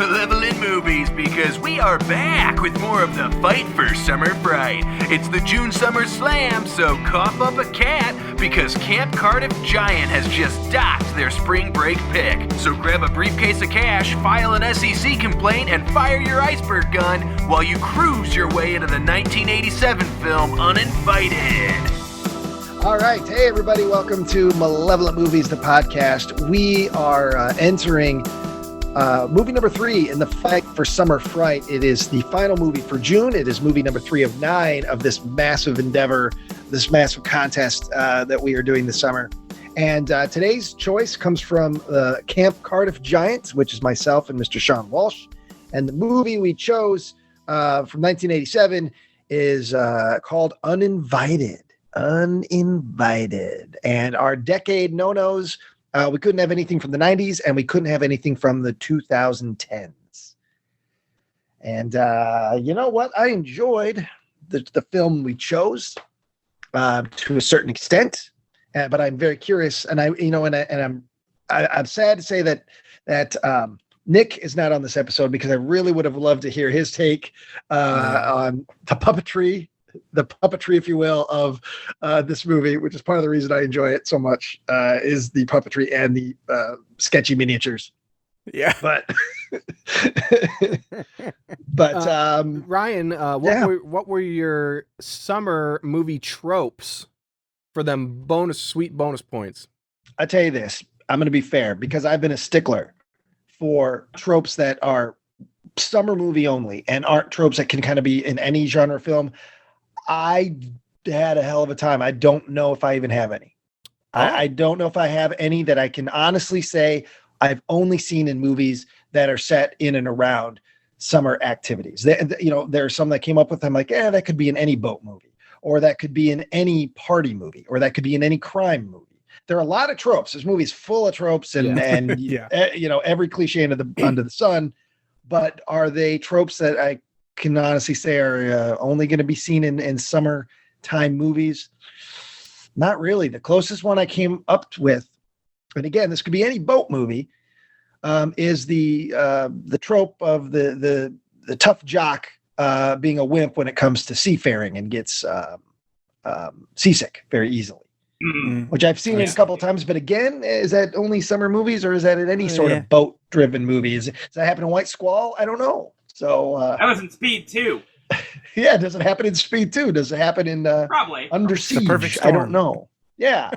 Malevolent Movies, because we are back with more of the fight for Summer Fright. It's the June Summer Slam, so cough up a cat, because Camp Cardiff Giant has just docked their spring break pick. So grab a briefcase of cash, file an SEC complaint, and fire your iceberg gun while you cruise your way into the 1987 film Uninvited. All right. Hey, everybody. Welcome to Malevolent Movies, the podcast. We are entering movie number 3 in the fight for Summer Fright. It is the final movie for June. It is movie number 3 of 9 of this massive endeavor, this massive contest that we are doing this summer. And today's choice comes from Camp Cardiff Giant, which is myself and Mr. Sean Walsh. And the movie we chose from 1987 is called Uninvited. Uninvited. And our decade no-nos, we couldn't have anything from the 90s and we couldn't have anything from the 2010s. And you know what? I enjoyed the film we chose to a certain extent, but I'm very curious. And I'm sad to say that Nick is not on this episode because I really would have loved to hear his take on the puppetry, if you will, of this movie, which is part of the reason I enjoy it so much, is the puppetry and the sketchy miniatures. Yeah. But Ryan, what were your summer movie tropes for them sweet bonus points? I tell you this, I'm going to be fair because I've been a stickler for tropes that are summer movie only and aren't tropes that can kind of be in any genre film. I had a hell of a time. I don't know if I even have any. I don't know if I have any that I can honestly say I've only seen in movies that are set in and around summer activities. There are some that came up with, I'm like, that could be in any boat movie, or that could be in any party movie, or that could be in any crime movie. There are a lot of tropes. This movie's full of tropes and every cliche under the sun. But are they tropes that I can honestly say are only going to be seen in summertime movies? Not really. The closest one I came up with, and again, this could be any boat movie, is the trope of the tough jock being a wimp when it comes to seafaring and gets seasick very easily. Which I've seen it a couple of times, but again, is that only summer movies or is that in any sort of boat-driven movies? Does that happen in White Squall? I don't know. So that was in Speed 2. Yeah, does it happen in Speed 2? Does it happen in probably Under Siege? The Perfect Storm. I don't know. Yeah.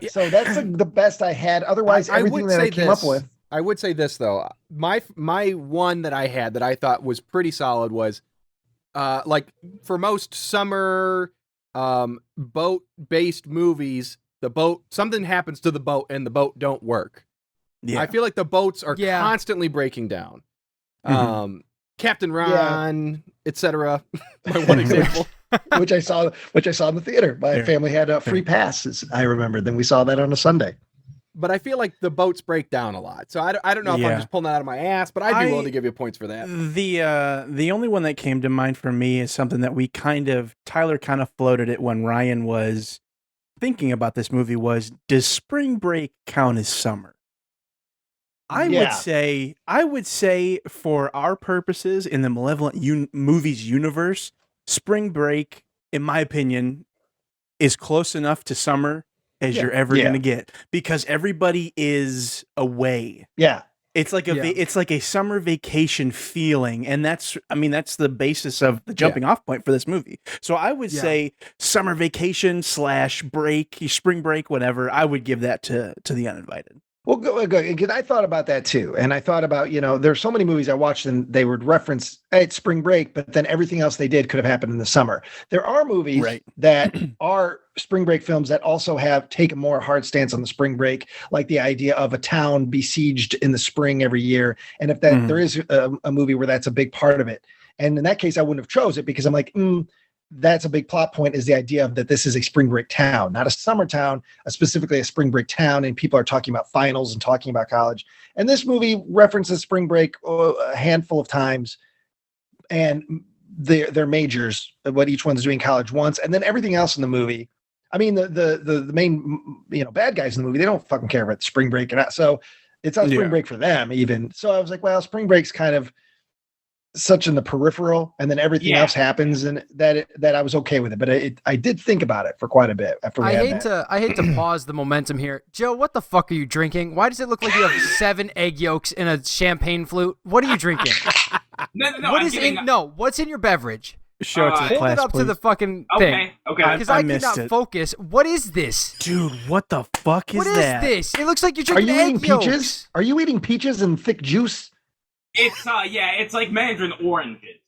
So that's the best I had. Otherwise, everything that I came up with. I would say this though. My one that I had that I thought was pretty solid was like for most summer boat-based movies, something happens to the boat and the boat don't work. Yeah. I feel like the boats are constantly breaking down. Captain Ron, etc. My one example, which I saw in the theater. My family had a free pass. I remember. Then we saw that on a Sunday. But I feel like the boats break down a lot. So I don't know if I'm just pulling that out of my ass, but I'd be willing to give you points for that. The only one that came to mind for me is something that Tyler kind of floated it when Ryan was thinking about this movie was, does spring break count as summer? I would say for our purposes in the Malevolent movies universe, spring break, in my opinion, is close enough to summer as you're ever going to get, because everybody is away. Yeah. It's like it's like a summer vacation feeling. And that's the basis of the jumping off point for this movie. So I would say summer vacation / break, spring break, whatever. I would give that to The Uninvited. Well, good. Because I thought about that too. And I thought about, there's so many movies I watched and they would reference, hey, it's spring break, but then everything else they did could have happened in the summer. There are movies that are spring break films that also have taken more hard stance on the spring break, like the idea of a town besieged in the spring every year. And if that there is a movie where that's a big part of it. And in that case, I wouldn't have chose it because I'm like, that's a big plot point, is the idea of that this is a spring break town, not a summer town, specifically a spring break town. And people are talking about finals and talking about college. And this movie references spring break a handful of times and their majors, what each one's doing college once. And then everything else in the movie. I mean, the main, bad guys in the movie, they don't fucking care about spring break. So It's not spring break for them even. So I was like, well, spring break's kind of such in the peripheral, and then everything else happens, and that I was okay with it. But I did think about it for quite a bit after we had that. I hate to pause the momentum here. Joe, what the fuck are you drinking? Why does it look like you have 7 egg yolks in a champagne flute? What are you drinking? What's in your beverage? Show it to the class, hold it up please. to the fucking thing. Okay. Because I could not focus. What is this? Dude, what the fuck is that? What is this? It looks like you're drinking egg yolks. Are you eating peaches and thick juice? It's it's like mandarin oranges.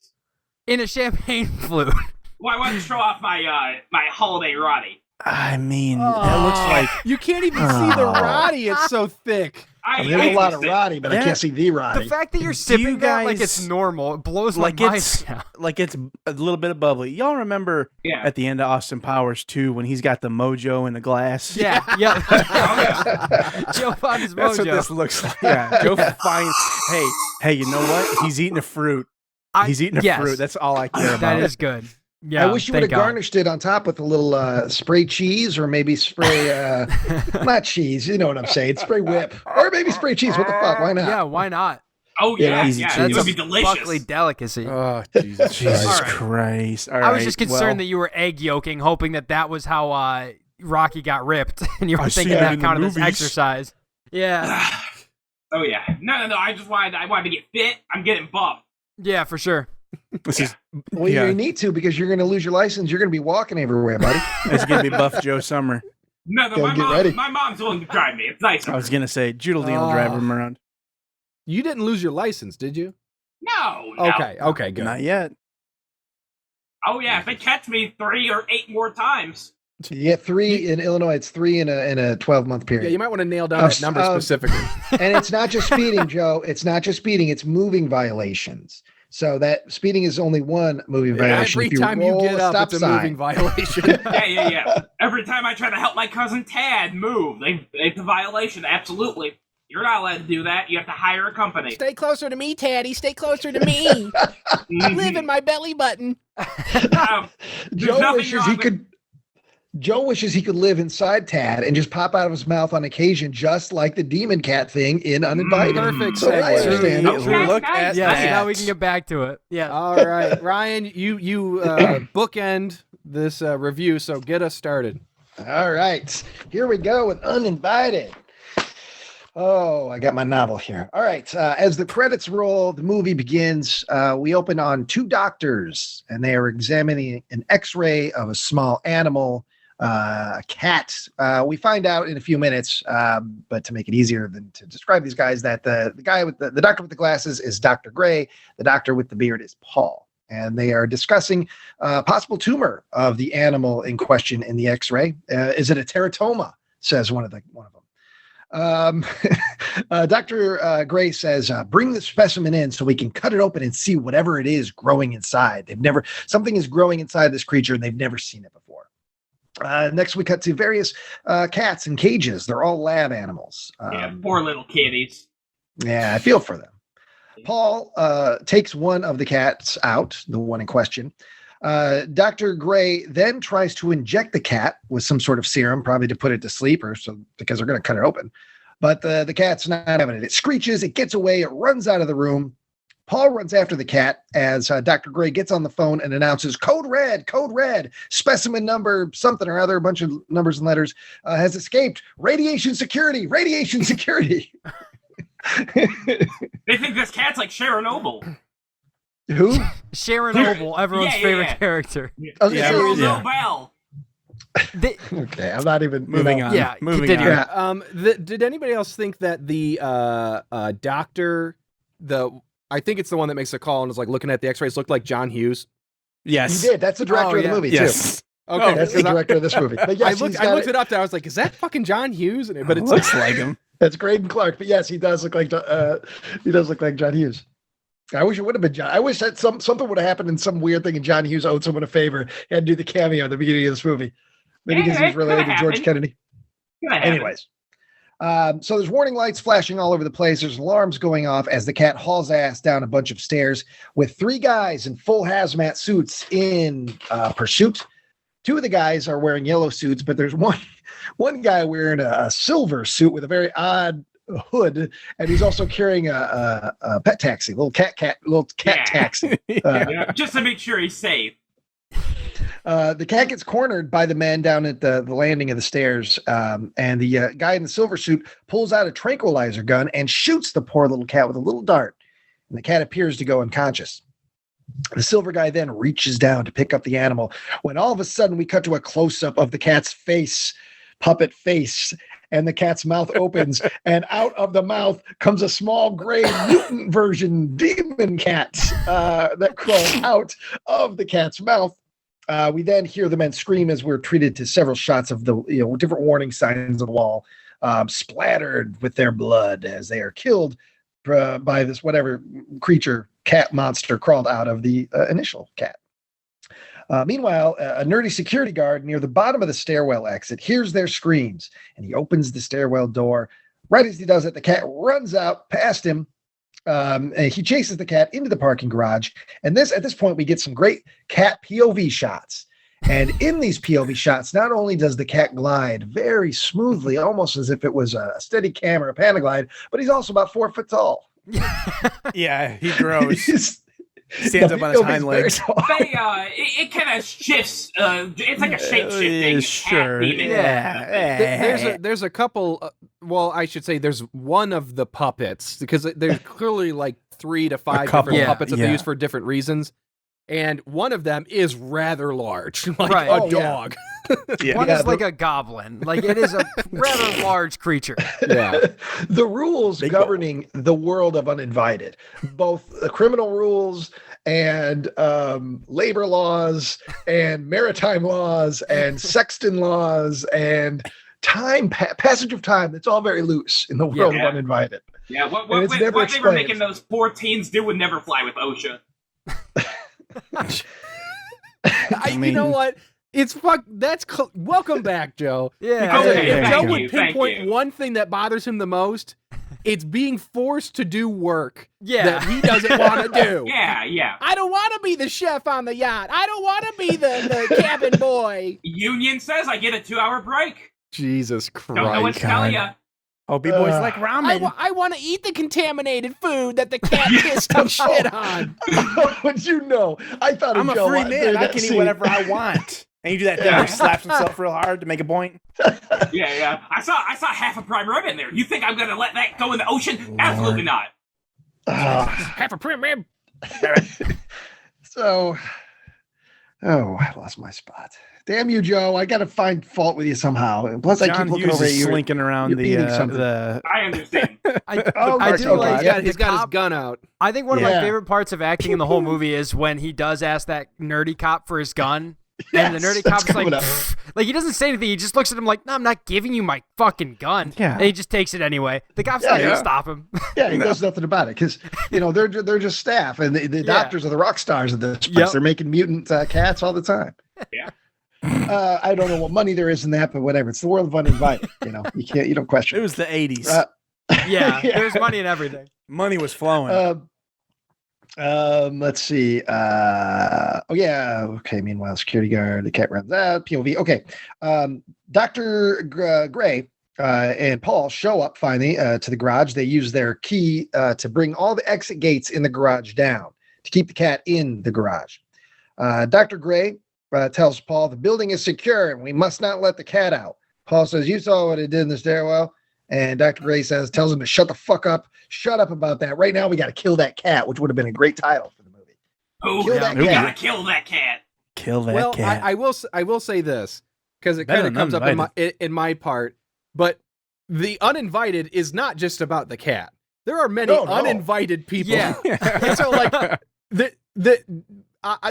In a champagne flute. Well, I want to show off my my holiday Roddy. I mean, that looks like... You can't even see the Roddy. It's so thick. There's a lot of Roddy, but I can't see the Roddy. The fact that you're sipping that like it's normal, it blows my mind. Like it's a little bit of bubbly. Y'all remember at the end of Austin Powers 2 when he's got the mojo in the glass? Yeah. Joe found his mojo. That's what this looks like. Yeah, Joe finds... Hey, you know what? He's eating a fruit. He's eating a fruit. That's all I care about. That is good. Yeah, I wish you would have garnished it on top with a little spray cheese, or maybe spray not cheese, you know what I'm saying, spray whip, or maybe spray cheese. What the fuck? Why not? Yeah, why not? Oh yeah, it would be delicious. Buckley delicacy. Oh Jesus Christ! All I was just concerned that you were egg yolking, hoping that was how Rocky got ripped, and you were thinking that counted as exercise. Yeah. Oh yeah. No. I wanted to get fit. I'm getting buff. Yeah, for sure. You need to, because you're going to lose your license. You're going to be walking everywhere, buddy. It's going to be Buff Joe Summer. No, my mom's willing to drive me. It's nice. I was going to say, Judeldine will drive him around. You didn't lose your license, did you? No. Okay, good. Not yet. Oh yeah, if they catch me 3 or 8 more times. You get 3 in Illinois. It's 3 in a 12-month period. Yeah, you might want to nail down that number specifically. And it's not just speeding, Joe. It's not just speeding. It's moving violations. So that speeding is only one moving violation. Every time you get up, it's a moving violation. Yeah. Every time I try to help my cousin Tad move, it's a violation. Absolutely. You're not allowed to do that. You have to hire a company. Stay closer to me, Taddy. Stay closer to me. Live in my belly button. Joe wishes he could live inside Tad and just pop out of his mouth on occasion, just like the demon cat thing in Uninvited. Perfect. So I understand. Look at that. Now we can get back to it. Yeah. All right, Ryan, you bookend this review, so get us started. All right, here we go with Uninvited. Oh, I got my novel here. All right. As the credits roll, the movie begins. We open on 2 doctors, and they are examining an X-ray of a small animal, a cat. We find out in a few minutes, but to make it easier than to describe these guys, that the guy with the doctor with the glasses is Dr. Gray. The doctor with the beard is Paul. And they are discussing possible tumor of the animal in question in the X-ray. Is it a teratoma? Says one of them. Dr. Gray says, bring the specimen in so we can cut it open and see whatever it is growing inside. Something is growing inside this creature and they've never seen it before. Next, we cut to various cats in cages. They're all lab animals. Poor little kitties. Yeah, I feel for them. Paul takes one of the cats out, the one in question. Dr. Gray then tries to inject the cat with some sort of serum, probably to put it to sleep because they're going to cut it open. But the cat's not having it. It screeches, it gets away, it runs out of the room. Paul runs after the cat as Dr. Gray gets on the phone and announces, code red, specimen number something or other, a bunch of numbers and letters, has escaped. Radiation security. They think this cat's like Sharon Noble. Who? Sharon Noble, everyone's favorite character. Sharon Noble. Okay, I'm not even moving on. Yeah, moving on. Did anybody else think that the doctor, I think it's the one that makes the call and is like looking at the X-rays, looked like John Hughes? Yes, he did. That's the director of the movie too. Okay, that's the director of this movie. But yes, I looked it up. I was like, is that fucking John Hughes? But it looks like him. That's Greydon Clark. But yes, he does look like John Hughes. I wish it would have been John. I wish that something would have happened in some weird thing and John Hughes owed someone a favor. He had to do the cameo at the beginning of this movie. Maybe because he was related to George Kennedy. Anyways. So there's warning lights flashing all over the place. There's alarms going off as the cat hauls ass down a bunch of stairs with 3 guys in full hazmat suits in pursuit. 2 of the guys are wearing yellow suits, but there's one guy wearing a silver suit with a very odd hood, and he's also carrying a pet taxi, little cat taxi. Just to make sure he's safe. The cat gets cornered by the man down at the landing of the stairs, and the guy in the silver suit pulls out a tranquilizer gun and shoots the poor little cat with a little dart, and the cat appears to go unconscious. The silver guy then reaches down to pick up the animal when all of a sudden we cut to a close-up of the cat's face, puppet face, and the cat's mouth opens, and out of the mouth comes a small gray mutant version demon cat that crawls out of the cat's mouth. We then hear the men scream as we're treated to several shots of the different warning signs on the wall, splattered with their blood as they are killed by this whatever creature, cat monster, crawled out of the initial cat. Meanwhile, a nerdy security guard near the bottom of the stairwell exit hears their screams, and he opens the stairwell door. Right as he does it, the cat runs out past him. And he chases the cat into the parking garage. And at this point, we get some great cat POV shots. And in these POV shots, not only does the cat glide very smoothly, almost as if it was a steady cam or a Panaglide, but he's also about 4 foot tall. Yeah, he grows. Stands up on his hind legs. It kind of shifts. It's like a shape-shifting sure. cat demon. Yeah. There's a couple. Well, I should say there's one of the puppets, because there's clearly like 3 to 5 different puppets that they use for different reasons. And one of them is rather large, like a dog. One is like a goblin. Like, it is a rather large creature. Yeah. The rules governing the world of Uninvited, both the criminal rules and labor laws and maritime laws and sexton laws and passage of time, it's all very loose in the world of Uninvited. Yeah, what they were making those poor teens do would never fly with OSHA. You know what? It's welcome back, Joe. Yeah. If Joe would pinpoint one thing that bothers him the most, it's being forced to do work that he doesn't want to do. Yeah. I don't want to be the chef on the yacht. I don't want to be the cabin boy. Union says I get a 2-hour break. Jesus Christ. Don't know what to tell you. Oh, B-boys like ramen. I want to eat the contaminated food that the cat pissed and shit on. But I thought I'm a free man. I can eat whatever I want. And you do that thing where he slaps himself real hard to make a point. Yeah. I saw half a prime rib in there. You think I'm gonna let that go in the ocean? Absolutely not. Half a prime rib. So, I lost my spot. Damn you, Joe! I got to find fault with you somehow. And plus, I keep looking over at you, slinking around the. I understand. I do like he's got his gun out. I think one of my favorite parts of acting in the whole movie is when he does ask that nerdy cop for his gun. And the nerdy cop's like he doesn't say anything. He just looks at him like, "No, I'm not giving you my fucking gun." Yeah. And he just takes it anyway. The cop's not gonna stop him. Yeah, he knows nothing about it because they're just staff, and the doctors are the rock stars of this place. They're making mutant cats all the time. Yeah. I don't know what money there is in that, but whatever. It's the world of Uninvited. You don't question. It was the 80s. There's money in everything. Money was flowing. Let's see. Okay. Meanwhile, security guard, the cat runs out. POV. Okay. Dr. Gray and Paul show up finally to the garage. They use their key to bring all the exit gates in the garage down to keep the cat in the garage. Dr. Gray tells Paul the building is secure and we must not let the cat out. Paul says, "You saw what it did in the stairwell." And Dr. Gray tells him to shut the fuck up. Shut up about that. Right now, we got to kill that cat, which would have been a great title for the movie. We gotta kill that cat. Kill that cat. I will say this because it kind of comes up in my part. But the Uninvited is not just about the cat. There are many uninvited people. Yeah. So like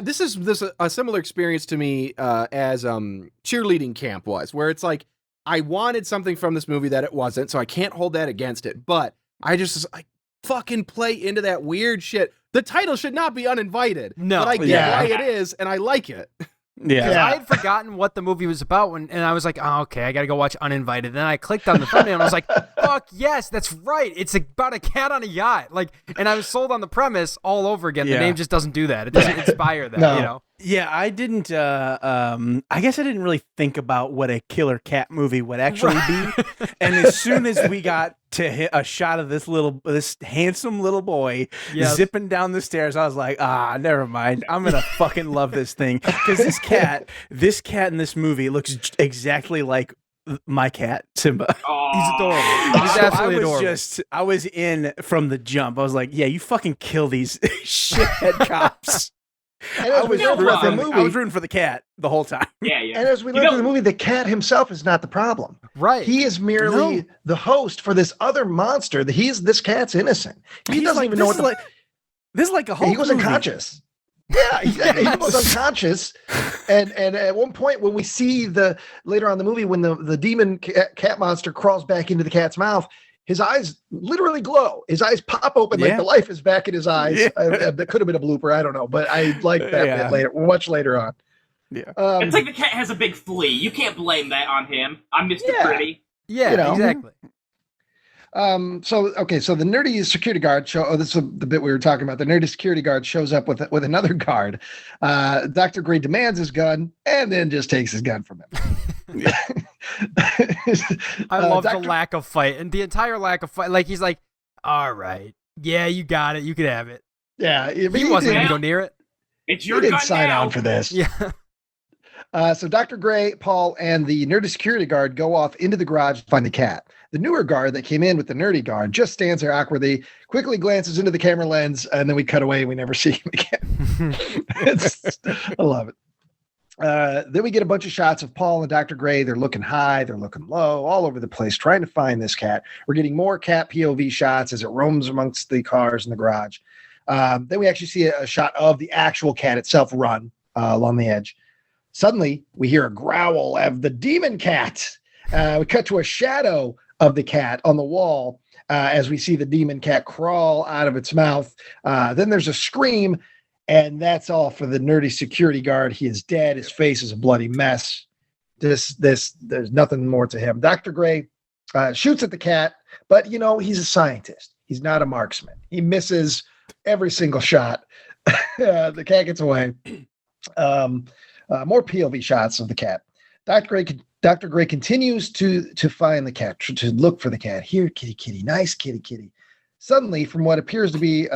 this is a similar experience to me as cheerleading camp was, where it's like I wanted something from this movie that it wasn't, so I can't hold that against it. But I fucking play into that weird shit. The title should not be Uninvited. No, but I get why it is, and I like it. Yeah. I had forgotten what the movie was about and I was like, oh, okay, I gotta go watch Uninvited. Then I clicked on the thumbnail and I was like, fuck yes, that's right. It's about a cat on a yacht. And I was sold on the premise all over again. The name just doesn't do that. It doesn't inspire that, Yeah, I didn't. I guess I didn't really think about what a killer cat movie would actually be. And as soon as we got to hit a shot of this handsome little boy zipping down the stairs, I was like, never mind. I'm gonna fucking love this thing, because this cat in this movie looks exactly like my cat Simba. He's adorable. He's absolutely adorable. I was in from the jump. I was like, yeah, you fucking kill these shithead cops. I was rooting for the cat the whole time. Yeah. And as we learn through the movie, the cat himself is not the problem. Right. He is merely the host for this other monster. This cat's innocent. He doesn't even know what this is like a whole he was unconscious. Yeah, he was unconscious. And at one point when we see later on in the movie, when the demon cat monster crawls back into the cat's mouth, his eyes literally glow. His eyes pop open like the life is back in his eyes. Yeah. That could have been a blooper. I don't know, but I like that bit much later on. Yeah, it's like the cat has a big flea. You can't blame that on him. I'm Mr. Pretty. Yeah, exactly. So the nerdy security guard this is the bit we were talking about. The nerdy security guard shows up with another guard. Dr. Grey demands his gun and then just takes his gun from him. I love the lack of fight, and the entire lack of fight. Like, he's like, all right, yeah, you got it. You can have it. Yeah. He wasn't going to go near it. It's your gun gun didn't sign now. on for this. Yeah. So Dr. Grey, Paul, and the nerdy security guard go off into the garage to find the cat. The newer guard that came in with the nerdy guard just stands there awkwardly, quickly glances into the camera lens, and then we cut away and we never see him again. I love it. Then we get a bunch of shots of Paul and Dr. Grey. They're looking high, they're looking low, all over the place, trying to find this cat. We're getting more cat POV shots as it roams amongst the cars in the garage. Then we actually see a shot of the actual cat itself run along the edge. Suddenly, we hear a growl of the demon cat. We cut to a shadow of the cat on the wall as we see the demon cat crawl out of its mouth. Then there's a scream, and that's all for the nerdy security guard. He is dead. His face is a bloody mess. There's nothing more to him. Dr. Grey shoots at the cat, but, he's a scientist. He's not a marksman. He misses every single shot. The cat gets away. More POV shots of the cat. Dr. Grey continues to find the cat, to look for the cat. Here, kitty, kitty, nice kitty, kitty. Suddenly, from what appears to be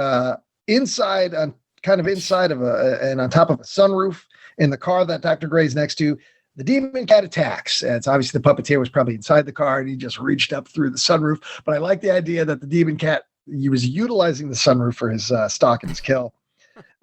inside of and on top of a sunroof in the car that Dr. Grey's next to, the demon cat attacks. It's obviously the puppeteer was probably inside the car and he just reached up through the sunroof. But I like the idea that the demon cat, he was utilizing the sunroof for his stalk and his kill.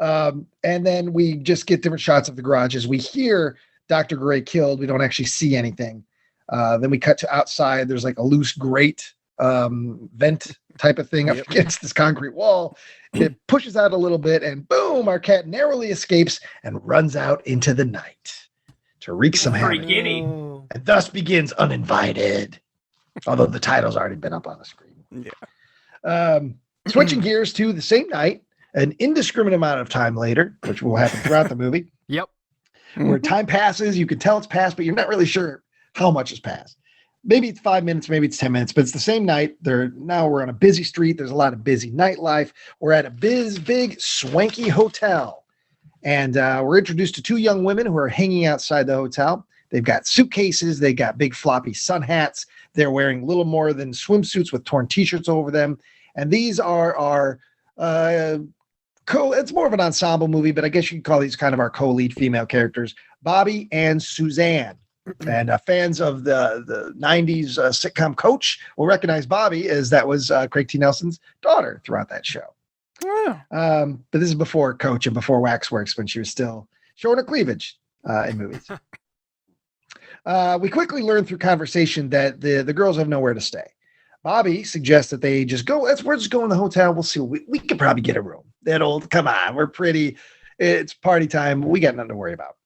And then we just get different shots of the garage as we hear Dr. Grey killed. We don't actually see anything. Then we cut to outside. There's like a loose grate vent type of thing up against this concrete wall. It pushes out a little bit and boom, our cat narrowly escapes and runs out into the night to wreak some havoc. And thus begins Uninvited. Although the title's already been up on the screen. Yeah. Switching gears to the same night, an indiscriminate amount of time later, which will happen throughout the movie. Yep. Where time passes, you can tell it's passed, but you're not really sure how much has passed. Maybe it's 5 minutes, maybe it's 10 minutes, but it's the same night. Now we're on a busy street. There's a lot of busy nightlife. We're at a big, swanky hotel. And we're introduced to two young women who are hanging outside the hotel. They've got suitcases. They got big floppy sun hats. They're wearing little more than swimsuits with torn t-shirts over them. And these are our it's more of an ensemble movie, but I guess you could call these kind of our co-lead female characters, Bobby and Suzanne. And fans of the 90s sitcom Coach will recognize Bobby as that was Craig T. Nelson's daughter throughout that show. Oh. But this is before Coach and before Waxworks, when she was still showing her cleavage in movies. We quickly learn through conversation that the girls have nowhere to stay. Bobby suggests that they just go, we're just going to the hotel. We'll see. We could probably get a room. Come on, we're pretty. It's party time. We got nothing to worry about.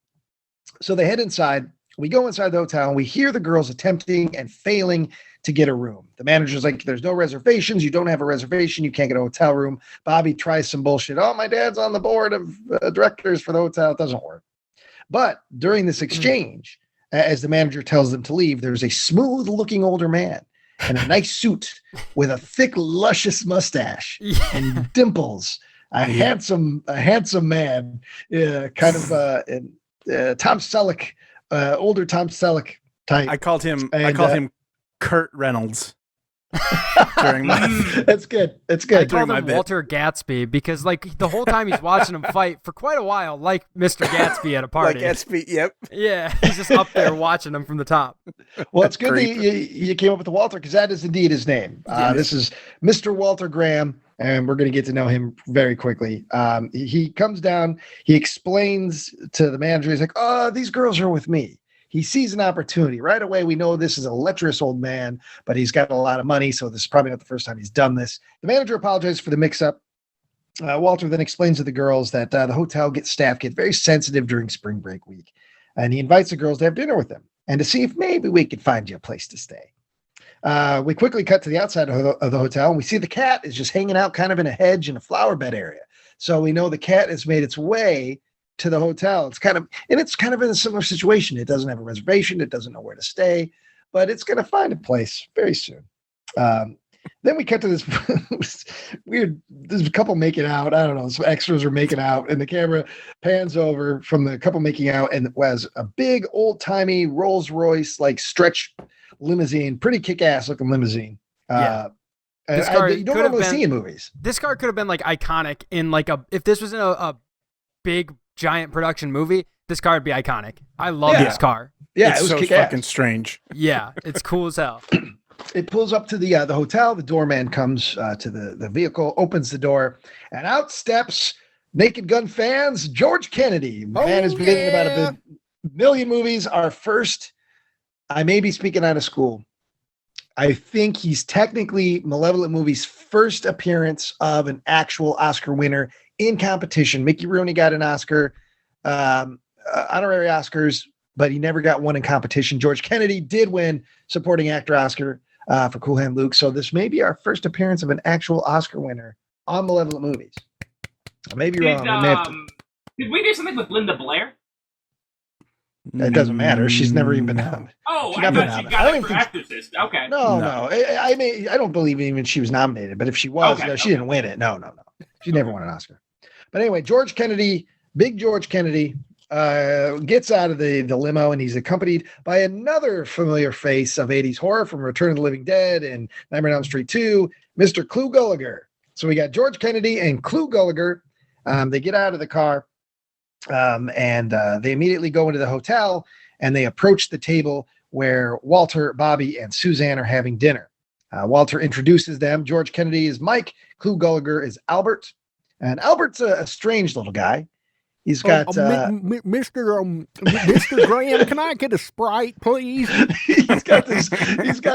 So they head inside. We go inside the hotel and we hear the girls attempting and failing to get a room. The manager's like, there's no reservations. You don't have a reservation. You can't get a hotel room. Bobby tries some bullshit. Oh, my dad's on the board of directors for the hotel. It doesn't work. But during this exchange, as the manager tells them to leave, there's a smooth looking older man in a nice suit with a thick, luscious mustache and dimples. A handsome man, kind of Tom Selleck, older Tom Selleck type. I called him Kurt Reynolds. during my. That's good. It's I good. called my him bit. Walter Gatsby because, like, the whole time he's watching him fight for quite a while, like Mr. Gatsby at a party. Like Gatsby, yep. Yeah, he's just up there watching him from the top. Well, it's good that Creep. you came up with the Walter because that is indeed his name. This is Mr. Walter Graham, and we're going to get to know him very quickly. He comes down, he explains to the manager, he's like, "Oh, these girls are with me." He sees an opportunity. Right away, we know this is a lecherous old man, but he's got a lot of money, so this is probably not the first time he's done this. The manager apologizes for the mix-up. Walter then explains to the girls that the hotel staff get very sensitive during spring break week, and he invites the girls to have dinner with him and to see if maybe we could find you a place to stay. We quickly cut to the outside of the hotel, and we see the cat is just hanging out kind of in a hedge in a flower bed area. So we know the cat has made its way to the hotel. It's kind of in a similar situation. It doesn't have a reservation. It doesn't know where to stay, but it's going to find a place very soon. Then we cut to this weird, there's a couple making out. I don't know. Some extras are making out, and the camera pans over from the couple making out, and it was a big old timey Rolls Royce, like stretch limousine, pretty kick ass looking limousine. Yeah. And This car you don't could have normally been- see in movies. This car could have been like iconic in like if this was in a big giant production movie, this car would be iconic. I love Yeah. this car. Yeah, It's it was so kick fucking ass. strange. Yeah, it's cool as hell. It pulls up to the hotel. The doorman comes to the vehicle, opens the door, and out steps Naked Gun fans George Kennedy. Man has been in about a million movies. Our first, I may be speaking out of school. I think he's technically Malevolent movie's first appearance of an actual Oscar winner in competition. Mickey Rooney got an Oscar, honorary Oscars, but he never got one in competition. George Kennedy did win supporting actor Oscar for Cool Hand Luke. So this may be our first appearance of an actual Oscar winner on Malevolent movies. I may be wrong. We may have to- Did we do something with Linda Blair? It doesn't matter. She's never even been nominated. Oh, She I got been thought she nominated. I got don't it even for think- actresses. Okay. No. I don't believe even she was nominated. But if she was, Okay, no, she okay. didn't win it. No. She never won an Oscar. But anyway, George Kennedy, big George Kennedy, gets out of the limo, and he's accompanied by another familiar face of 80s horror from Return of the Living Dead and Nightmare on Elm Street 2, Mr. Clu Gulliger. So we got George Kennedy and Clu Gulliger. They get out of the car, and they immediately go into the hotel, and they approach the table where Walter, Bobby, and Suzanne are having dinner. Walter introduces them. George Kennedy is Mike. Clu Gulliger is Albert. And Albert's a strange little guy. He's got Mr. Graham, can I get a Sprite, please? he's got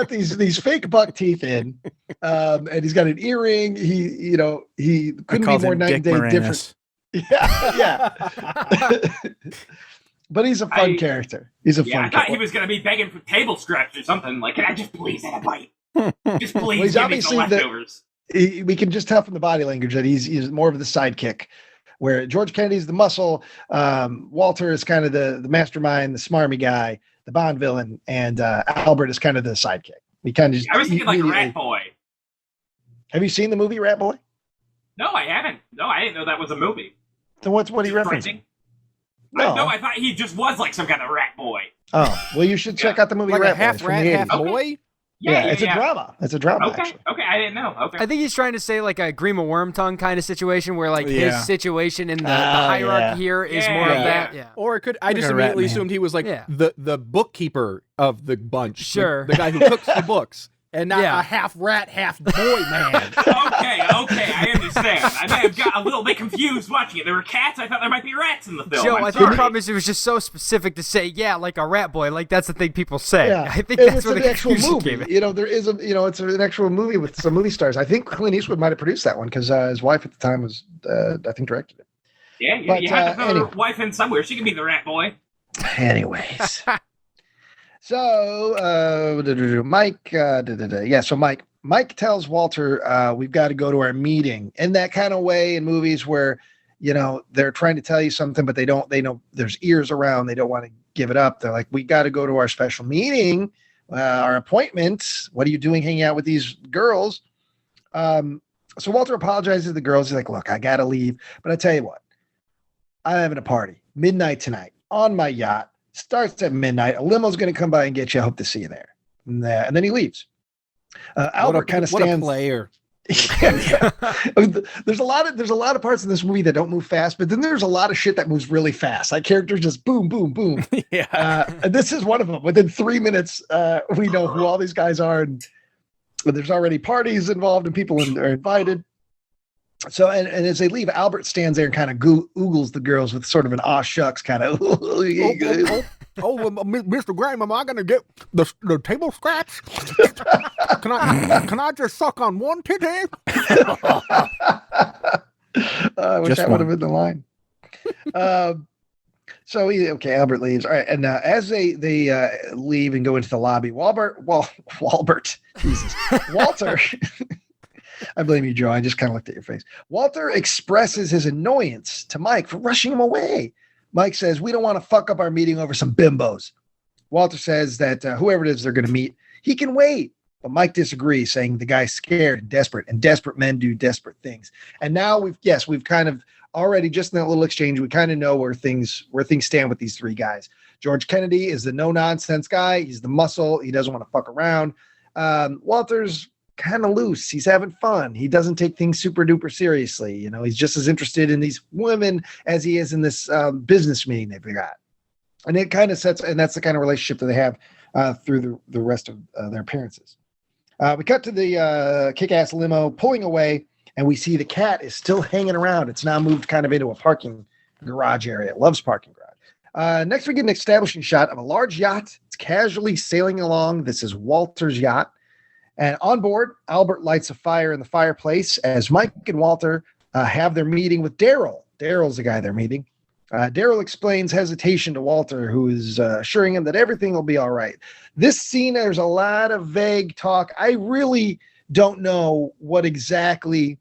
these fake buck teeth in, and he's got an earring. He couldn't be more night and day different. Yeah. But he's a fun character. He's a Yeah, I fun thought he character. was going to be begging for table scraps or something. Like, can I just please have a bite? Just please he's give me some obviously leftovers. We can just tell from the body language that he's more of the sidekick, where George Kennedy's the muscle, Walter is kind of the mastermind, the smarmy guy, the Bond villain, and Albert is kind of the sidekick. We kind of just I was thinking like immediately- Rat Boy. Have you seen the movie Rat Boy? No, I haven't. No, I didn't know that was a movie. Then what are you referencing? Frightening. No. No, I thought he just was like some kind of rat boy. Oh, well, you should check out the movie Like a Rat Boy. half It's from rat, the half 80s. boy? Yeah, it's a drama. It's a drama, Okay, actually. okay, I didn't know. Okay. I think he's trying to say like a Grima Wormtongue kind of situation where like Yeah. his situation in the Oh, hierarchy yeah. here is Yeah, more of yeah. that. Yeah. Or it could, I Like just a rat immediately man. assumed he was like Yeah. the bookkeeper of the bunch. the- Sure. The guy who cooks the books. And not Yeah. a half rat, half boy man. okay, I understand. I may have got a little bit confused watching it. There were cats. I thought there might be rats in the film. Joe, I'm I think sorry. the problem is it was just so specific to say, yeah, like a rat boy. Like that's the thing people say. Yeah, I think and that's it's where an the actual confusion movie. came in. You know, there is it's an actual movie with some movie stars. I think Clint Eastwood might have produced that one because his wife at the time was, I think, directed it. Yeah, But, you have to throw anyway. your wife in somewhere. She can be the rat boy. Anyways, so Mike, so Mike tells Walter, we've got to go to our meeting in that kind of way in movies where, you know, they're trying to tell you something, but they know there's ears around. They don't want to give it up. They're like, we got to go to our special meeting, our appointment. What are you doing hanging out with these girls? So Walter apologizes to the girls. He's like, look, I got to leave. But I tell you what, I'm having a party midnight tonight on my yacht. Starts at midnight. A limo's going to come by and get you. I hope to see you there. And then he leaves. Albert kind of stands. What a player. There's a lot of parts in this movie that don't move fast, but then there's a lot of shit that moves really fast. Like characters just boom, boom, boom. And this is one of them. Within 3 minutes, we know who all these guys are, and there's already parties involved, and people are invited. So, and as they leave, Albert stands there and kind of oogles the girls with sort of an aw shucks kind of. Mr. Graham, am I gonna get the table scratch? Can I just suck on one titty? I wish that would have been the line. Albert leaves. All right, and as they leave and go into the lobby, Walter, I blame you, Joe. I just kind of looked at your face. Walter expresses his annoyance to Mike for rushing him away. Mike says, "We don't want to fuck up our meeting over some bimbos." Walter says that whoever it is they're going to meet, he can wait. But Mike disagrees, saying the guy's scared and desperate men do desperate things. And now we've kind of already, just in that little exchange, we kind of know where things stand with these three guys. George Kennedy is the no-nonsense guy. He's the muscle. He doesn't want to fuck around. Walter's kind of loose. He's having fun. He doesn't take things super duper seriously. You know, he's just as interested in these women as he is in this business meeting they've got. And it kind of and that's the kind of relationship that they have through the rest of their appearances. We cut to the kick-ass limo pulling away, and we see the cat is still hanging around. It's now moved kind of into a parking garage area. It loves parking garage. Next, we get an establishing shot of a large yacht. It's casually sailing along. This is Walter's yacht. And on board, Albert lights a fire in the fireplace as Mike and Walter have their meeting with Daryl. Daryl's the guy they're meeting. Daryl explains hesitation to Walter, who is assuring him that everything will be all right. This scene, there's a lot of vague talk. I really don't know what exactly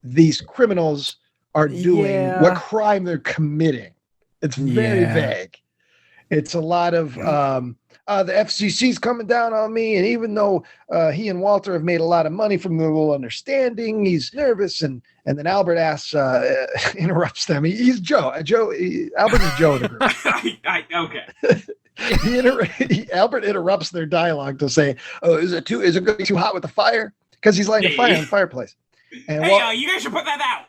these criminals are doing, what crime they're committing. It's very vague. It's a lot of the FCC's coming down on me, and even though he and Walter have made a lot of money from the little understanding, he's nervous. And then Albert interrupts them. He's Joe. Albert is Joe in the group. Okay. Albert interrupts their dialogue to say, "Oh, is it going to be too hot with the fire?" Because he's lighting a fire in the fireplace. And you guys should put that out.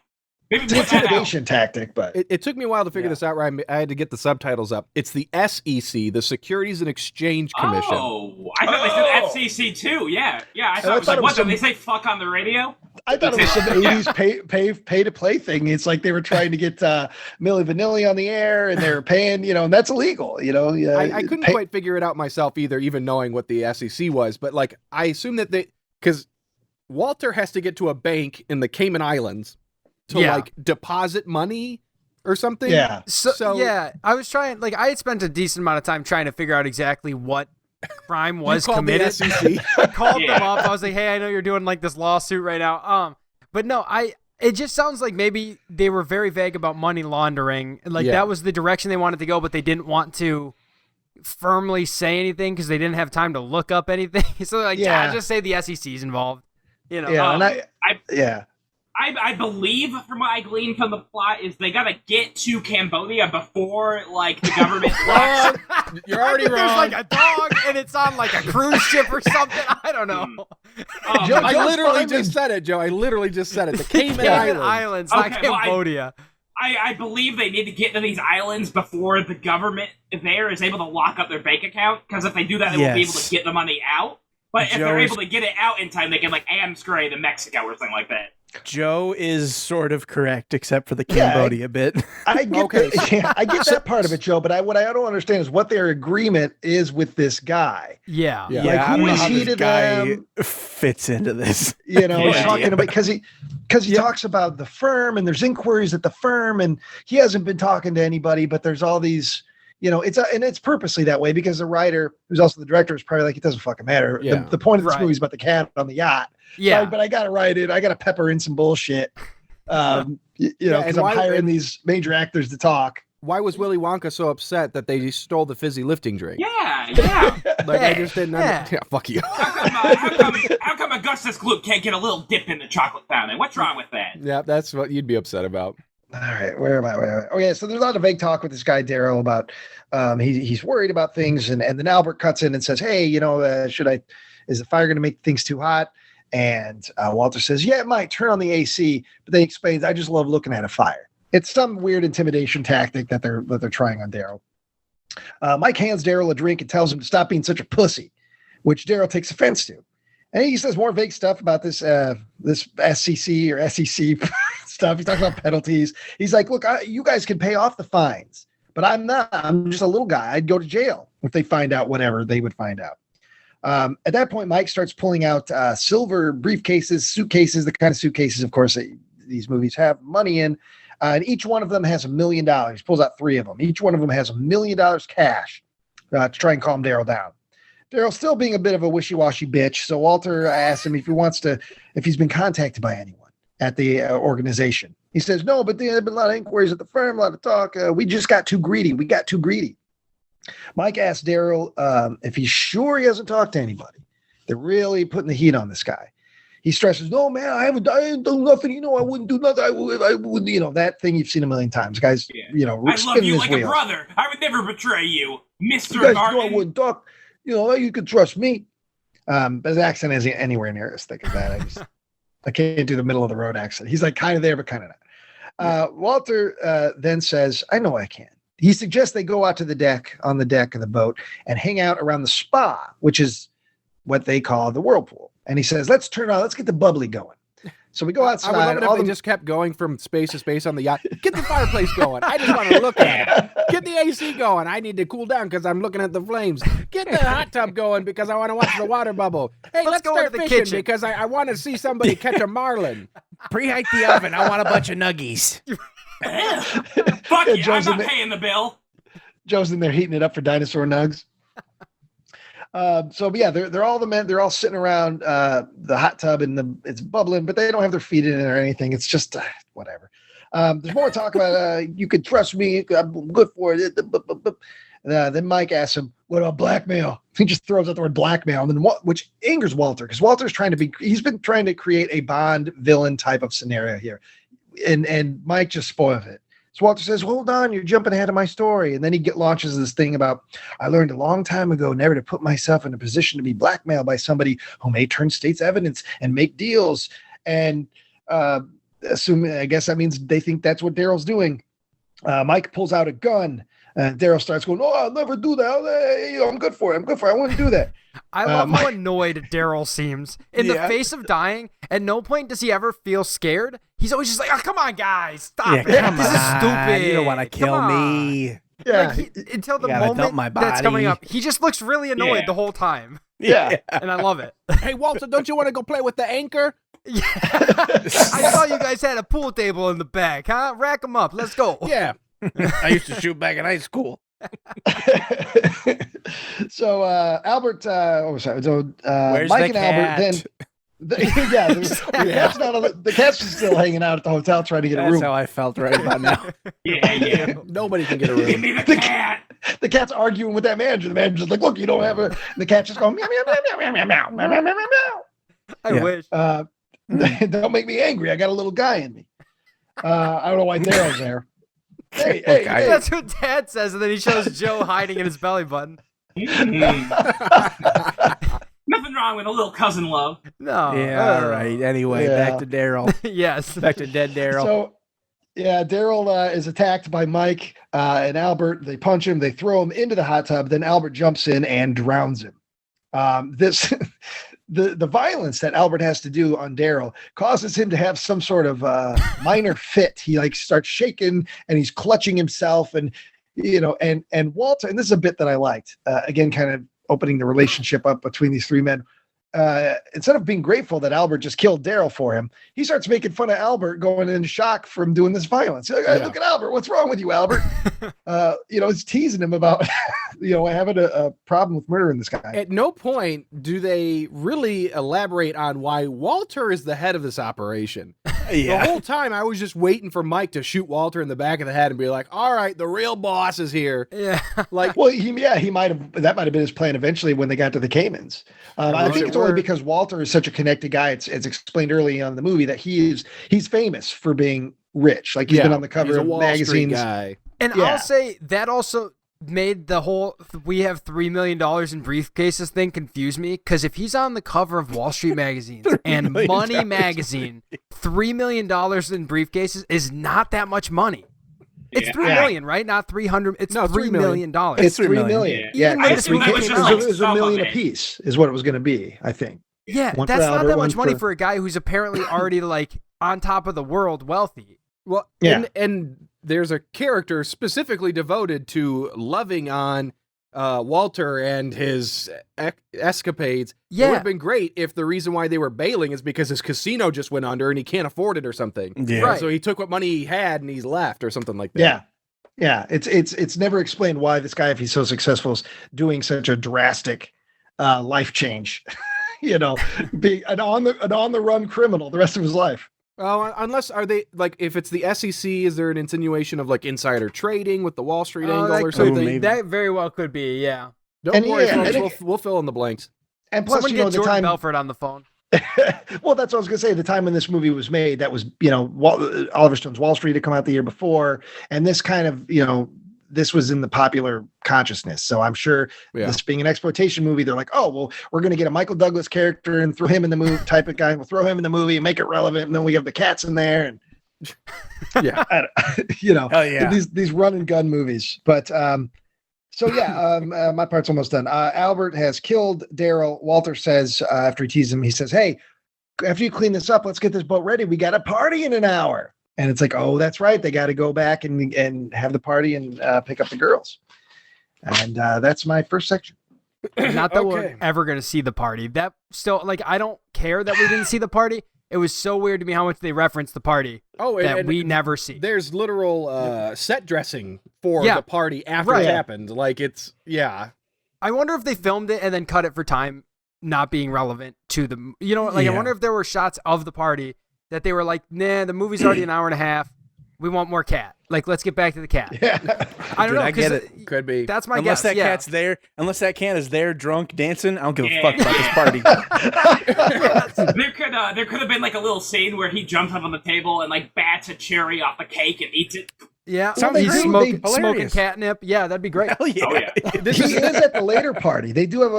It's an intimidation tactic, but it took me a while to figure this out. Right, I had to get the subtitles up. It's the SEC, the Securities and Exchange Commission. Oh, I thought they said FCC too. Yeah. I thought it was like, what? Did they say fuck on the radio? I thought it was some 80s pay to play thing. It's like they were trying to get Milli Vanilli on the air, and they were paying, and that's illegal. I couldn't quite figure it out myself either, even knowing what the SEC was. But like, I assume that because Walter has to get to a bank in the Cayman Islands to like deposit money or something. Yeah. So I was trying, I had spent a decent amount of time trying to figure out exactly what crime was committed. I called them up. I was like, "Hey, I know you're doing this lawsuit right now." But no, it just sounds like maybe they were very vague about money laundering. That was the direction they wanted to go, but they didn't want to firmly say anything because they didn't have time to look up anything. So just say the SEC's involved. I believe, from what I gleaned from the plot, is they gotta get to Cambodia before the government locks. You're already wrong. There's a dog and it's on a cruise ship or something. I don't know. I literally just said it, Joe. I literally just said it. The Cayman Islands, not Cambodia. I believe they need to get to these islands before the government there is able to lock up their bank account. Because if they do that, they won't be able to get the money out. But if they're able to get it out in time, they can amscray to Mexico or something like that. Joe is sort of correct, except for the Cambodia bit. I get I get that part of it, Joe. But what I don't understand is what their agreement is with this guy. Yeah. Who is he to them? Fits into this. Talking about because he talks about the firm, and there's inquiries at the firm, and he hasn't been talking to anybody. But there's all these. It's purposely that way because the writer, who's also the director, is probably it doesn't fucking matter. Yeah. The point of this movie is about the cat on the yacht. Yeah. But I got to write it. I got to pepper in some bullshit. Because I'm hiring these major actors to talk. Why was Willy Wonka so upset that they stole the fizzy lifting drink? Yeah. I just didn't understand. Yeah, fuck you. How come Augustus Gloop can't get a little dip in the chocolate fountain? What's wrong with that? Yeah, that's what you'd be upset about. All right, where am I? Okay, so there's a lot of vague talk with this guy Daryl about he's worried about things, and then Albert cuts in and says, "Hey, should I Is the fire going to make things too hot? And Walter says, yeah, it might. Turn on the AC. But then he explains, I just love looking at a fire. It's some weird intimidation tactic that they're trying on Daryl. Mike hands Daryl a drink and tells him to stop being such a pussy, which Daryl takes offense to. And he says more vague stuff about this SCC or SEC stuff. He talks about penalties. He's like, look, you guys can pay off the fines, but I'm not. I'm just a little guy. I'd go to jail if they find out whatever they would find out. At that point, Mike starts pulling out silver briefcases, suitcases, the kind of suitcases, of course, that these movies have money in. And each one of them has $1 million. He pulls out 3 of them. Each one of them has $1 million cash to try and calm Daryl down. Daryl's still being a bit of a wishy-washy bitch. So Walter asks him if he's been contacted by anyone at the organization. He says, no, but there have been a lot of inquiries at the firm, a lot of talk. We just got too greedy. We got too greedy. Mike asks Daryl if he's sure he hasn't talked to anybody. They're really putting the heat on this guy. He stresses, no, man, I haven't done nothing. I wouldn't do nothing. I would, that thing you've seen a million times. Guys, I love you like a brother. I would never betray you, Mr. You guys Garden. know I wouldn't talk. You could trust me. But his accent isn't anywhere near as thick as that. I can't do the middle of the road accent. He's like kind of there, but kind of not. Walter then says, I know I can. He suggests they go out to the deck, on the deck of the boat, and hang out around the spa, which is what they call the whirlpool. And he says, let's get the bubbly going. So we go outside. I would love it if they just kept going from space to space on the yacht. Get the fireplace going. I just want to look at it. Get the AC going. I need to cool down because I'm looking at the flames. Get the hot tub going because I want to watch the water bubble. Hey, let's go start fishing kitchen because I want to see somebody catch a marlin. Preheat the oven. I want a bunch of nuggies. Fuck you. I'm not paying the bill. Joe's in there heating it up for dinosaur nugs. They're all the men. They're all sitting around the hot tub and it's bubbling, but they don't have their feet in it or anything. It's just whatever. There's more talk about you could trust me. I'm good for it. Then Mike asks him, "What about blackmail?" He just throws out the word blackmail, and which angers Walter because Walter's he's been trying to create a Bond villain type of scenario here, and Mike just spoils it. So Walter says, hold on, you're jumping ahead of my story. And then he launches this thing about, I learned a long time ago never to put myself in a position to be blackmailed by somebody who may turn state's evidence and make deals. And I guess that means they think that's what Daryl's doing. Mike pulls out a gun. Daryl starts going, oh, I'll never do that. I'm good for it. I wouldn't do that. I love how annoyed Daryl seems. In the face of dying, at no point does he ever feel scared. He's always just like, oh, come on, guys. Stop it. This is stupid. You don't want to kill me. Yeah. Until the moment that's coming up, he just looks really annoyed the whole time. Yeah. And I love it. Hey, Walter, don't you want to go play with the anchor? Yeah. I saw you guys had a pool table in the back, huh? Rack them up. Let's go. Yeah. I used to shoot back in high school. So Albert, where's Mike the and Albert then, the cat's still hanging out at the hotel trying to get a room. That's how I felt right about now. Yeah. Nobody can get a room. Give me the cat. The cat's arguing with that manager. The manager's like, look, you don't have a... And the cat's just going, meow, meow, meow, meow, meow, meow, meow, meow, meow, meow. I wish. Don't make me angry. I got a little guy in me. I don't know why Daryl's there. Hey, that's what Dad says, and then he shows Joe hiding in his belly button. Nothing wrong with a little cousin love. No. Yeah, all right. Anyway, back to Daryl. Yes. Back to dead Daryl. So, Daryl is attacked by Mike and Albert. They punch him. They throw him into the hot tub. Then Albert jumps in and drowns him. The violence that Albert has to do on Daryl causes him to have some sort of minor fit. He starts shaking and he's clutching himself and Walter, and this is a bit that I liked, again, kind of opening the relationship up between these three men. Instead of being grateful that Albert just killed Daryl for him, he starts making fun of Albert going into shock from doing this violence. Like, hey, look at Albert. What's wrong with you, Albert? He's teasing him about, having a problem with murdering this guy. At no point do they really elaborate on why Walter is the head of this operation. The whole time I was just waiting for Mike to shoot Walter in the back of the head and be like, all right, the real boss is here. Yeah. He might have, that might have been his plan eventually when they got to the Caymans. I think it's only because Walter is such a connected guy. It's explained early on in the movie that he's famous for being rich. Like he's been on the cover of magazines. Guy. And I'll say that also made the whole we have $3 million in briefcases thing confuse me, because if he's on the cover of Wall Street magazines and Money magazine, $3 million in briefcases is not that much money. It's $3 million, right? Not 300. It's $3 million. It's $3 million. Yeah, it was $1 million a piece, is what it was going to be, I think. Yeah, that's not that much money for a guy who's apparently already like on top of the world, wealthy. Well, and there's a character specifically devoted to loving on Walter and his escapades. Yeah. It would have been great if the reason why they were bailing is because his casino just went under and he can't afford it or something. Yeah. Right. So he took what money he had and he's left or something like that. Yeah. It's never explained why this guy, if he's so successful, is doing such a drastic life change. Being an on the run criminal the rest of his life. Oh, unless are they like if it's the SEC, is there an insinuation of like insider trading with the Wall Street angle or something? That very well could be, yeah. Don't worry, folks, we'll fill in the blanks. And plus, someone get Jordan Belfort on the phone. Well, that's what I was going to say. The time when this movie was made, that was Oliver Stone's Wall Street had come out the year before, and this kind of this was in the popular consciousness. So I'm sure this being an exploitation movie, they're like, oh, well, we're going to get a Michael Douglas character and throw him in the movie type of guy. We'll throw him in the movie and make it relevant. And then we have the cats in there. And these run and gun movies. But my part's almost done. Albert has killed Daryl. Walter says, after he teases him, he says, hey, after you clean this up, let's get this boat ready. We got a party in an hour. And it's like, oh, that's right. They got to go back and have the party and pick up the girls. And that's my first section. Not that we're ever going to see the party. That still, like, I don't care that we didn't see the party. It was so weird to me how much they referenced the party that we never see. There's literal set dressing for the party after it happened. Like, it's, I wonder if they filmed it and then cut it for time not being relevant to the, I wonder if there were shots of the party that they were like, nah, the movie's already an hour and a half. We want more cat. Like, let's get back to the cat. Yeah. I don't know. I get it. Could be. That's my unless guess. Cat's there, unless that cat is there drunk dancing, I don't give a fuck about this party. There could have been like a little scene where he jumps up on the table and like bats a cherry off a cake and eats it. Yeah, he's smoking catnip. Yeah, that'd be great. Hell yeah. Oh, yeah. He is at the later party. They do have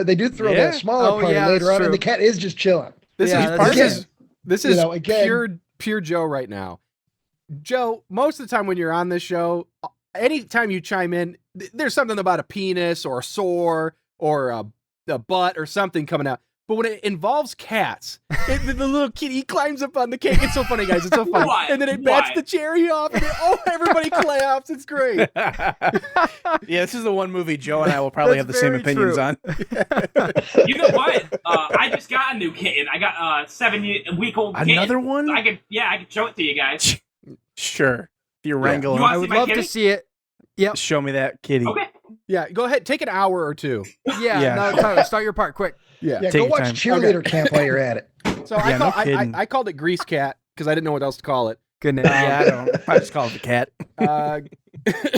they do throw that smaller party later on, and the cat is just chilling. This is pure Joe right now. Joe, most of the time when you're on this show, anytime you chime in, there's something about a penis or a sore or a butt or something coming out. But when it involves cats, the little kitty climbs up on the cake. It's so funny, guys. It's so funny. And then it bats the cherry off, and everybody claps. It's great. This is the one movie Joe and I will probably have the same opinions on. You know what? I just got a new kitten. I got a 7-week-old kitten. Another one? I could show it to you guys. Sure. If you're wrangling. You I would love to see it. Yep. Show me that kitty. Okay. Yeah, go ahead. Take an hour or two. No, Tyler, start your part quick. Yeah, go watch Cheerleader Camp while you're at it. So I called it Grease Cat because I didn't know what else to call it. Good name. I just call it the cat.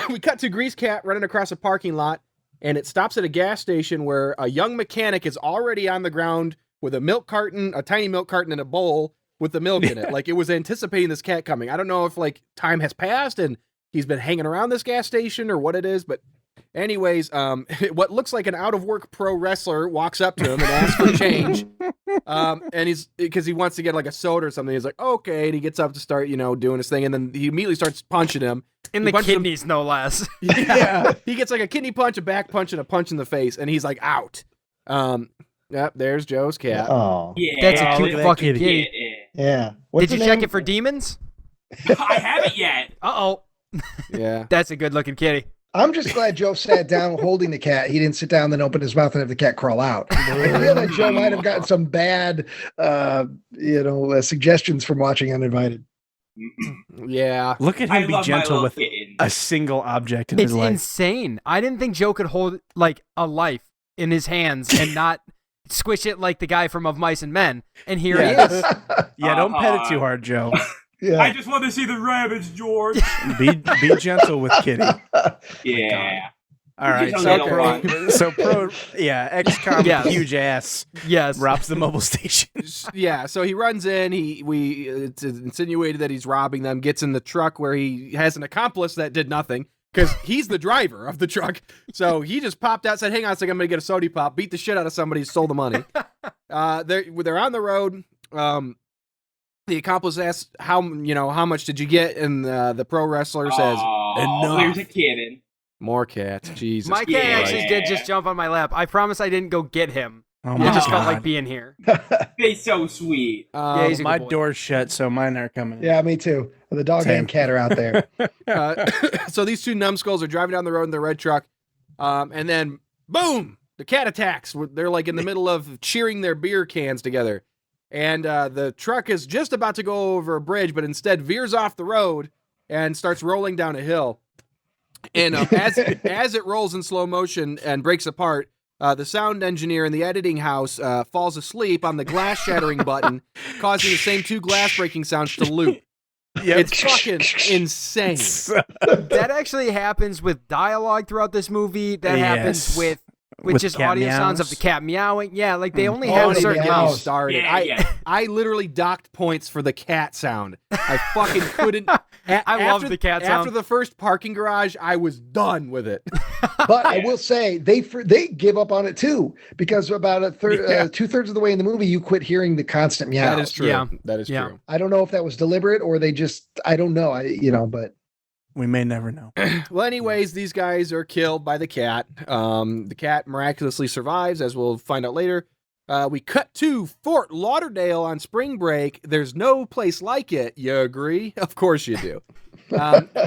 We cut to Grease Cat running across a parking lot, and it stops at a gas station where a young mechanic is already on the ground with a tiny milk carton and a bowl with the milk in it. Like, it was anticipating this cat coming. I don't know if like time has passed and he's been hanging around this gas station or what it is, but anyways, what looks like an out-of-work pro wrestler walks up to him and asks for change. And because he wants to get like a soda or something. He's like, okay. And he gets up to start, doing his thing. And then he immediately starts punching him. In the kidneys, no less. Yeah. He gets like a kidney punch, a back punch, and a punch in the face. And he's like, out. Yep, there's Joe's cat. Oh. Yeah. That's a cute fucking kitty. Yeah. Did you check it for demons? I haven't yet. Uh-oh. Yeah. That's a good-looking kitty. I'm just glad Joe sat down holding the cat. He didn't sit down, then open his mouth and have the cat crawl out. I feel like Joe might have gotten some bad, suggestions from watching Uninvited. Yeah. Look at him be gentle with a single object in his life. It's insane. I didn't think Joe could hold like a life in his hands and not squish it like the guy from Of Mice and Men. And here he is. Yeah, don't pet it too hard, Joe. Yeah. I just want to see the rabbits, George. Be gentle with Kitty. Yeah. All right. XCOM, huge ass. Yes. Robs the mobile station. Yeah. So he runs in. It's insinuated that he's robbing them. Gets in the truck where he has an accomplice that did nothing. because he's the driver of the truck. So he just popped out, said, hang on a second, I'm going to get a soda pop, beat the shit out of somebody, stole the money. They're on the road. The accomplice asks, how much did you get? And the pro wrestler says, enough. There's a kid. More cats. Jesus. My cat actually did just jump on my lap. I promise I didn't go get him. Oh my I just God. felt like being here. They're so sweet. He's a my good boy. door's shut, so mine are coming. Yeah, me too. The dog Same. and cat are out there. So these two numbskulls are driving down the road in their red truck, and then boom, the cat attacks. They're like in the middle of cheering their beer cans together, and the truck is just about to go over a bridge, but instead veers off the road and starts rolling down a hill. And as it rolls in slow motion and breaks apart, the sound engineer in the editing house falls asleep on the glass shattering button, causing the same two glass breaking sounds to loop. Yep. It's fucking insane. That actually happens with dialogue throughout this movie. That happens with just cat audio sounds of meows. the cat meowing. Yeah, like they only Oh, have a they certain meow. amount. Started. Yeah. I literally docked points for the cat sound. I fucking couldn't. I love the cat sound. After the first parking garage, I was done with it. But I will say they give up on it too, because about a third, 2/3 of the way in the movie, you quit hearing the constant meows. That is true. Yeah. That is Yeah. true. I don't know if that was deliberate or they just, I don't know. But We may never know. Well, anyways, these guys are killed by the cat. The cat miraculously survives, as we'll find out later. We cut to Fort Lauderdale on spring break. There's no place like it. You agree? Of course you do.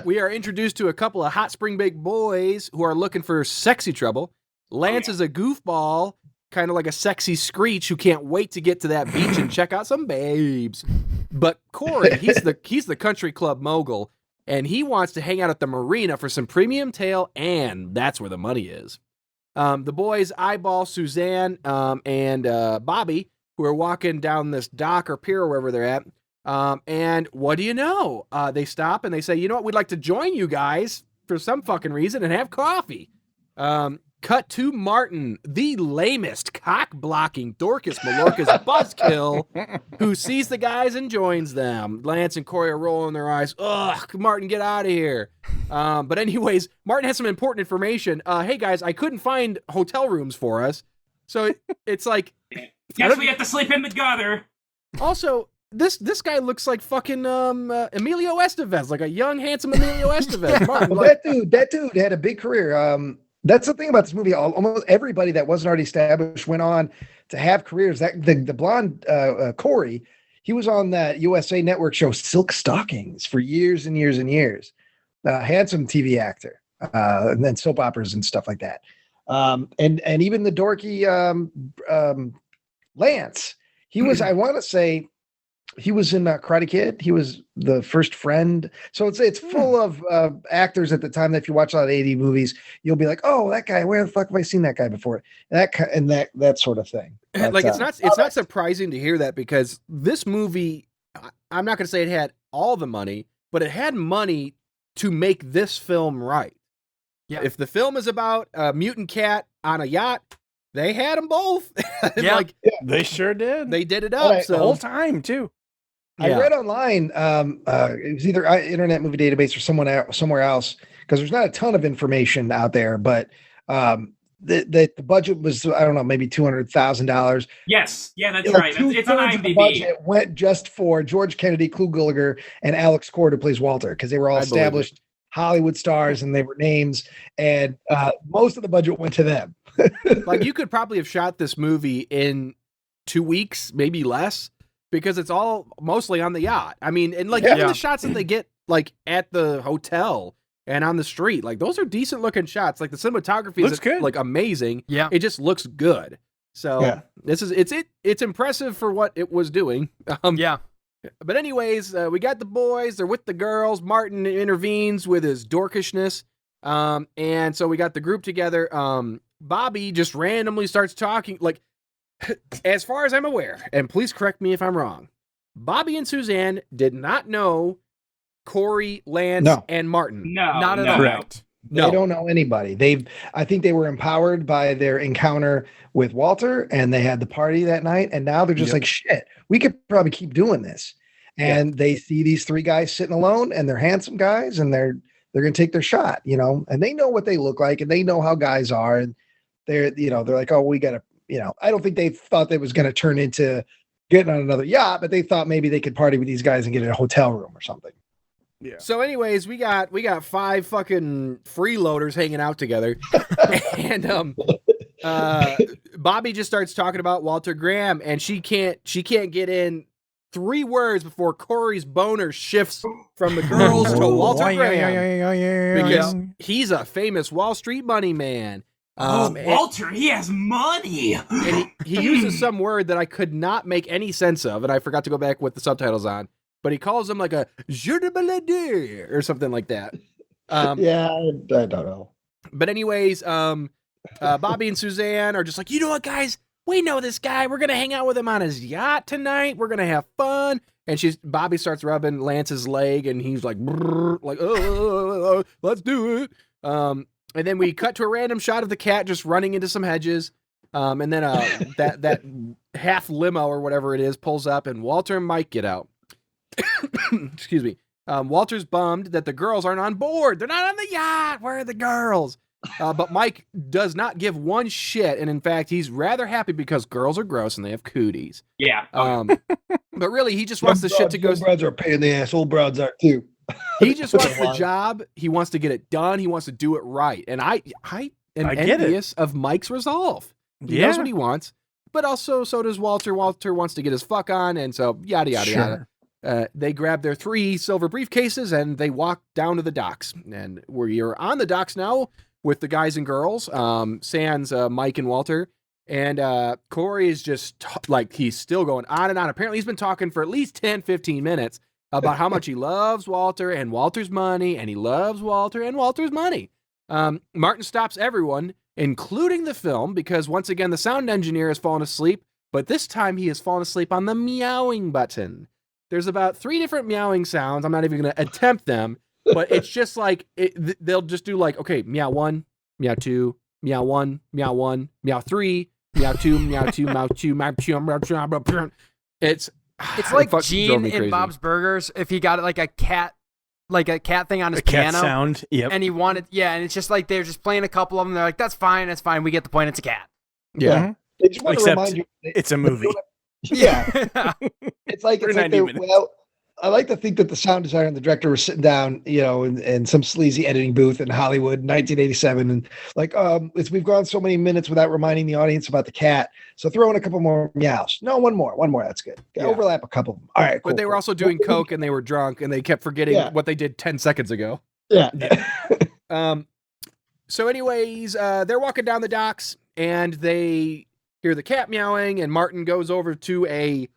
We are introduced to a couple of hot spring break boys who are looking for sexy trouble. Lance is a goofball, kind of like a sexy Screech who can't wait to get to that beach and check out some babes. But Corey, he's the country club mogul, and he wants to hang out at the marina for some premium tail, and that's where the money is. The boys eyeball Suzanne and Bobby, who are walking down this dock or pier or wherever they're at. And what do you know? They stop and they say, you know what? We'd like to join you guys for some fucking reason and have coffee. Cut to Martin, the lamest, cock-blocking Dorcas Malorca's buzzkill, who sees the guys and joins them. Lance and Corey are rolling their eyes. Ugh, Martin, get out of here. But anyways, Martin has some important information. Hey, guys, I couldn't find hotel rooms for us. So it's like... Guess we have to sleep in the gutter. Also, this guy looks like fucking Emilio Estevez, like a young, handsome Emilio Estevez. Martin, well, that dude had a big career. That's the thing about this movie. Almost everybody that wasn't already established went on to have careers. That the blonde Corey, he was on that USA Network show Silk Stockings for years and years and years. Handsome TV actor, and then soap operas and stuff like that. And even the dorky Lance, he was. I want to say. He was in Karate Kid. He was the first friend. So it's full of actors at the time that if you watch a lot of 80 movies, you'll be like, oh, that guy, where the fuck have I seen that guy before? And that sort of thing. But, like it's not surprising to hear that, because this movie, I'm not going to say it had all the money, but it had money to make this film right. Yeah. If the film is about a mutant cat on a yacht, they had them both. Yeah. They sure did. They did it up. Right. So the whole time too. I read online, it was either Internet Movie Database or somewhere else, because there's not a ton of information out there, but the budget was, I don't know, maybe $200,000. Yes, yeah, that's right. It's on The IMDb. budget went just for George Kennedy, Clu Gulager, and Alex Cord, who plays Walter, because they were all established Hollywood stars and they were names, and most of the budget went to them. Like, you could probably have shot this movie in 2 weeks, maybe less, because it's all mostly on the yacht. I mean, and like even the shots that they get like at the hotel and on the street, like those are decent looking shots. Like the cinematography is good. Like amazing. Yeah. It just looks good. So it's impressive for what it was doing. Yeah. But anyways, we got the boys, they're with the girls. Martin intervenes with his dorkishness. And so we got the group together. Bobby just randomly starts talking, like, as far as I'm aware, and please correct me if I'm wrong, Bobby and Suzanne did not know Corey, Lance, and Martin. No, not at all. Correct. No. They don't know anybody. I think they were empowered by their encounter with Walter, and they had the party that night, and now they're just like, shit, we could probably keep doing this. And they see these three guys sitting alone, and they're handsome guys, and they're they're going to take their shot, and they know what they look like and they know how guys are. And they're like, oh, we got to, I don't think they thought that was going to turn into getting on another yacht, but they thought maybe they could party with these guys and get in a hotel room or something. Yeah. So anyways, we got 5 fucking freeloaders hanging out together. And Bobby just starts talking about Walter Graham, and she can't get in 3 words before Corey's boner shifts from the girls to Walter Graham. Because he's a famous Wall Street money man. Walter, he has money. And he uses some word that I could not make any sense of, and I forgot to go back with the subtitles on. But he calls him like a "je de balade" or something like that. Yeah, I don't know. But anyways, Bobby and Suzanne are just like, you know what, guys? We know this guy. We're gonna hang out with him on his yacht tonight. We're gonna have fun. And Bobby starts rubbing Lance's leg, and he's like, oh, let's do it. And then we cut to a random shot of the cat just running into some hedges. And then that half limo or whatever it is pulls up, and Walter and Mike get out. Excuse me. Walter's bummed that the girls aren't on board. They're not on the yacht. Where are the girls? But Mike does not give one shit, and in fact, he's rather happy because girls are gross and they have cooties. Yeah. But really, he just wants the shit to go. Old broads are a pain in the ass. Old broads are too. He just wants the job. He wants to get it done. He wants to do it right. And I am envious of Mike's resolve. He knows what he wants, but also so does Walter. Walter wants to get his fuck on, and so yada yada yada. They grab their 3 silver briefcases and they walk down to the docks. And we're on the docks now with the guys and girls, sans Mike and Walter. And Corey is just he's still going on and on. Apparently he's been talking for at least 10, 15 minutes about how much he loves Walter and Walter's money, and he loves Walter and Walter's money. Martin stops everyone, including the film, because once again, the sound engineer has fallen asleep, but this time he has fallen asleep on the meowing button. There's about 3 different meowing sounds. I'm not even going to attempt them, but it's just like, they'll just do like, okay, meow 1, meow 2, meow 1, meow 1, meow 3, meow 2, meow 2, meow 2, meow 2, meow 2. It's like Gene in Bob's Burgers if he got like a cat thing on his piano. Cat sound, yep. And he wanted, and it's just like they're just playing a couple of them. They're like, that's fine, we get the point. It's a cat. Yeah. Mm-hmm. They just want to remind you, it's a movie. Yeah. It's like I like to think that the sound designer and the director were sitting down, in some sleazy editing booth in Hollywood, 1987, and like, we've gone so many minutes without reminding the audience about the cat, so throw in a couple more meows. No, one more, that's good. Overlap a couple of them. All right, cool, but they were also doing coke and they were drunk and they kept forgetting what they did 10 seconds ago. Yeah. So anyways, they're walking down the docks and they hear the cat meowing, and Martin goes over to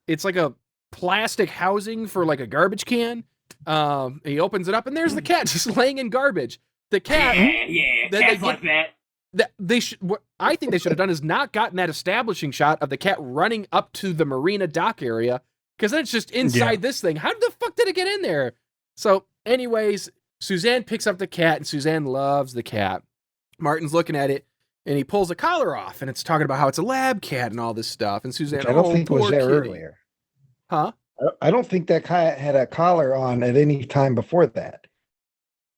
it's like a plastic housing for like a garbage can. He opens it up and there's the cat just laying in garbage. The cat, cats like that. What I think they should have done is not gotten that establishing shot of the cat running up to the marina dock area, because then it's just inside this thing. How the fuck did it get in there? So anyways, Suzanne picks up the cat, and Suzanne loves the cat. Martin's looking at it, and he pulls a collar off, and it's talking about how it's a lab cat and all this stuff. And Suzanne, which I don't think was there earlier. Huh? I don't think that cat had a collar on at any time before that.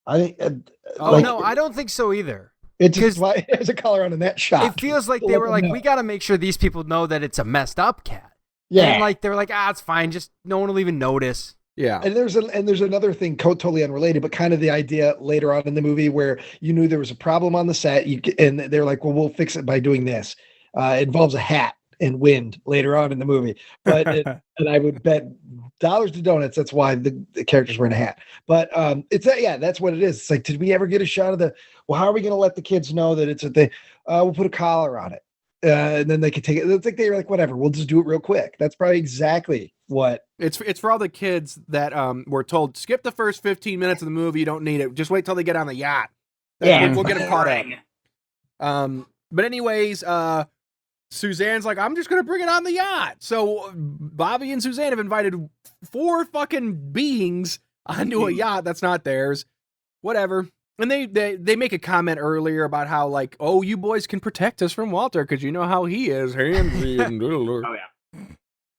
I think. No, I don't think so either. It just has a collar on in that shot. It feels like they were like, we got to make sure these people know that it's a messed up cat. Yeah. And like they were like, it's fine, just no one will even notice. Yeah. And there's another thing totally unrelated, but kind of the idea later on in the movie where you knew there was a problem on the set, and they're like, well, we'll fix it by doing this. It involves a hat and wind later on in the movie, but and I would bet dollars to donuts that's why the characters were in a hat. But that's what it is. It's like, did we ever get a shot of how are we going to let the kids know that it's a thing? We'll put a collar on it, and then they can take it. It's like they're like, whatever, we'll just do it real quick. That's probably exactly what it's for all the kids that were told, skip the first 15 minutes of the movie, you don't need it, just wait till they get on the yacht. We'll get them caught up. But anyways, Suzanne's like, I'm just going to bring it on the yacht. So Bobby and Suzanne have invited 4 fucking beings onto a yacht that's not theirs. Whatever. And they make a comment earlier about how, like, oh, you boys can protect us from Walter because you know how he is. Handsy and oh,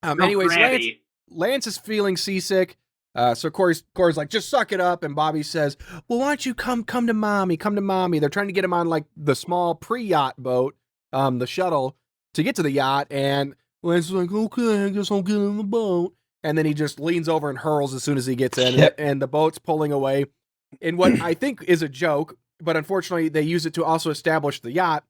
yeah. Anyways, Lance is feeling seasick. So Corey's like, just suck it up. And Bobby says, well, why don't you come to mommy? Come to mommy. They're trying to get him on like the small pre-yacht boat, the shuttle, to get to the yacht. And Lance's like, okay, I guess I'll get in the boat. And then he just leans over and hurls as soon as he gets in. Yep. And the boat's pulling away in what I think is a joke, but unfortunately they use it to also establish the yacht.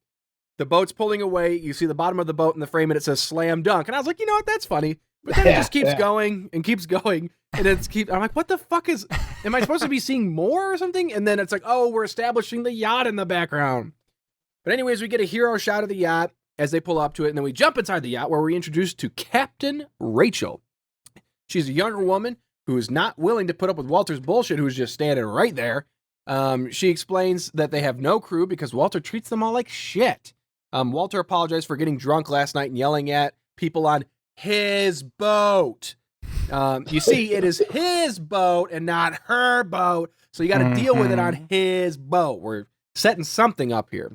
The boat's pulling away. You see the bottom of the boat in the frame, and it says "slam dunk." And I was like, you know what? That's funny. But then it just keeps going and keeps going, and I'm like, what the fuck is? Am I supposed to be seeing more or something? And then it's like, oh, we're establishing the yacht in the background. But anyways, we get a hero shot of the yacht as they pull up to it, and then we jump inside the yacht where we're introduced to Captain Rachel. She's a younger woman who is not willing to put up with Walter's bullshit, who's just standing right there. She explains that they have no crew because Walter treats them all like shit. Walter apologized for getting drunk last night and yelling at people on his boat. You see, it is his boat and not her boat, so you got to deal with it on his boat. We're setting something up here.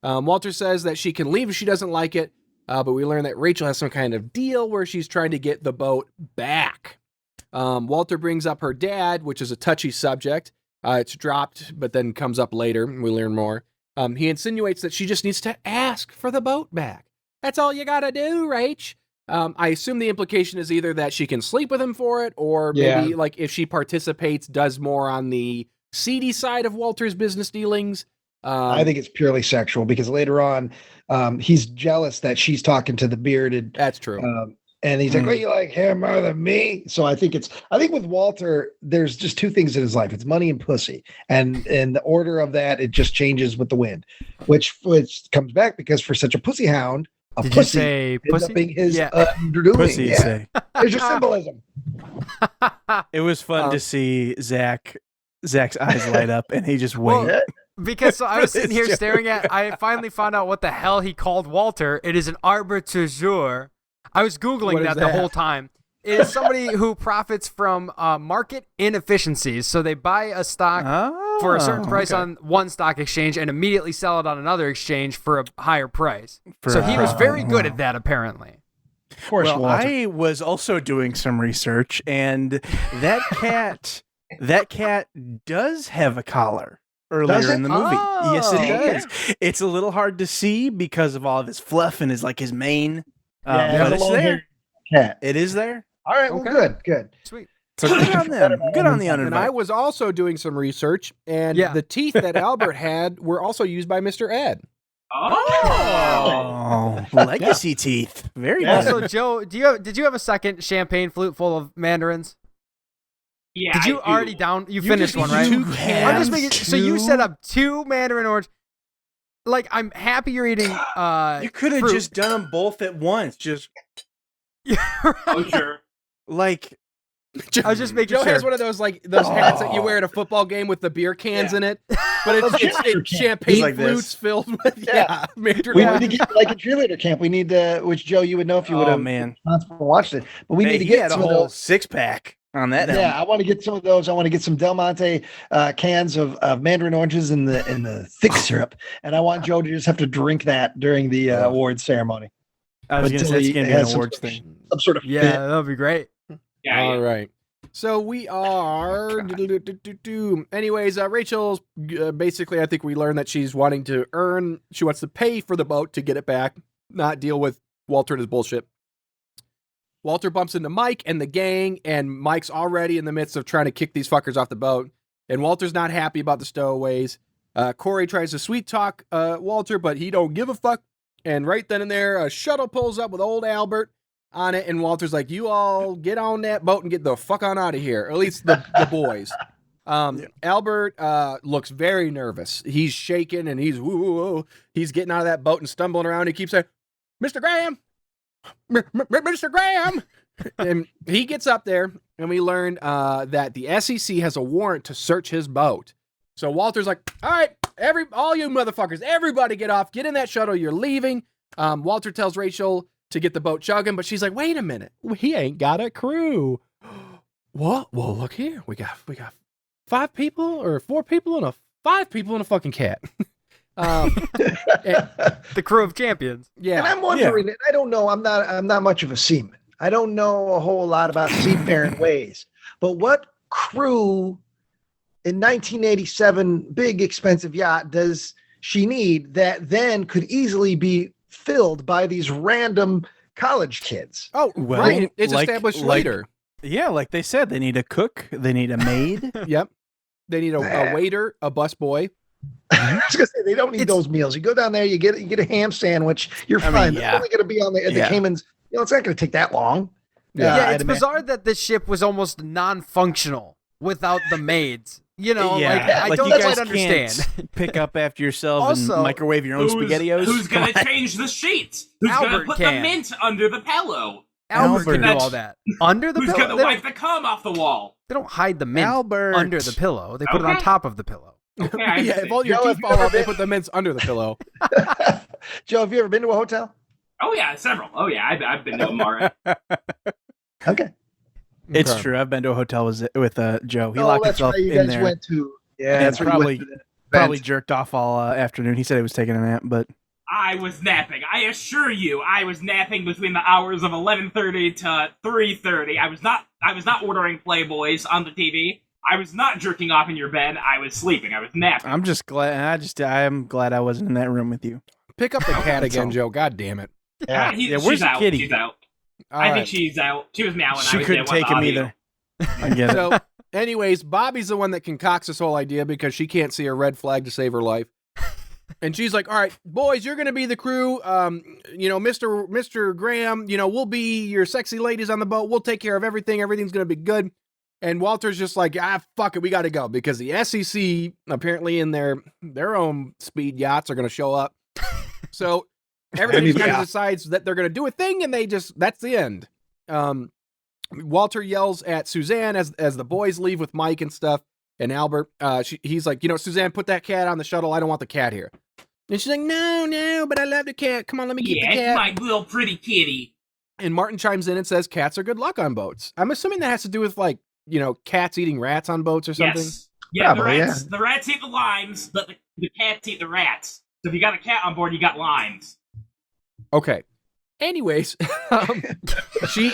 Walter says that she can leave if she doesn't like it, but we learn that Rachel has some kind of deal where she's trying to get the boat back. Walter brings up her dad, which is a touchy subject. It's dropped, but then comes up later. We learn more. He insinuates that she just needs to ask for the boat back. That's all you gotta do, Rach. I assume the implication is either that she can sleep with him for it, or maybe like if she participates, does more on the seedy side of Walter's business dealings. I think it's purely sexual because later on, he's jealous that she's talking to the bearded. That's true. And he's like, "Well, you like him more than me?" So I think with Walter, there's just two things in his life: it's money and pussy, and the order of that it just changes with the wind, which comes back because for such a pussy hound, Did pussy you say ends pussy? up being his Yeah. undoing. Pussy, you say. There's your symbolism. It was fun to see Zach's eyes light up, and he just Well, waited. Because so I was sitting here Joke. staring at, I finally found out what the hell he called Walter. It is an arbitrageur. I was Googling What is that the that? whole time. It is somebody who profits from market inefficiencies. So they buy a stock for a certain price on one stock exchange and immediately sell it on another exchange for a higher price. So he was very good at that, apparently. Of course, Well, Walter. I was also doing some research, and that cat does have a collar Does earlier it? in the movie. Oh. Yes, it Damn. does. It's a little hard to see because of all of his fluff and his mane. Yeah, but it's a it's long-haired there. cat. It is there. All right, well, Okay. good. Sweet. So good on them. Good on the And I uninvited. was also doing some research, and the teeth that Albert had were also used by Mr. Ed. Oh, legacy teeth. Very Yeah. good. Also, Joe, did you have a second champagne flute full of mandarins? Yeah. Did you I do. already down? You finished just one, right? two I'm just making. So you two? set up 2 mandarin orange. Like, I'm happy you're eating. You could have fruit. just done them both at once. Just Oh, sure. like I was just making Joe sure. has one of those hats that you wear at a football game with the beer cans in it, but it's champagne It's like this. flutes filled with mandarin. We need to get like a cheerleader camp. We need to, which Joe, you would know if you would oh have man, watched it. But we need to he get had a some of whole those. 6-pack on that. Yeah, I want to get some of those. I want to get some Del Monte cans of mandarin oranges in the thick syrup, and I want Joe to just have to drink that during the awards ceremony. I was going to Until say it's he going to be has an some awards sort of- thing. Some sort of Yeah, fit. that would be great. Yeah. All right. So we are. Anyways, Rachel's basically, I think we learned that she's wanting to earn. She wants to pay for the boat to get it back, not deal with Walter and his bullshit. Walter bumps into Mike and the gang, and Mike's already in the midst of trying to kick these fuckers off the boat. And Walter's not happy about the stowaways. Corey tries to sweet talk Walter, but he don't give a fuck. And right then and there, a shuttle pulls up with old Albert on it, and Walter's like, you all get on that boat and get the fuck on out of here, or at least the boys. Albert looks very nervous. He's shaking, and he's woo. He's getting out of that boat and stumbling around. He keeps saying, Mr. Graham! Mr. Graham! And he gets up there, and we learn that the SEC has a warrant to search his boat. So Walter's like, all right, all you motherfuckers, everybody get off, get in that shuttle, you're leaving. Walter tells Rachel to get the boat chugging, but she's like, wait a minute, he ain't got a crew. What? Well, look here, we got 5 people or 4 people and 5 people and a fucking cat. The crew of champions. Yeah. And I'm wondering, I don't know, I'm not much of a seaman. I don't know a whole lot about seafaring ways, but what crew in 1987 big expensive yacht does she need that then could easily be filled by these random college kids? Oh, Well, right. It's like- established like- later. Yeah, like they said, they need a cook, they need a maid. Yep. They need a waiter, a busboy. I was gonna say they don't need those meals. You go down there, you get a ham sandwich. You're fine. mean, They're yeah. only gonna be on the Yeah. Caymans. It's not gonna take that long. Yeah, I'd it's imagine. bizarre that this ship was almost non-functional without the maids. I like don't you guys quite understand. can't pick up after yourself Also, and microwave your own SpaghettiOs. Who's gonna change the sheets? Who's Albert gonna put can. the mint under the pillow? Albert can do Albert. all that. Under the Who's pillow? gonna They wipe don't, the cum off the wall? they don't hide the mint Albert. under the pillow. They put it on Okay. top of the pillow. Okay, Yeah, I if understand. all your Joe, teeth have you fall ever out, they been- put the mints under the pillow. Joe, have you ever been to a hotel? Oh yeah, several. Oh yeah, I've been to them already. Okay. It's Okay. true. I've been to a hotel with Joe. He Oh, locked that's himself right. You in guys there. went to. Yeah, And that's right. You went to the Probably event. jerked off all afternoon. He said he was taking a nap, but I was napping. I assure you, I was napping between the hours of 11:30 to 3:30. I was not ordering Playboys on the TV. I was not jerking off in your bed. I was sleeping. I was napping. I'm just glad. I'm glad I wasn't in that room with you. Pick up the cat That's again, all. Joe. God damn it. Yeah. Yeah, where's she's the out. kitty? She's out. All I right. think she's out. She was meowing. She I was couldn't there with take the him audio. either. I get it. So, anyways, Bobby's the one that concocts this whole idea because she can't see a red flag to save her life. And she's like, all right, boys, you're going to be the crew. Mr. Graham, we'll be your sexy ladies on the boat. We'll take care of everything. Everything's going to be good. And Walter's just like, fuck it. We got to go because the SEC apparently in their own speed yachts are going to show up. So everybody kind of decides that they're going to do a thing and that's the end. Walter yells at Suzanne as the boys leave with Mike and stuff. And Albert, he's like, Suzanne, put that cat on the shuttle. I don't want the cat here. And she's like, no, but I love the cat. Come on, let me get the Yeah, cat. it's my little pretty kitty. And Martin chimes in and says, cats are good luck on boats. I'm assuming that has to do with cats eating rats on boats or something. Yes. Yeah, Probably, the rats eat the limes, but the cats eat the rats. So if you got a cat on board, you got limes. Okay. Anyways, she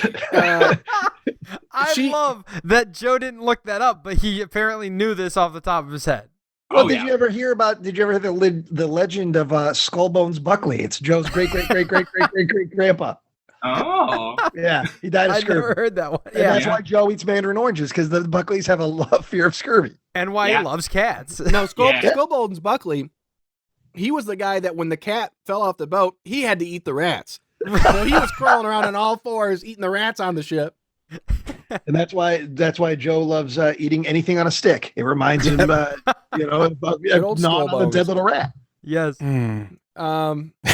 I love that Joe didn't look that up, but he apparently knew this off the top of his head. Well, Oh, did yeah. you ever hear the legend of Skullbones Buckley? It's Joe's great grandpa. Oh. Yeah, he died of I scurvy. never heard that one. And Yeah, that's why Joe eats mandarin oranges, because the Buckleys have a fear of scurvy. and why Yeah. he loves cats. no Yeah. Skullbones Buckley. He was the guy that when the cat fell off the boat, he had to eat the rats. So he was crawling around on all fours, eating the rats on the ship. And that's why Joe loves eating anything on a stick. It reminds him, about old gnawing on a Skullbones. dead little rat. Yes.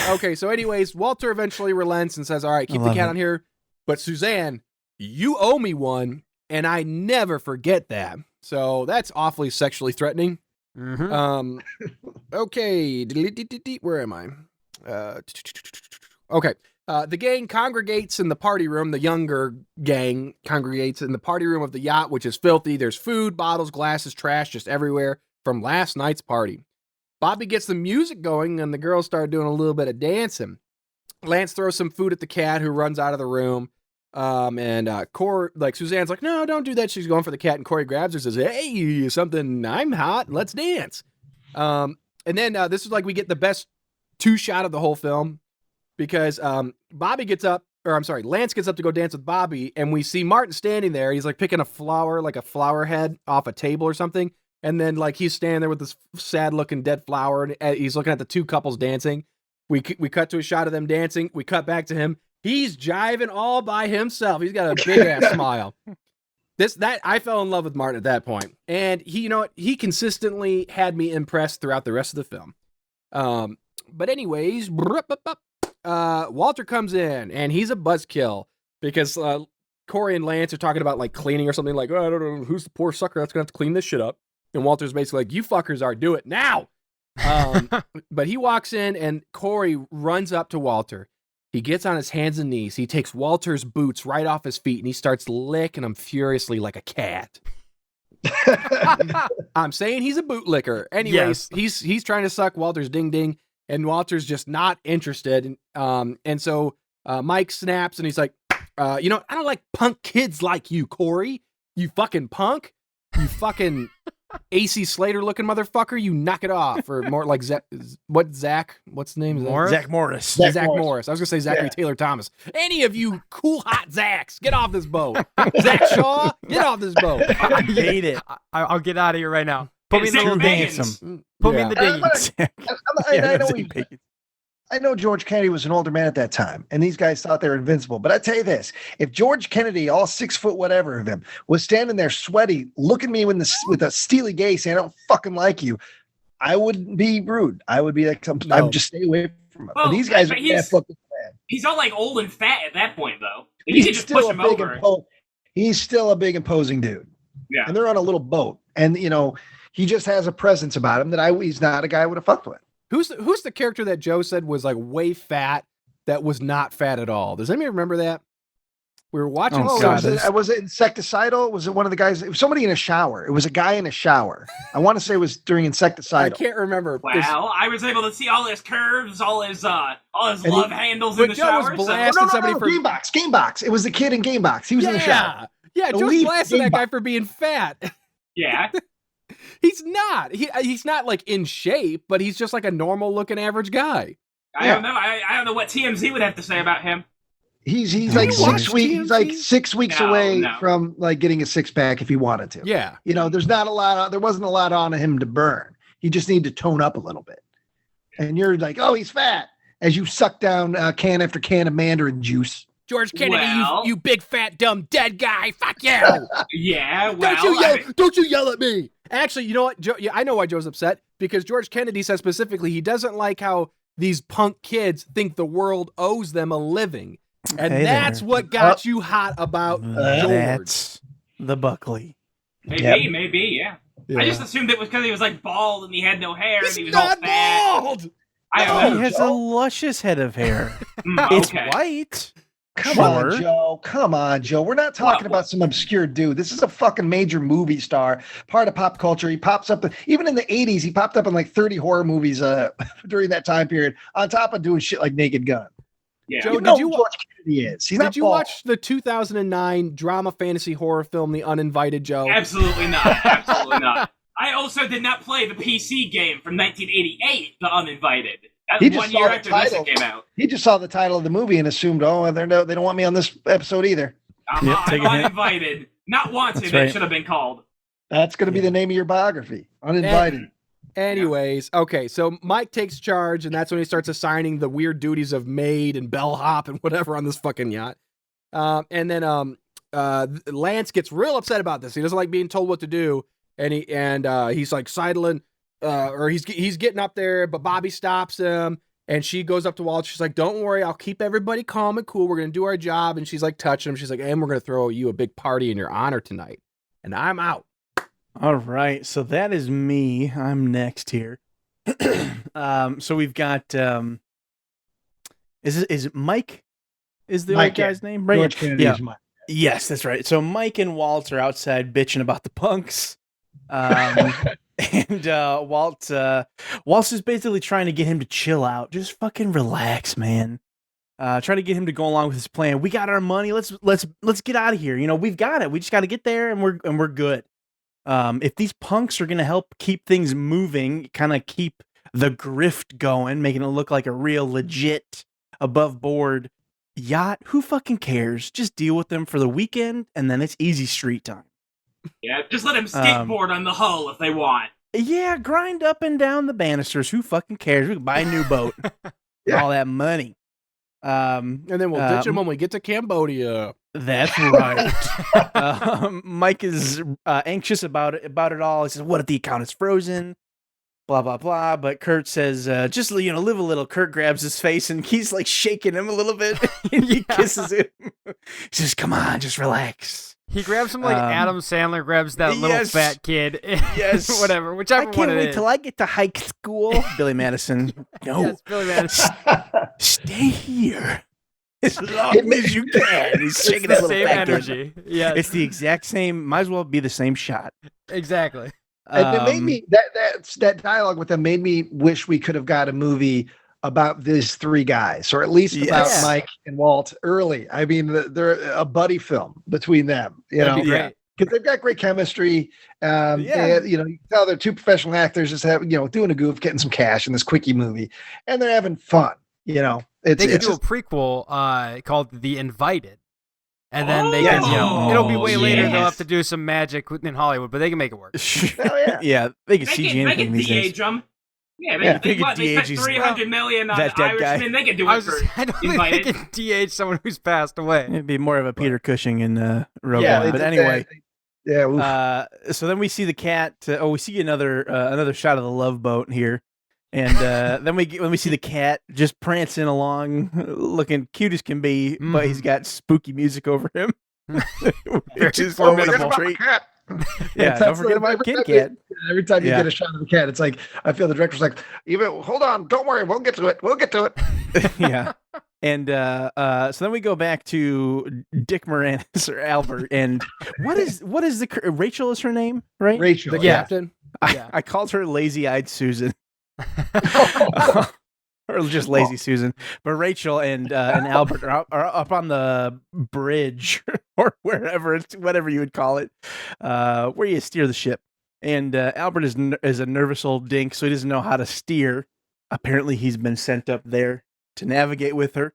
Okay, so anyways, Walter eventually relents and says, all right, keep I the love cat it. on here. But Suzanne, you owe me one, and I never forget that. So that's awfully sexually threatening. Mm-hmm. Okay, where am I? Okay. The gang congregates in the party room. The younger gang congregates in the party room of the yacht, which is filthy. There's food, bottles, glasses, trash just everywhere from last night's party. Bobby gets the music going, and the girls start doing a little bit of dancing. Lance throws some food at the cat, who runs out of the room. Suzanne's like, no, don't do that. She's going for the cat, and Corey grabs her and says, hey, I'm hot. Let's dance. And then this is we get the best two shot of the whole film. Because Lance gets up to go dance with Bobby, and we see Martin standing there. He's picking a flower, a flower head off a table or something. And then he's standing there with this sad looking dead flower, and he's looking at the two couples dancing. We cut to a shot of them dancing. We cut back to him. He's jiving all by himself. He's got a big ass smile. I fell in love with Martin at that point. And he consistently had me impressed throughout the rest of the film. But anyways, Walter comes in, and he's a buzzkill because Corey and Lance are talking about cleaning or something. I don't know who's the poor sucker that's gonna have to clean this shit up. And Walter's basically like, you fuckers are, do it now. But he walks in, and Corey runs up to Walter. He gets on his hands and knees. He takes Walter's boots right off his feet, and he starts licking them furiously like a cat. I'm saying he's a bootlicker. Anyways, he's trying to suck Walter's ding ding. And Walter's just not interested. And so Mike snaps and he's like, I don't like punk kids like you, Corey. You fucking punk. You fucking AC Slater looking motherfucker. You knock it off. Or more like Zach. What's the name? Morris? Zach Morris. Zach Morris. I was going to say Zachary Taylor Thomas. Any of you cool hot Zachs, get off this boat. Zach Shaw, get off this boat. I hate it. I'll get out of here right now. Put me in the little Bagans. dinghy. Put me in the dinghy. I know George Kennedy was an older man at that time, and these guys thought they were invincible. But I tell you this: if George Kennedy, all 6 foot whatever of him, was standing there sweaty, looking at me with a steely gaze, saying, "I don't fucking like you," I wouldn't be rude. I would be like, I would just stay away from him. But these guys are fucking bad. He's not like old and fat at that point, though. You can just push him over. He's still a big imposing dude. Yeah, and they're on a little boat, and he just has a presence about him that he's not a guy I would have fucked with. Who's the character that Joe said was like way fat that was not fat at all? Does anybody remember that? We were watching. Was it Insecticidal? Was it one of the guys? It was somebody in a shower. It was a guy in a shower. I want to say it was during Insecticidal. I can't remember. Wow, I was able to see all his curves, all his love handles in the shower. Gamebox. It was the kid in Gamebox. He was in the shower. Yeah, Joe's blasting that guy for being fat. Yeah. He's not. He's not like in shape, but he's just like a normal looking average guy. I don't know. I don't know what TMZ would have to say about him. He's like 6 weeks. He's like 6 weeks away from like getting a 6-pack if he wanted to. Yeah. There's not a lot. There wasn't a lot on him to burn. He just needed to tone up a little bit. And you're like, oh, he's fat, as you suck down can after can of mandarin juice. George Kennedy, you big fat dumb dead guy. Fuck you. Yeah. Well, don't you yell at me. Actually, you know what, Joe? Yeah, I know why Joe's upset, because George Kennedy says specifically he doesn't like how these punk kids think the world owes them a living, and that's what got you hot about George. That's the Buckley. Maybe, yeah. I just assumed it was because he was like bald and he had no hair and he was all fat. Bald. I don't know. He has a luscious head of hair. It's white. Come on, Joe. We're not talking about some obscure dude. This is a fucking major movie star, part of pop culture. He pops up, even in the 80s, he popped up in like 30 horror movies during that time period, on top of doing shit like Naked Gun. Yeah. Joe, did you George Kennedy is? Did you watch the 2009 drama fantasy horror film, The Uninvited, Joe? Absolutely not. Absolutely not. I also did not play the PC game from 1988, The Uninvited. That was 1 year after this came out. He just saw the title of the movie and assumed, they don't want me on this episode either. I'm uninvited. Not wanted, it should have been called. That's going to be the name of your biography. Uninvited. Anyways, okay, so Mike takes charge, and that's when he starts assigning the weird duties of maid and bellhop and whatever on this fucking yacht. And then Lance gets real upset about this. He doesn't like being told what to do, and he's like sidling. Or he's getting up there, but Bobby stops him, and she goes up to Walt. She's like, "Don't worry, I'll keep everybody calm and cool. We're gonna do our job." And she's like touching him. She's like, "And we're gonna throw you a big party in your honor tonight." And I'm out. All right, so that is me. I'm next here. So we've got is it Mike? Is the old guy's name? Right? George Kennedy is Mike. Yes, that's right. So Mike and Walt are outside bitching about the punks. And Walt's is basically trying to get him to chill out. Just fucking relax, man. Trying to get him to go along with his plan. We got our money. Let's get out of here. We've got it. We just got to get there, and we're good. If these punks are gonna help keep things moving, kind of keep the grift going, making it look like a real legit above board yacht, who fucking cares? Just deal with them for the weekend, and then it's easy street time. Yeah, just let them skateboard on the hull if they want. Yeah, grind up and down the banisters. Who fucking cares? We can buy a new boat. All that money. And then we'll ditch them when we get to Cambodia. That's right. Mike is anxious about it all. He says, "What if the account is frozen?" Blah blah blah. But Kurt says, "Just live a little." Kurt grabs his face and he's like shaking him a little bit. And he kisses him. He says, "Come on, just relax." He grabs him like Adam Sandler grabs that little fat kid. Yes. Whatever. Whichever one it is. I can't wait till I get to hike school. Billy Madison. No. Yes, Billy Madison. Stay here as long as you can. He's shaking his little same fat energy. kid. Yes. It's the exact same. Might as well be the same shot. Exactly. And it made me that dialogue with them made me wish we could have got a movie about these three guys, or at least about Mike and Walt early. I mean, they're a buddy film between them, That'd be great. Because they've got great chemistry. They, you can tell they're two professional actors just doing a goof, getting some cash in this quickie movie, and they're having fun. They could do a prequel called The Invited. And then they can, it'll be way later. They'll have to do some magic in Hollywood, but they can make it work. Yeah, they can CG anything these days. De-age them. Yeah, they spent $300 million on that dead Irishman. guy. They can do it for I don't think Invited. they can de-age someone who's passed away. It'd be more of a Peter Cushing in Rogue One. But anyway, so then we see the cat. We see another shot of the Love Boat here, and then when we see the cat just prancing along, looking cute as can be, but he's got spooky music over him, which is formidable trait. Yeah, don't forget about Kid Cat. Every time you get a shot of the cat, it's like I feel the director's like, hold on, don't worry, we'll get to it. Yeah. And so then we go back to Dick Moranis or Albert, and what is Rachel is her name, right? Rachel, the captain. I called her Lazy-Eyed Susan. Or just Lazy Susan, but Rachel and Albert are up on the bridge or whatever you would call it, where you steer the ship. And Albert is a nervous old dink, so he doesn't know how to steer. Apparently, he's been sent up there to navigate with her.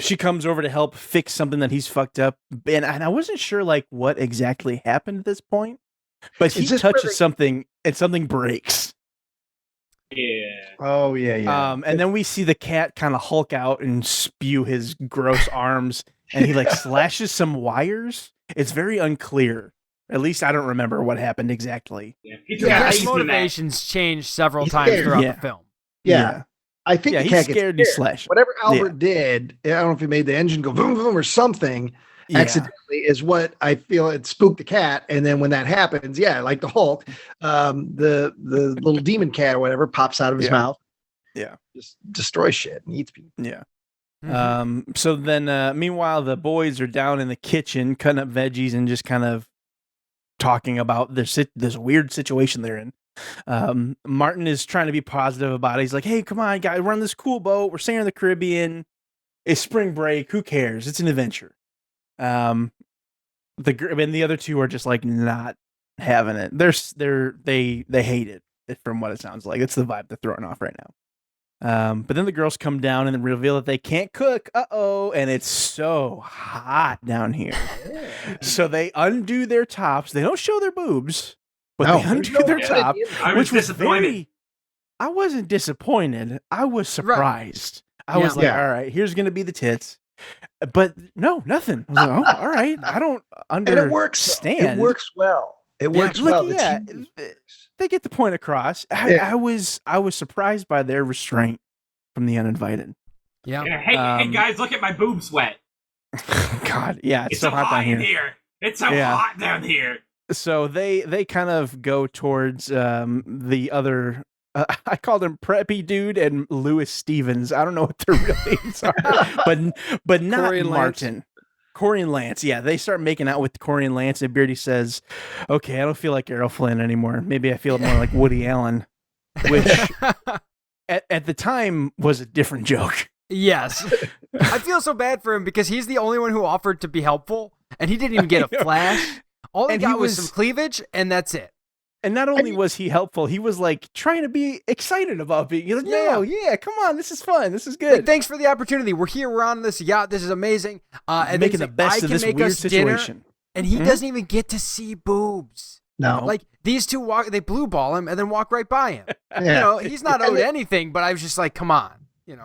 She comes over to help fix something that he's fucked up, and I wasn't sure what exactly happened at this point, but he touches something and something breaks. Yeah. Oh yeah. And then we see the cat kind of hulk out and spew his gross arms, and he slashes some wires. It's very unclear. At least I don't remember what happened exactly. His motivations change several times throughout the film. Yeah. I think the he's cat scared gets to slash. Whatever Albert did, I don't know if he made the engine go boom boom or something. Accidentally is what I feel it spooked the cat, and then when that happens, like the Hulk, the little demon cat or whatever pops out of his mouth, just destroys shit and eats people. So then meanwhile the boys are down in the kitchen cutting up veggies and just kind of talking about this weird situation they're in. Martin is trying to be positive about it. He's like, hey, come on guys, we're on this cool boat, we're staying in the Caribbean, it's spring break, who cares, it's an adventure. The other two are just not having it. They hate it from what it sounds like. It's the vibe they're throwing off right now. But then the girls come down and reveal that they can't cook. And it's so hot down here. So they undo their tops. They don't show their boobs, but they undo their top, which was disappointed. I wasn't disappointed. I was surprised. Right. I was like, all right, here's going to be the tits. But no, nothing. I was like, oh, all right. I don't understand. And it works. It works well. It works well. They get the point across. I was surprised by their restraint from the Uninvited. Yeah. Hey guys, look at my boob sweat. God, yeah, it's so hot down here. It's so hot down here. So they kind of go towards the other. I called him Preppy Dude and Louis Stevens. I don't know what their real names are, but not Corey and Martin. Lance. Corey and Lance. Yeah, they start making out with Corey and Lance, and Beardy says, "Okay, I don't feel like Errol Flynn anymore. Maybe I feel more like Woody Allen," which at the time was a different joke. Yes, I feel so bad for him because he's the only one who offered to be helpful, and he didn't even get a flash. All he got was some cleavage, and that's it. And not only was he helpful, he was trying to be excited about being. He's like, "No, come on, this is fun, this is good. Thanks for the opportunity. We're here, we're on this yacht. This is amazing. And making the best of this weird situation." And he doesn't even get to see boobs. No, these two they blue ball him and then walk right by him. He's not owed anything, but I was just like, come on,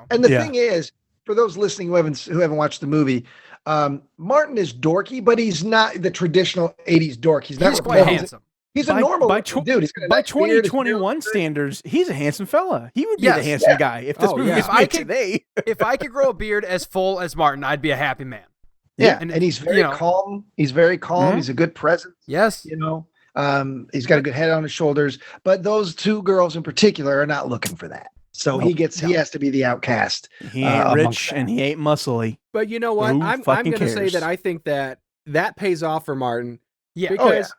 And the thing is, for those listening who haven't watched the movie, Martin is dorky, but he's not the traditional '80s dork. He's quite handsome. He's a normal dude. By 2021 standards, he's a handsome fella. He would be the handsome guy if this movie was made today. If I could grow a beard as full as Martin, I'd be a happy man. Yeah, and he's very calm. He's very calm. Mm-hmm. He's a good presence. Yes. He's got a good head on his shoulders. But those two girls in particular are not looking for that. So he has to be the outcast. He ain't rich and he ain't muscly. But you know what? I'm going to say that I think that pays off for Martin. Yeah. Because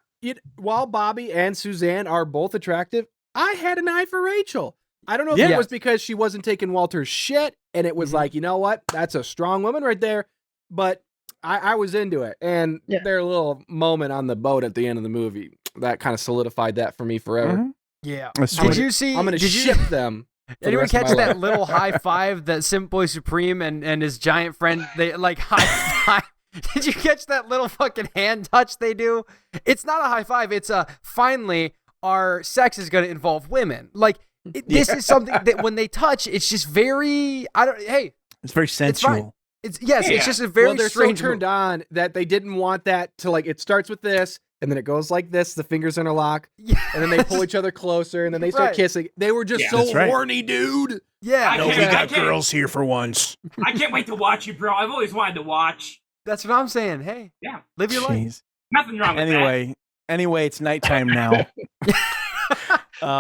while Bobby and Suzanne are both attractive, I had an eye for Rachel. I don't know if it was because she wasn't taking Walter's shit, and it was like, you know what? That's a strong woman right there. But I was into it. And their little moment on the boat at the end of the movie, that kind of solidified that for me forever. Mm-hmm. Yeah. Did you see? I'm going to ship them. Anyone catch that little high five that Simp Boy Supreme and his giant friend, they like high five? Did you catch that little fucking hand touch they do? It's not a high five. It's a finally our sex is going to involve women. Like this is something that when they touch, it's just very. It's very sensual. It's just a very they're strange. So turned on that they didn't want that to like. It starts with this, and then it goes like this. The fingers interlock, and then they pull each other closer, and then they start kissing. They were just so horny, dude. Yeah, we got girls here for once. I can't wait to watch you, bro. I've always wanted to watch. That's what I'm saying. Hey, live your life. Nothing wrong with that. Anyway, it's nighttime now.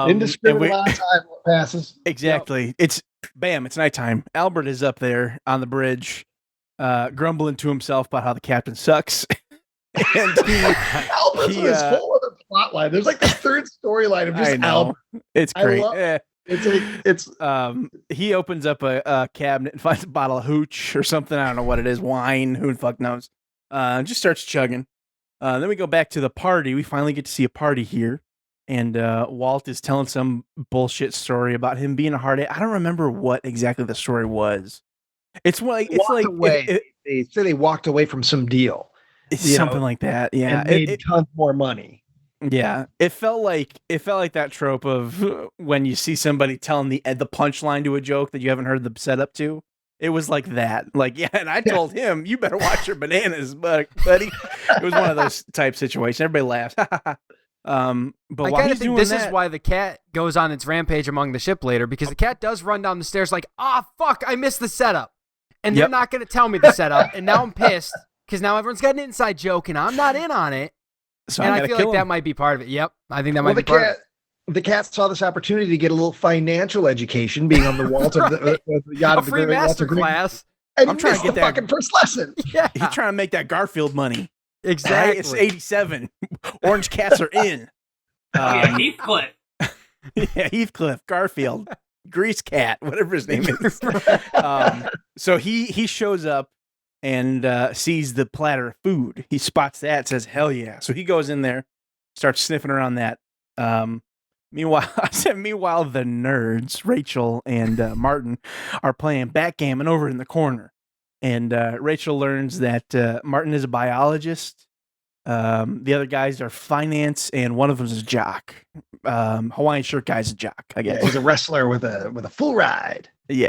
Indiscriminate amount of time passes. Exactly. Yep. It's nighttime. Albert is up there on the bridge, grumbling to himself about how the captain sucks. And Albert's this whole other plot line. There's like the third storyline of just Albert. It's great. He opens up a cabinet and finds a bottle of hooch or something. I don't know what it is. Wine. Who the fuck knows? Just starts chugging. Then we go back to the party. We finally get to see a party here. And Walt is telling some bullshit story about him being a hard A. I don't remember what exactly the story was. They say they walked away from some deal. It's something like that. Yeah. And made tons more money. Yeah. It felt like that trope of when you see somebody telling the punchline to a joke that you haven't heard the setup to. It was like that. Like, and I told him, you better watch your bananas, buddy. It was one of those type situations. Everybody laughs. But I kind of think this is why the cat goes on its rampage among the ship later, because the cat does run down the stairs like, fuck, I missed the setup. And they're not going to tell me the setup. And now I'm pissed because now everyone's got an inside joke and I'm not in on it. So and I feel like that might be part of it. Yep. I think that might be part of it. The cat saw this opportunity to get a little financial education being on the Walter the yacht of the free master class. And I'm trying to get that fucking first lesson. Yeah. He's trying to make that Garfield money. Exactly. Right? It's 87. Orange cats are in. Heathcliff. Yeah, Heathcliff, Garfield, Grease Cat, whatever his name is. So he shows up and sees the platter of food. He spots that, says, hell yeah. So he goes in there, starts sniffing around that. Meanwhile, the nerds, Rachel and Martin, are playing backgammon over in the corner. And Rachel learns that Martin is a biologist. The other guys are finance, and one of them is a jock. Hawaiian shirt guy's a jock, I guess. Yeah, he's a wrestler with a full ride. Yeah.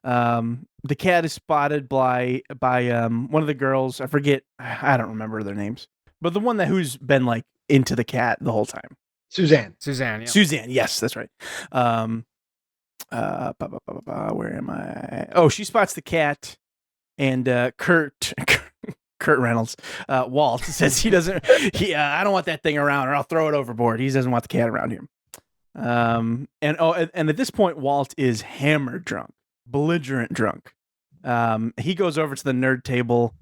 The cat is spotted by one of the girls. I forget. I don't remember their names. But the one who's been like into the cat the whole time. Suzanne. Yeah. Suzanne. Yes, that's right. Where am I? Oh, she spots the cat, and Kurt Reynolds, Walt says he doesn't. I don't want that thing around, or I'll throw it overboard. He doesn't want the cat around here. And at this point, Walt is hammered drunk, belligerent drunk. He goes over to the nerd table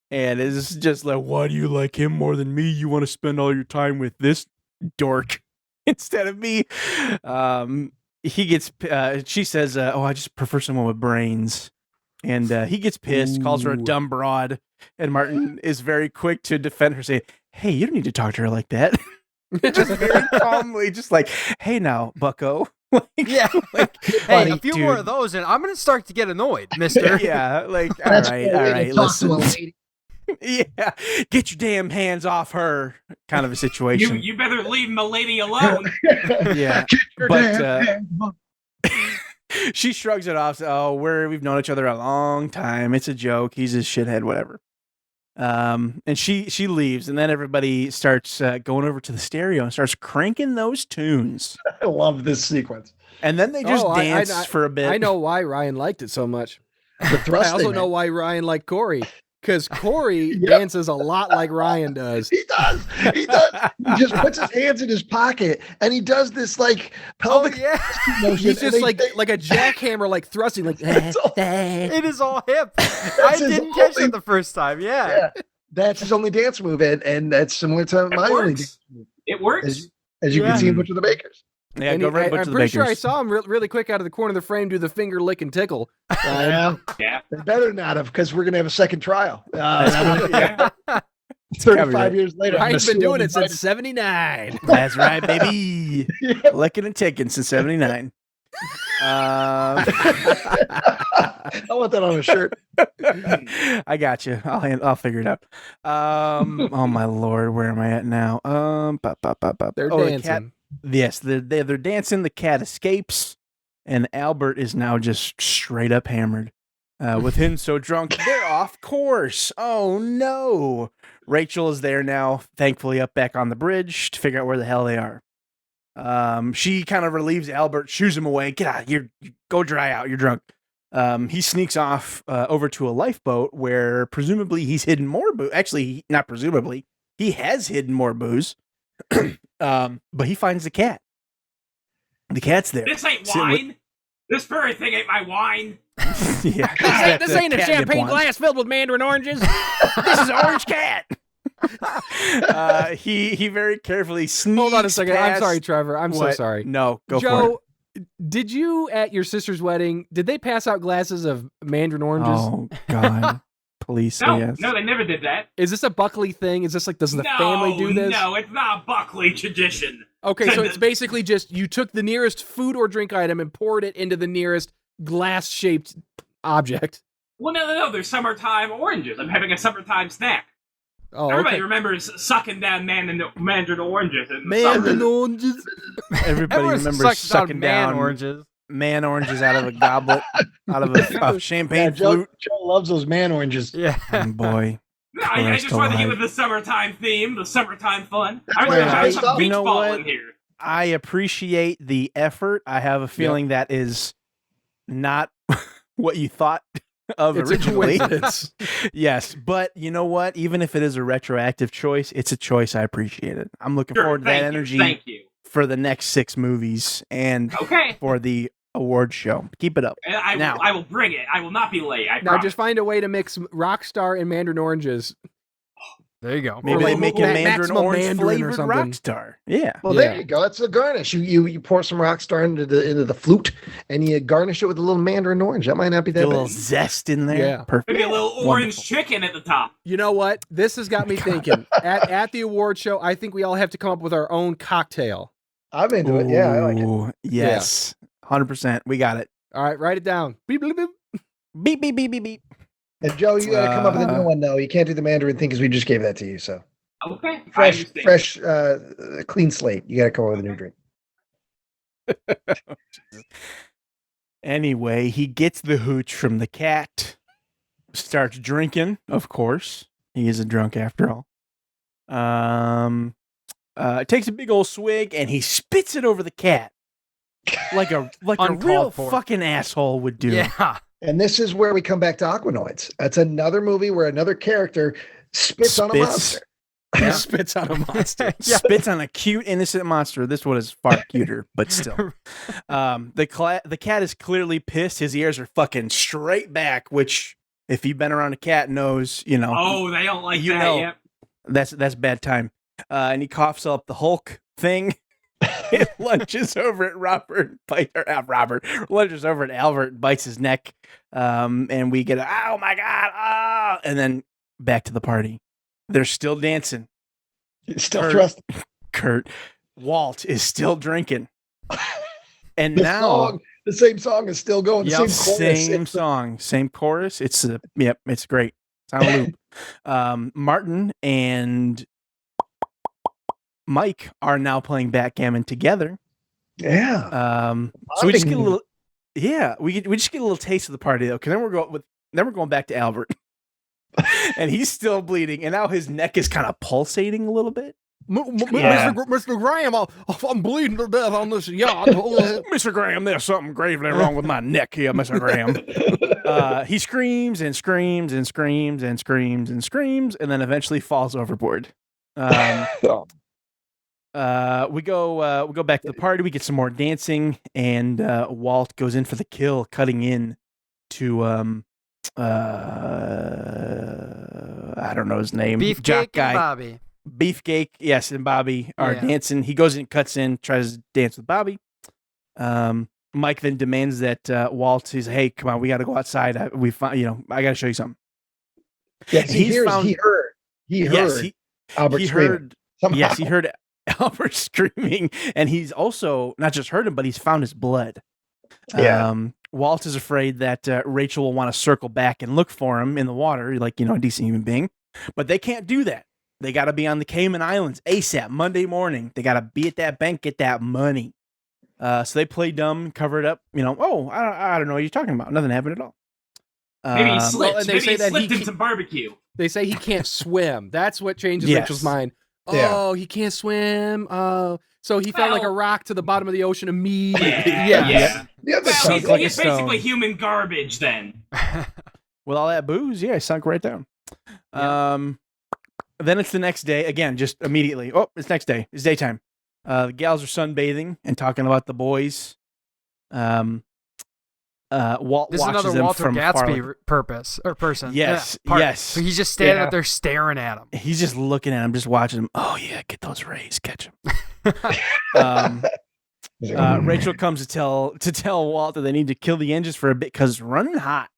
and is just like, "Why do you like him more than me? You want to spend all your time with this dork instead of me?" He gets. She says, "Oh, I just prefer someone with brains." And he gets pissed, calls her a dumb broad, and Martin is very quick to defend her, saying, "Hey, you don't need to talk to her like that." Just very calmly, just like, "Hey, now, Bucko." Hey, a few more of those, and I'm gonna start to get annoyed, Mister. Yeah, like, all right, listen. Yeah, get your damn hands off her, kind of a situation. You better leave my lady alone. Yeah, but she shrugs it off. Oh, we've known each other a long time. It's a joke. He's a shithead, whatever. And she leaves, and then everybody starts going over to the stereo and starts cranking those tunes. I love this sequence. And then they just dance for a bit. I know why Ryan liked it so much. I also know why Ryan liked Corey. Because Corey dances a lot like Ryan does. He does. He just puts his hands in his pocket and he does this like pelvic motion. He's just like a jackhammer, like thrusting, like it is all hip. I didn't catch it the first time. Yeah. That's his only dance move, and that's similar to my only dance move. It works. As you can see in Butcher the Bakers. Yeah, go right butcher I'm the pretty sure I bakers. saw him really quick out of the corner of the frame do the finger lick and tickle. Yeah. Yeah. They better not have, because we're going to have a second trial. Yeah. 35 years later. I'm Ryan's gonna been sue doing it Uninvited. since '79. That's right, baby. Yeah. Licking and ticking since '79. I want that on a shirt. I got you. I'll figure it out. Oh my lord, where am I at now? They're the dancing. cat. Yes, they're dancing. The cat escapes, and Albert is now just straight up hammered. With him so drunk, they're off course. Oh no! Rachel is there now, thankfully up back on the bridge to figure out where the hell they are. She kind of relieves Albert, shoos him away. Get out! You go dry out. You're drunk. He sneaks off over to a lifeboat where presumably he's hidden more booze. Actually, not presumably, he has hidden more booze. But he finds the cat. The cat's there. This ain't Sitting wine. This furry thing ain't my wine. Yeah, This ain't a champagne glass filled with mandarin oranges. This is Orange Cat. He very carefully sneaks. Hold on a second. I'm past- sorry, Trevor. I'm so What? sorry. No, go for it. Joe, did you at your sister's wedding? Did they pass out glasses of mandarin oranges? Oh God, please say No, yes. no, they never did that. Is this a Buckley thing? Is this like does the no, family do this? No, it's not a Buckley tradition. Okay, so it's basically just you took the nearest food or drink item and poured it into the nearest glass-shaped object. Well, no. There's summertime oranges. I'm having a summertime snack. Oh, Everybody okay. remembers sucking down mandarin oranges. In the Mandarin summer. oranges. Everybody Everyone remembers sucking man down oranges. man oranges out of a goblet, out of a champagne Yeah, Joe flute. loves those man oranges. Yeah. Oh, boy. No, I Christ just wanted to get alive. with the summertime theme, the summertime fun. I was Yeah, going to have some you beach know ball what? in here. I appreciate the effort. I have a feeling that is not what you thought of It's originally. a coincidence. Yes, but you know what? Even if it is a retroactive choice, it's a choice I appreciate it. I'm looking Sure, forward to that thank you, energy Thank you. for the next 6 movies and Okay. for the award show. Keep it up. And Now- I will bring it. I will not be late. I Now promise. just find a way to mix Rockstar and mandarin oranges. There you go. Maybe Or they like make a Ma- mandarin maximum orange mandarin or flavored something. Rockstar. Yeah. Well, Yeah. there you go. That's the garnish. You pour some Rockstar into the flute, and you garnish it with a little mandarin orange. That might not be Get that a little bad. zest in there. Yeah. Perfect. Maybe a little orange Wonderful. chicken at the top. You know what? This has got me thinking. At the award show, I think we all have to come up with our own cocktail. I'm into it. Yeah, I like it. Ooh, yes. 100%. We got it. All right, write it down. Beep, beep, beep. Beep, beep, beep, beep, beep. And Joe, you got to come up with a new Uh, one, though. You can't do the mandarin thing because we just gave that to you. So Okay. I fresh, understand. clean slate. You got to come up with a new drink. Anyway, he gets the hooch from the cat, starts drinking, of course. He is a drunk after all. Takes a big old swig and he spits it over the cat. Like a Uncalled real for. fucking asshole would do. Yeah. And this is where we come back to Aquanoids. That's another movie where another character spits on a monster. He spits on a monster. Yeah. Spits on a cute innocent monster. This one is far cuter, but still. The cat is clearly pissed. His ears are fucking straight back, which if you've been around a cat knows, you know. Oh, they don't like You that. know. Yep. That's bad time. And he coughs up the Hulk thing. It lunges over at lunges over at Albert, bites his neck. And we get oh my god, and then back to the party. They're still dancing. Still trust. Walt is still drinking. And The now the same song is still going. The Yep. same chorus. same song, same chorus. It's it's great. It's on a loop. Martin and Mike are now playing backgammon together. Yeah. So we just get a Bonding. little, we just get a little taste of the party though, because then we're going back to Albert, and he's still bleeding, and now his neck is kind of pulsating a little bit. Yeah. Mr. Graham, I'm bleeding to death on this yacht. Mr. Graham, there's something gravely wrong with my neck here, Mr. Graham. He screams and screams and screams and screams and screams, and then eventually falls overboard. We go back to the party. We get some more dancing, and Walt goes in for the kill, cutting in to I don't know his name. Beefcake Jock and guy. Bobby. Beefcake, yes, and Bobby are Yeah. dancing. He goes in, cuts in, tries to dance with Bobby. Mike then demands that Walt says, "Hey, come on, we got to go outside. I got to show you something." Yes, he heard Albert screaming. Yes, he heard Albert screaming, and he's also not just heard him, but he's found his blood. Yeah. Walt is afraid that Rachel will want to circle back and look for him in the water, like, a decent human being. But they can't do that. They got to be on the Cayman Islands ASAP, Monday morning. They got to be at that bank, get that money. So they play dumb, cover it up. I don't know what you're talking about. Nothing happened at all. Maybe he slipped. Maybe he slipped in some barbecue. They say he can't swim. That's what changes Yes. Rachel's mind. Yeah. Oh, he can't swim. So he fell like a rock to the bottom of the ocean immediately. Yeah. Yeah, but Well, Sunk like a he's stone. basically human garbage then. With all that booze, he sunk right down. Then it's the next day. Again, just immediately. Oh, it's next day. It's daytime. The gals are sunbathing and talking about the boys. Walt This is watches another them Walter from far, Gatsby person. Yes, part. yes. So he's just standing Yeah. up there staring at him. He's just looking at him, just watching him. Oh yeah, get those rays, catch them. Rachel comes to tell Walt that they need to kill the engines for a bit because it's running hot.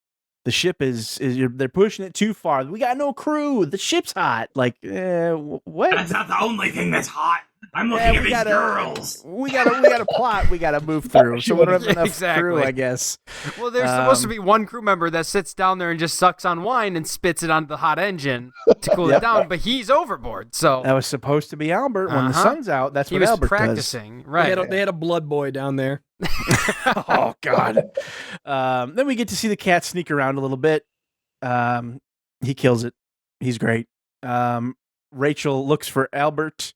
The ship they're pushing it too far. We got no crew. The ship's hot. Like, what? That's not the only thing that's hot. I'm looking at these girls. We got a plot we got to move through. So we don't have enough crew, Exactly. I guess. Well, there's supposed to be one crew member that sits down there and just sucks on wine and spits it onto the hot engine to cool it down, but he's overboard. So That was supposed to be Albert. When the sun's out, that's he what was Albert practicing. Right. They had a blood boy down there. does. Oh God. Then we get to see the cat sneak around a little bit. He kills it. He's great. Rachel looks for Albert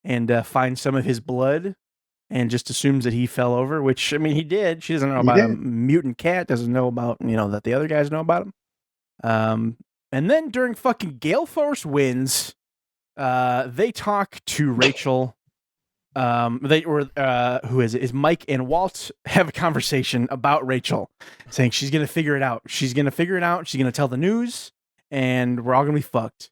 and finds some of his blood and just assumes that he fell over, which, I mean, he did. She doesn't know about a mutant cat, doesn't know about, that the other guys know about him. And then during fucking gale force winds, they talk to Rachel. Who is it? Is Mike and Walt have a conversation about Rachel, saying she's going to figure it out. She's going to figure it out. She's going to tell the news, and we're all going to be fucked.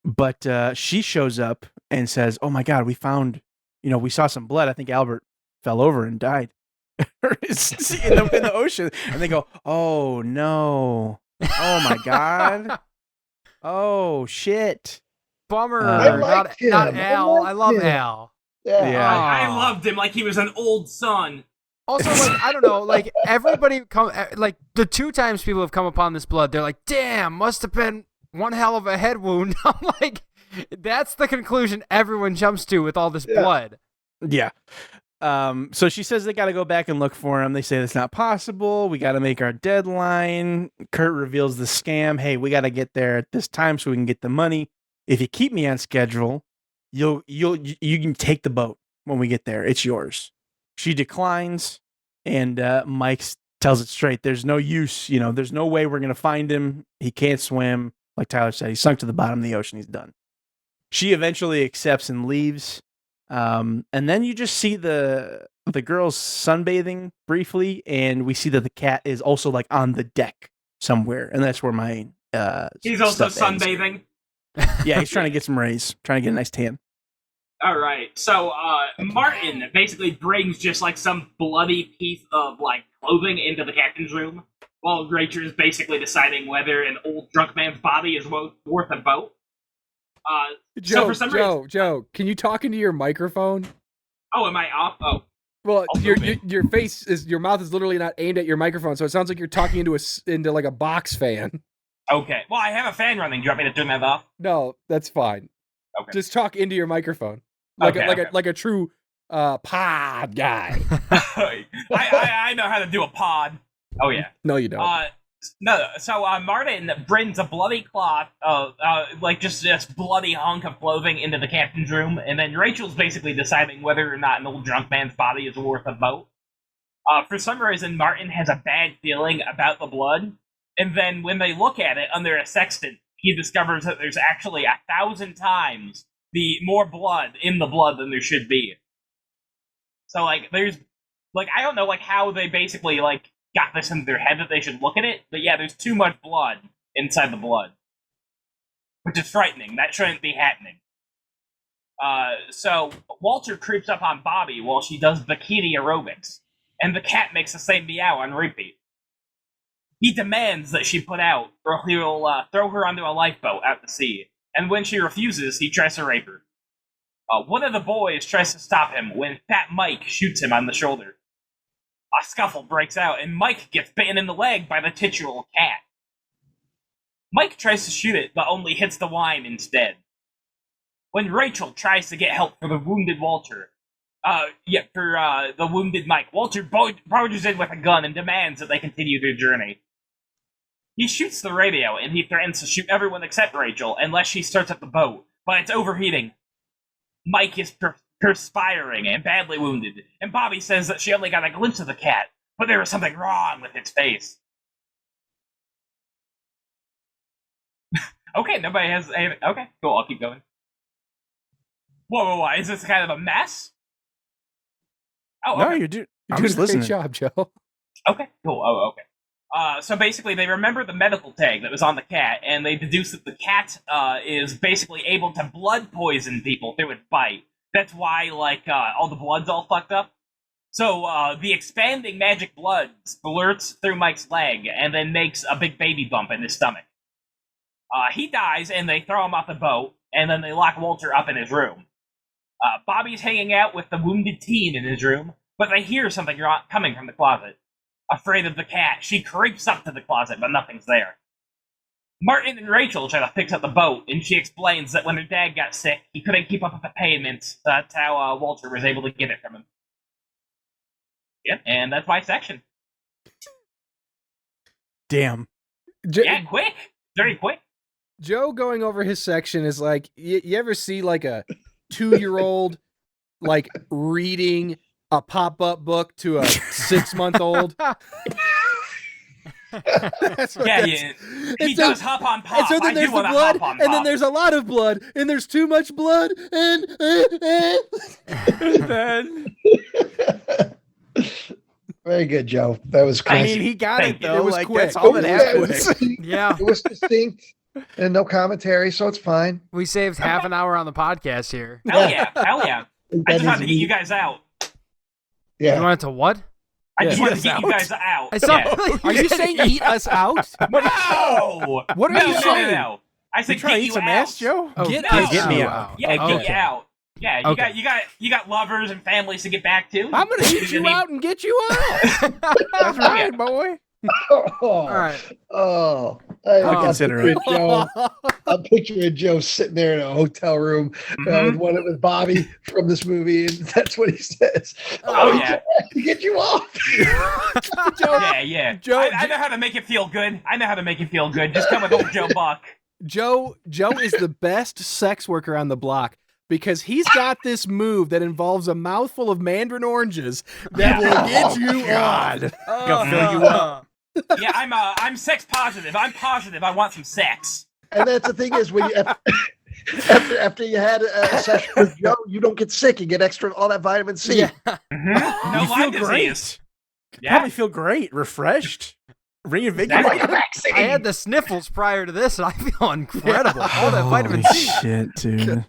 But she shows up and says, "Oh my God, we found, we saw some blood. I think Albert fell over and died in the ocean." And they go, "Oh no. Oh my God. Oh shit." Bummer. liked him. Not Al. I love him. Al. Yeah. I loved him like he was an old son. Also, I don't know, everybody the 2 times people have come upon this blood, they're like, damn, must have been one hell of a head wound. I'm like, that's the conclusion everyone jumps to with all this blood. Yeah. So she says they got to go back and look for him. They say that's not possible. We got to make our deadline. Kurt reveals the scam. Hey, we got to get there at this time so we can get the money. If you keep me on schedule, you can take the boat when we get there. It's yours. She declines, and Mike tells it straight. There's no use. There's no way we're gonna find him. He can't swim. Like Tyler said, he sunk to the bottom of the ocean. He's done. She eventually accepts and leaves. And then you just see the girls sunbathing briefly, and we see that the cat is also like on the deck somewhere, and that's where my He's also stuff ends. sunbathing. Yeah, he's trying to get some rays, trying to get a nice tan. All right, so Martin basically brings just like some bloody piece of like clothing into the captain's room, while Rachel is basically deciding whether an old drunk man's body is worth a boat. Joe, can you talk into your microphone? Oh, am I off? Oh, Well, your face is your mouth is literally not aimed at your microphone, so it sounds like you're talking into like a box fan. okay. Well, I have a fan running. Do you want me to turn that off? No, that's fine. Okay. Just talk into your microphone, like a true pod guy. I know how to do a pod. Oh yeah. No, you don't. No. So Martin brings a bloody cloth, like just this bloody hunk of clothing into the captain's room, and then Rachel's basically deciding whether or not an old drunk man's body is worth a boat. For some reason, Martin has a bad feeling about the blood, and then when they look at it under a sextant, he discovers that there's actually 1,000 times the more blood in the blood than there should be. So there's I don't know how they basically got this in their head that they should look at it, but yeah, there's too much blood inside the blood, which is frightening. That shouldn't be happening. So Walter creeps up on Bobby while she does bikini aerobics, and the cat makes the same meow on repeat. He demands that she put out, or he'll throw her onto a lifeboat out to sea, and when she refuses, he tries to rape her. One of the boys tries to stop him when Fat Mike shoots him on the shoulder. A scuffle breaks out, and Mike gets bitten in the leg by the titular cat. Mike tries to shoot it, but only hits the wine instead. When Rachel tries to get help for the wounded Walter, the wounded Mike, Walter barges in with a gun and demands that they continue their journey. He shoots the radio, and he threatens to shoot everyone except Rachel unless she starts up the boat, but it's overheating. Mike is perspiring and badly wounded, and Bobby says that she only got a glimpse of the cat, but there was something wrong with its face. Okay, nobody has anything. Okay, cool, I'll keep going. Whoa, is this kind of a mess? Oh, okay. No, you're doing a great job, Joe. Okay, cool. Oh, okay. So basically, they remember the medical tag that was on the cat, and they deduce that the cat is basically able to blood poison people through its bite. That's why, all the blood's all fucked up. So, the expanding magic blood splurts through Mike's leg, and then makes a big baby bump in his stomach. He dies, and they throw him off the boat, and then they lock Walter up in his room. Bobby's hanging out with the wounded teen in his room, but they hear something coming from the closet. Afraid of the cat, she creeps up to the closet, but nothing's there. Martin and Rachel try to fix up the boat, and she explains that when her dad got sick, he couldn't keep up with the payments. That's how Walter was able to get it from him. Yep, and that's my section. Damn. Yeah, quick. Very quick. Joe going over his section is like, you ever see like a 2-year-old like reading a pop-up book to a 6-month-old? He does hop on pop. And so then there's the blood, and then there's a lot of blood, and there's too much blood, and then... Very good, Joe. That was quick. I mean, he got it though. It was like quick. that's all that It happened. was Yeah. It was distinct and no commentary, so it's fine. We saved half an hour on the podcast here. Hell yeah. I just wanted to get you guys out. Yeah. You wanted to what? I just wanted to get you guys out. I saw, Yeah. are you saying eat us out? No! What are you saying? No. I said You trying get to eat you some out. ass, Joe? Oh, Get No. us Get me out. out. Yeah, get Okay. you out. Yeah, you got lovers and families to get back to. I'm gonna eat you out and get you out. That's right, boy. All right. I'll consider it. I'm picturing Joe sitting there in a hotel room with Bobby from this movie, and that's what he says. Oh, yeah. To get you off. Joe, Yeah. Joe, I know how to make it feel good. Just come with old Joe Buck. Joe is the best sex worker on the block because he's got this move that involves a mouthful of mandarin oranges that will get you on. Gonna fill you up. Yeah, I'm sex positive. I'm positive I want some sex. And that's the thing is, when you, after you had a session with Joe, you don't get sick. You get all that vitamin C. Yeah. No You Lyme feel disease. great. Yeah. Probably feel great, refreshed, reinvigorated. I had the sniffles prior to this, and I feel incredible. All that vitamin C. Shit, dude.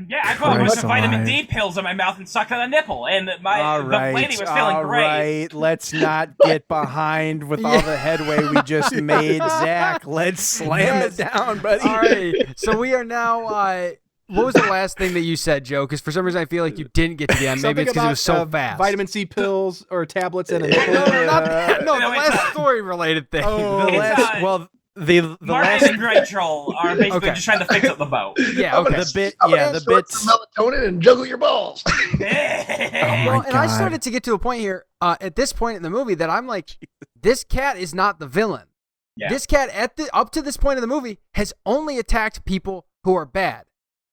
Yeah, I put a bunch Christ of vitamin alive. D pills in my mouth and sucked on a nipple, and the lady was feeling all great. right. Let's not get behind with all the headway we just made, Zach. Let's slam it down, buddy. All right. So we are now. What was the last thing that you said, Joe? Because for some reason I feel like you didn't get to the end. Maybe it's because it was so fast. Vitamin C pills or tablets and a No, not that. No, No, the it's last story related thing. The It's, last, well, the Martin last and Rachel are basically Okay. just trying to fix up the boat. Yeah. Okay. the bit, I'm yeah, gonna the snort bits. some melatonin and juggle your balls. Oh Well, my and I God. started to get to a point here at this point in the movie that I'm like, this cat is not the villain. Yeah. This cat up to this point in the movie has only attacked people who are bad.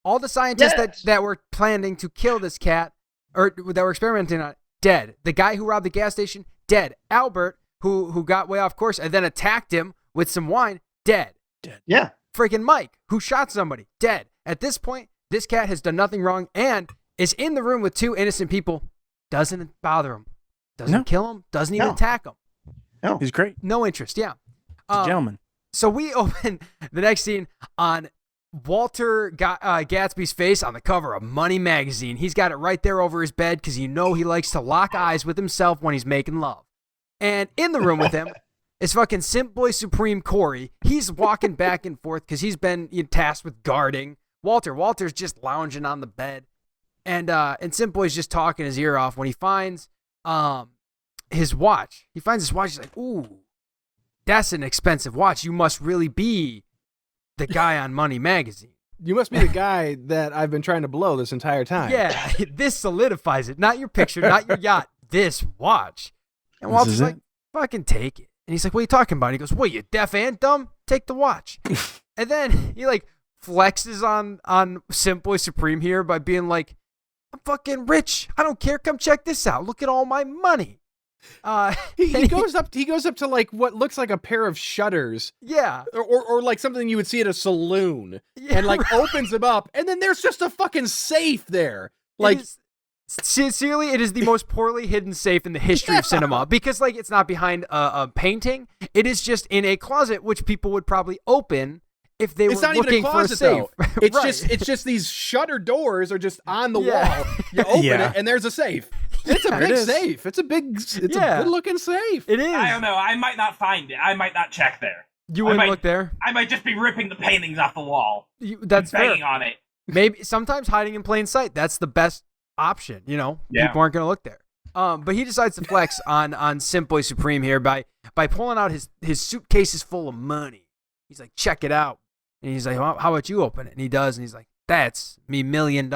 All the scientists that were planning to kill this cat or that were experimenting on it, dead. The guy who robbed the gas station, dead. Albert, who got way off course and then attacked him with some wine, dead. Yeah. Freaking Mike, who shot somebody, dead. At this point, this cat has done nothing wrong and is in the room with 2 innocent people. Doesn't bother him. Doesn't kill him. Doesn't even attack him. No. He's great. No interest. Yeah. He's a gentleman. So we open the next scene on Walter got Gatsby's face on the cover of Money magazine. He's got it right there over his bed because he likes to lock eyes with himself when he's making love. And in the room with him is fucking Simp Boy Supreme Corey. He's walking back and forth because he's been tasked with guarding Walter's just lounging on the bed, and Simp Boy's just talking his ear off when he finds his watch. He finds his watch. He's like, "Ooh, that's an expensive watch. You must really be the guy on Money magazine. You must be the guy that I've been trying to blow this entire time." Yeah, this solidifies it. Not your picture, not your yacht. This watch." And Walter's like, "Fucking take it." And he's like, "What are you talking about?" And he goes, "What, you deaf and dumb? Take the watch." And then he flexes on Simp Boy Supreme here by being like, "I'm fucking rich. I don't care. Come check this out. Look at all my money." He goes up to what looks like a pair of shutters. Yeah. Or like something you would see at a saloon. Yeah, and opens them up, and then there's just a fucking safe there. Sincerely, it is the most poorly hidden safe in the history of cinema because it's not behind a painting. It is just in a closet, which people would probably open if they were looking for a safe. It's just these shutter doors are just on the wall. You open it and there's a safe. It's a big safe. It's a good looking safe. It is. I don't know. I might not find it. I might not check there. You wouldn't look there? I might just be ripping the paintings off the wall. That's banging fair. on it. Maybe sometimes hiding in plain sight. That's the best option. People aren't going to look there. But he decides to flex on Simp Boy Supreme here by pulling out his suitcases full of money. He's like, "Check it out." And he's like, "Well, how about you open it?" And he does, and he's like, "That's me $1 million."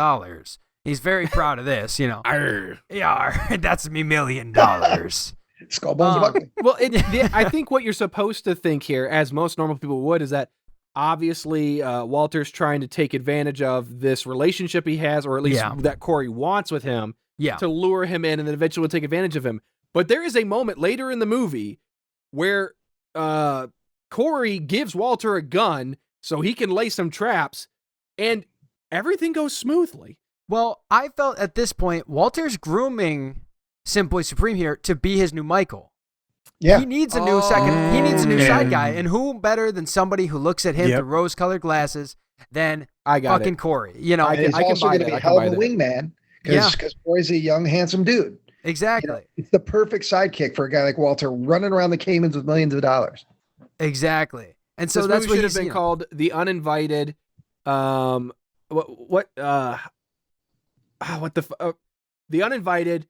He's very proud of this, Arr. Yeah, that's me $1 million. Skullbones buckley. Well, I think what you're supposed to think here, as most normal people would, is that obviously Walter's trying to take advantage of this relationship he has, or at least that Corey wants with him, to lure him in, and then eventually will take advantage of him. But there is a moment later in the movie where Corey gives Walter a gun so he can lay some traps, and everything goes smoothly. Well, I felt at this point, Walter's grooming Simp Boy Supreme here to be his new Michael. Yeah. He needs a new He needs a new side guy, and who better than somebody who looks at him through rose-colored glasses than fucking Corey? He's also going to be a hell of a wingman because Corey's a young, handsome dude. Exactly. It's the perfect sidekick for a guy like Walter running around the Caymans with millions of dollars. Exactly. And so this that's movie what should have been called The Uninvited. The Uninvited :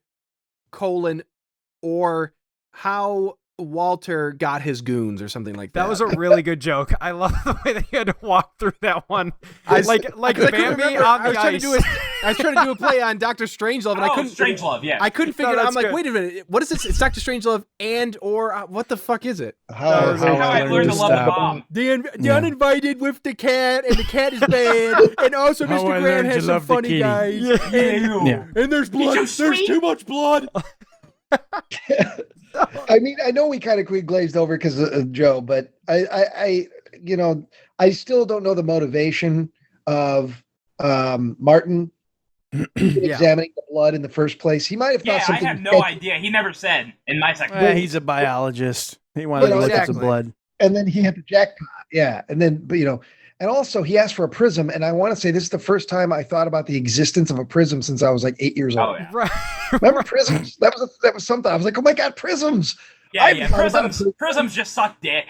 or How Walter Got His Goons, or something like that. That was a really good joke. I love the way that you had to walk through that one. Like Bambi on the ice. I was trying to do a play on Dr. Strangelove, and I couldn't. Strangelove, yeah. I couldn't figure it out. I'm like, wait a minute, what is this? It's Dr. Strangelove or what the fuck is it? How I learned to love the bomb. The Uninvited with the cat, and the cat is bad, and also Mr. Grant has some funny guys. And there's blood. There's too much blood. I mean, I know we kind of glazed over because of Joe, but I still don't know the motivation of Martin examining the blood in the first place. He might have thought something. I have no idea. He never said in my section. He's a biologist. He wanted to look at some blood. And then he had the jackpot. Yeah. And then, and also he asked for a prism. And I want to say this is the first time I thought about the existence of a prism since I was like 8 years old. Yeah. Right. Remember prisms? That was something. I was like, oh my God, prisms. Yeah. Prisms just suck dick.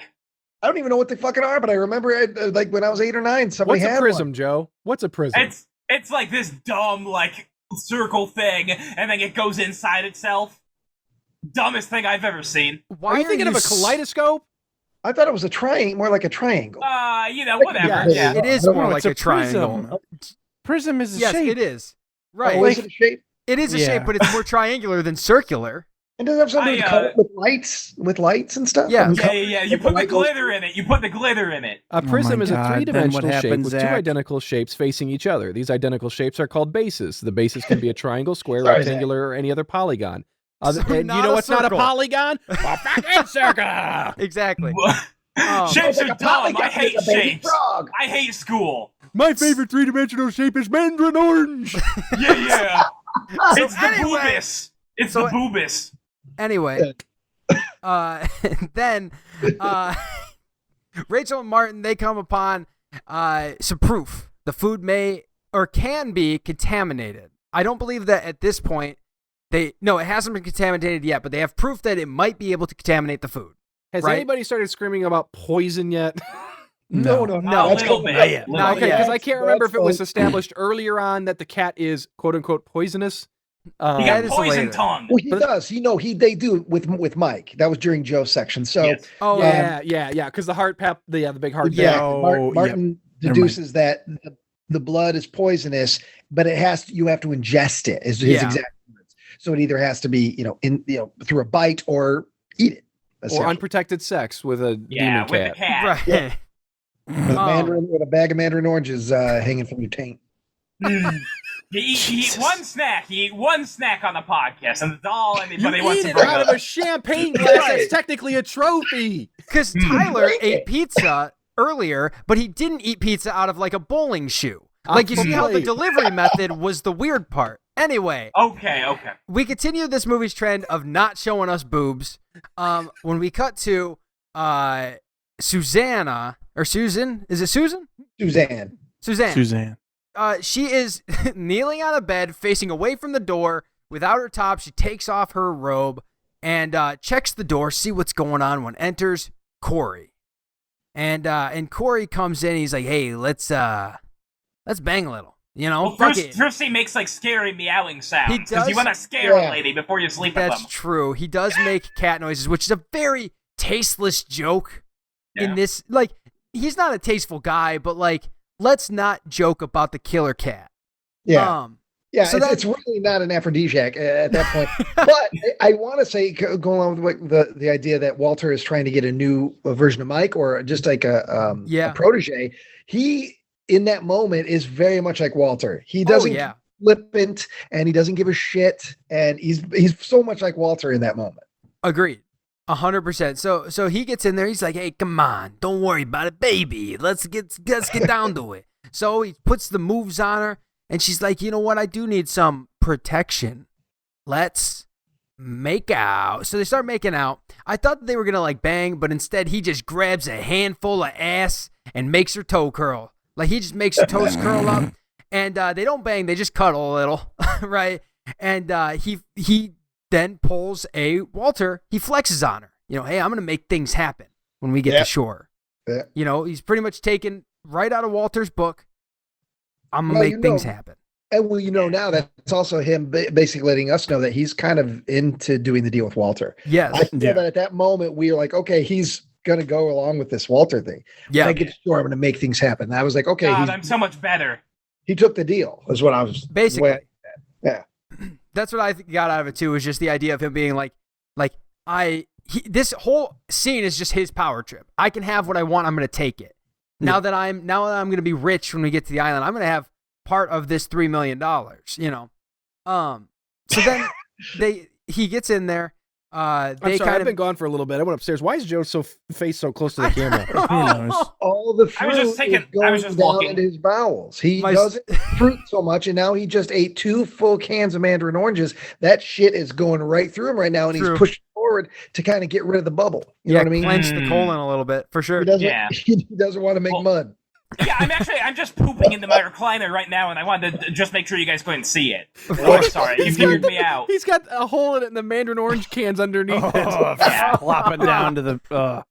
I don't even know what they fucking are, but I remember it, like when I was 8 or 9, somebody had What's a prism, one. Joe? What's a prism? It's like this dumb circle thing, and then it goes inside itself. Dumbest thing I've ever seen. Why are you thinking of a kaleidoscope? I thought it was a triangle, more like a triangle. Whatever. Yeah. It is more like a triangle. Prism is a shape. Yes, it is. Right. Oh, is it a shape? It is a shape, but it's more triangular than circular. And does it have something to color with lights and stuff? Yeah. Yeah. You put the glitter in it. A prism is a three-dimensional shape with two identical shapes facing each other. These identical shapes are called bases. The bases can be a triangle, square, rectangular, or any other polygon. And you know what's not a polygon? A fucking circle! Exactly. Shapes are dumb. I hate shapes. I hate school. My favorite three-dimensional shape is mandarin orange. Yeah. It's the boobus. It's the boobus. Anyway, then Rachel and Martin, they come upon some proof. The food may or can be contaminated. I don't believe that at this point it hasn't been contaminated yet, but they have proof that it might be able to contaminate the food. Has anybody started screaming about poison yet? No. A little bit. No, okay, because I can't remember if it was established earlier on that the cat is quote unquote poisonous. He got poison tongue. Well, he does. They do with Mike. That was during Joe's section. So, yes. Yeah. Because the heart the big heart. Yeah, Martin deduces that the blood is poisonous, but you have to ingest it. Is his exact words. So it either has to be through a bite or eat it, or unprotected sex with a demon cat. With a cat. Right. Yeah. With a bag of mandarin oranges hanging from your taint. He eat one snack. He eat one snack on the podcast, and that's all anybody You wants eat to it bring out up. of a champagne glass. That's technically a trophy. Because Tyler ate pizza earlier, but he didn't eat pizza out of like a bowling shoe. Like, you see how the delivery method was the weird part. Anyway. Okay. We continue this movie's trend of not showing us boobs. When we cut to Susanna, or Susan? Is it Susan? Suzanne. She is kneeling on a bed, facing away from the door, without her top. She takes off her robe and checks the door, see what's going on. When enters Corey, and Corey comes in. He's like, "Hey, let's bang a little." First he makes like scary meowing sounds because you want to scare a lady before you sleep with them. That's true. He does make cat noises, which is a very tasteless joke. In this, like, he's not a tasteful guy, but like, let's not joke about the killer cat. Yeah. So it's really not an aphrodisiac at that point. But I want to say, going along with the idea that Walter is trying to get a new version of Mike, or just like a protege, he in that moment is very much like Walter. He doesn't flippant, and he doesn't give a shit, and he's so much like Walter in that moment. Agreed. 100%. So he gets in there. He's like, "Hey, come on, don't worry about it, baby. Let's get down to it." So he puts the moves on her, and she's like, "You know what? I do need some protection. Let's make out." So they start making out. I thought that they were gonna like bang, but instead he just grabs a handful of ass and makes her toe curl. Like, he just makes her toes curl up, and they don't bang. They just cuddle a little, right? And he then pulls a Walter. He flexes on her. Hey, I'm going to make things happen when we get to shore. Yeah. He's pretty much taken right out of Walter's book. I'm going to make things happen. And now that's also him basically letting us know that he's kind of into doing the deal with Walter. Yes. I feel that at that moment we were like, okay, he's going to go along with this Walter thing. Yeah. When I get to shore, I'm going to make things happen. And I was like, okay. God, I'm so much better. He took the deal, is what I was basically. Yeah. That's what I got out of it too, is just the idea of him being like this whole scene is just his power trip. I can have what I want. I'm going to take it. Now that I'm going to be rich when we get to the island, I'm going to have part of this $3 million, So then he gets in there. I'm sorry, I've been gone for a little bit. I went upstairs. Why is Joe's face so close to the camera? All the fruit I was just down looking into his bowels. He doesn't eat fruit so much, and now he just ate 2 full cans of mandarin oranges. That shit is going right through him right now, and he's pushing forward to kind of get rid of the bubble. You know what I mean? Clench the colon a little bit, for sure. He doesn't want to make mud. Yeah, I'm just pooping into my recliner right now, and I wanted to just make sure you guys couldn't see it. Oh, sorry, you figured me out. He's got a hole in it, and the mandarin orange cans underneath it. Flopping down to the.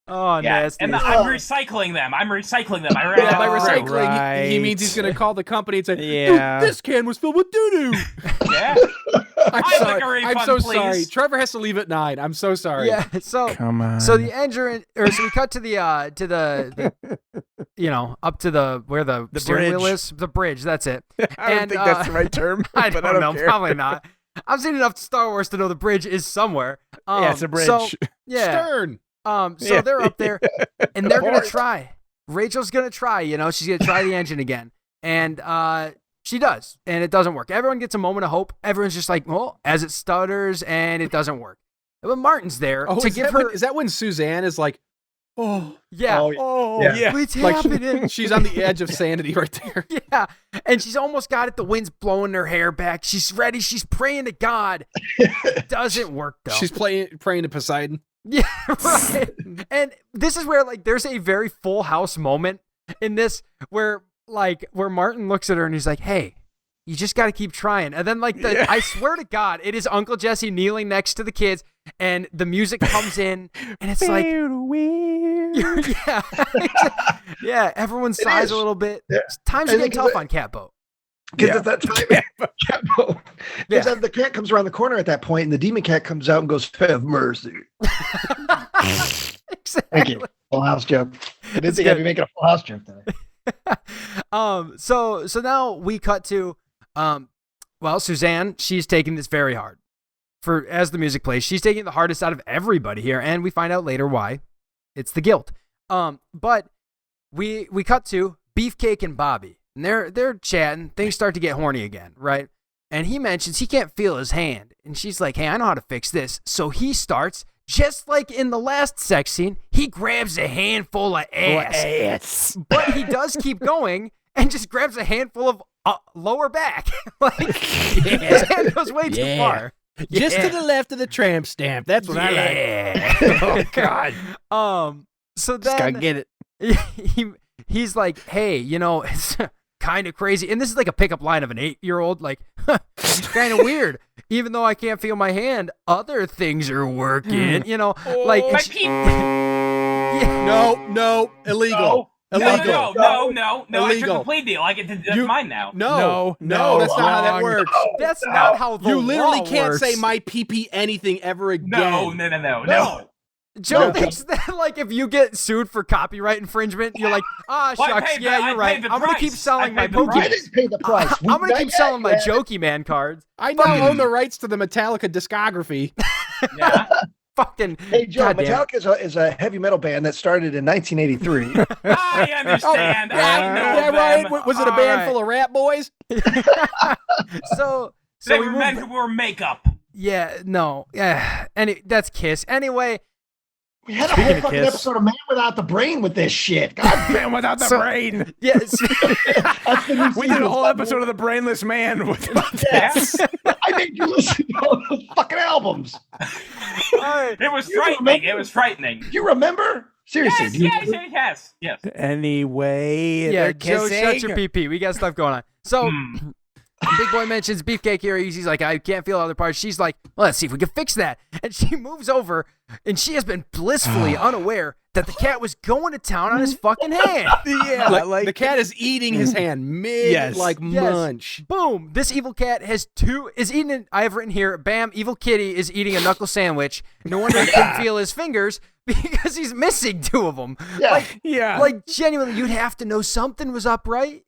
Nasty. And I'm recycling them. I ran by out of recycling, he means he's going to call the company and say, "Dude, this can was filled with doo-doo." Yeah. I'm sorry. Refund, I'm so please. sorry. Trevor has to leave at 9. I'm so sorry. Yeah. So come on. So the engine, so we cut to the up to the where the steering wheel is, the bridge. That's it. I don't think that's the right term. I don't know. Care. Probably not. I've seen enough Star Wars to know the bridge is somewhere. It's a bridge. So, Stern. So they're up there, and they're gonna try. Rachel's gonna try. She's gonna try the engine again, and she does, and it doesn't work. Everyone gets a moment of hope. Everyone's just like, well, as it stutters, and it doesn't work. But Martin's there to give her. Is that when Suzanne is like, oh yeah, it's happening? She's on the edge of sanity right there. Yeah, and she's almost got it. The wind's blowing her hair back. She's ready. She's praying to God. It doesn't work though. She's praying to Poseidon. Yeah, right. And this is where there's a very Full House moment in this where Martin looks at her and he's like, "Hey, you just got to keep trying." And then I swear to God, it is Uncle Jesse kneeling next to the kids, and the music comes in, and it's like, yeah, everyone sighs a little bit. Yeah. Times are getting tough on Catboat. Because at that time, the cat comes around the corner at that point, and the demon cat comes out and goes, "Have mercy." Exactly. Thank you. Full House joke. I didn't think I'd be making a Full House joke today. So now we cut to, Suzanne, she's taking this very hard. As the music plays, she's taking the hardest out of everybody here, and we find out later why. It's the guilt. But we cut to Beefcake and Bobby, and they're chatting. Things start to get horny again, right? And he mentions he can't feel his hand, and she's like, "Hey, I know how to fix this." So he starts. Just like in the last sex scene, he grabs a handful of ass. But he does keep going and just grabs a handful of lower back. His hand goes way too far. Just to the left of the tramp stamp. That's what I like. Oh, God. So Just gotta then get it. he's like, "Hey, it's kind of crazy." And this is like a pickup line of an 8-year-old. Like, it's kind of weird. Even though I can't feel my hand, other things are working. No, illegal. Illegal. No. Illegal. I took the plea deal. I get to that's mine now. No, that's not how that works. That's not how the You literally law can't works. say my PP anything ever again. No. Joe thinks that if you get sued for copyright infringement, you're like, shucks, you're right. I'm gonna keep selling my Pokemon. I didn't pay the price. I'm gonna keep selling my Jokey Man cards. I now own the rights to the Metallica discography. Yeah. Fucking. Hey, Joe, goddamn. Metallica is a heavy metal band that started in 1983. I understand. I know right. them. Was it a band full of rat boys? So They we were men who wore makeup. Yeah, no. Yeah. That's Kiss. Anyway. We had a whole fucking episode of Man Without the Brain with this shit. God, Man Without the Brain. Yes. We did a whole episode of The Brainless Man with Yes. I made you listen to all those fucking albums. It was frightening. It was frightening. You remember? Seriously. Yes. Anyway, Yeah, they're Joe, kissing. shut your PP. We got stuff going on. So, Big Boy mentions Beefcake here. He's like, "I can't feel other parts." She's like, "Well, let's see if we can fix that." And she moves over, and she has been blissfully unaware that the cat was going to town on his fucking hand. Yeah, like the cat is eating his hand mid munch. Boom. This evil cat is eating. I have written here, bam, evil kitty is eating a knuckle sandwich. No wonder he can feel his fingers because he's missing 2 of them. Yeah. Like genuinely, you'd have to know something was up, right?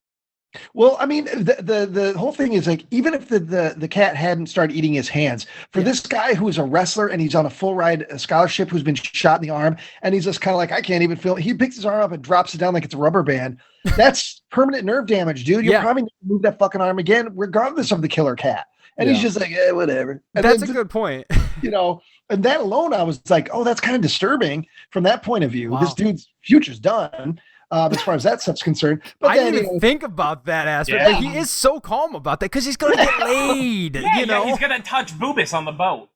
Well, I mean, the whole thing is like, even if the cat hadn't started eating his hands, for this guy who is a wrestler and he's on a full ride scholarship, who's been shot in the arm, and he's just kind of like, I can't even feel it. He picks his arm up and drops it down like it's a rubber band. That's permanent nerve damage, dude. You'll probably never move that fucking arm again, regardless of the killer cat. And he's just like, whatever. And that's a good point. And that alone, I was like, oh, that's kind of disturbing from that point of view. Wow. This dude's future's done. As far as that stuff's concerned. But I didn't even think about that aspect, but he is so calm about that because he's going to get laid. He's going to touch Boobus on the boat.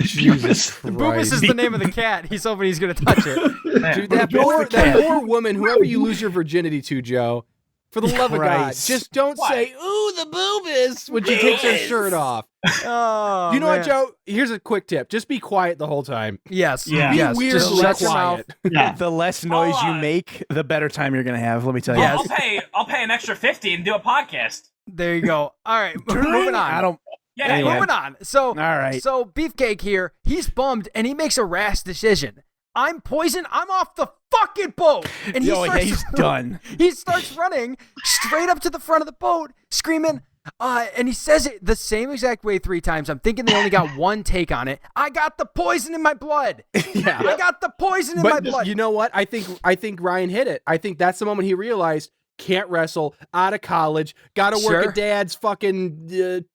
Jesus. Boobus is the name of the cat. He's hoping he's going to touch it. Dude, that poor woman, whoever you lose your virginity to, Joe, for the love of God, just don't say, "Ooh, the boobus," when she takes her shirt off. Oh, you know what, Joe? Here's a quick tip. Just be quiet the whole time. Yes. Be weirdly quiet. The less noise you make, the better time you're going to have, let me tell you. I'll pay an extra $50 and do a podcast. There you go. All right, moving on. Moving on. So, all right. So Beefcake here, he's bummed, and he makes a rash decision. I'm poisoned. I'm off the fucking boat. And he's done. He starts running straight up to the front of the boat, screaming, and he says it the same exact way 3 times. I'm thinking they only got 1 take on it. I got the poison in my blood. I got the poison in my blood. You know what? I think Ryan hit it. I think that's the moment he realized, can't wrestle, out of college, got to work at dad's fucking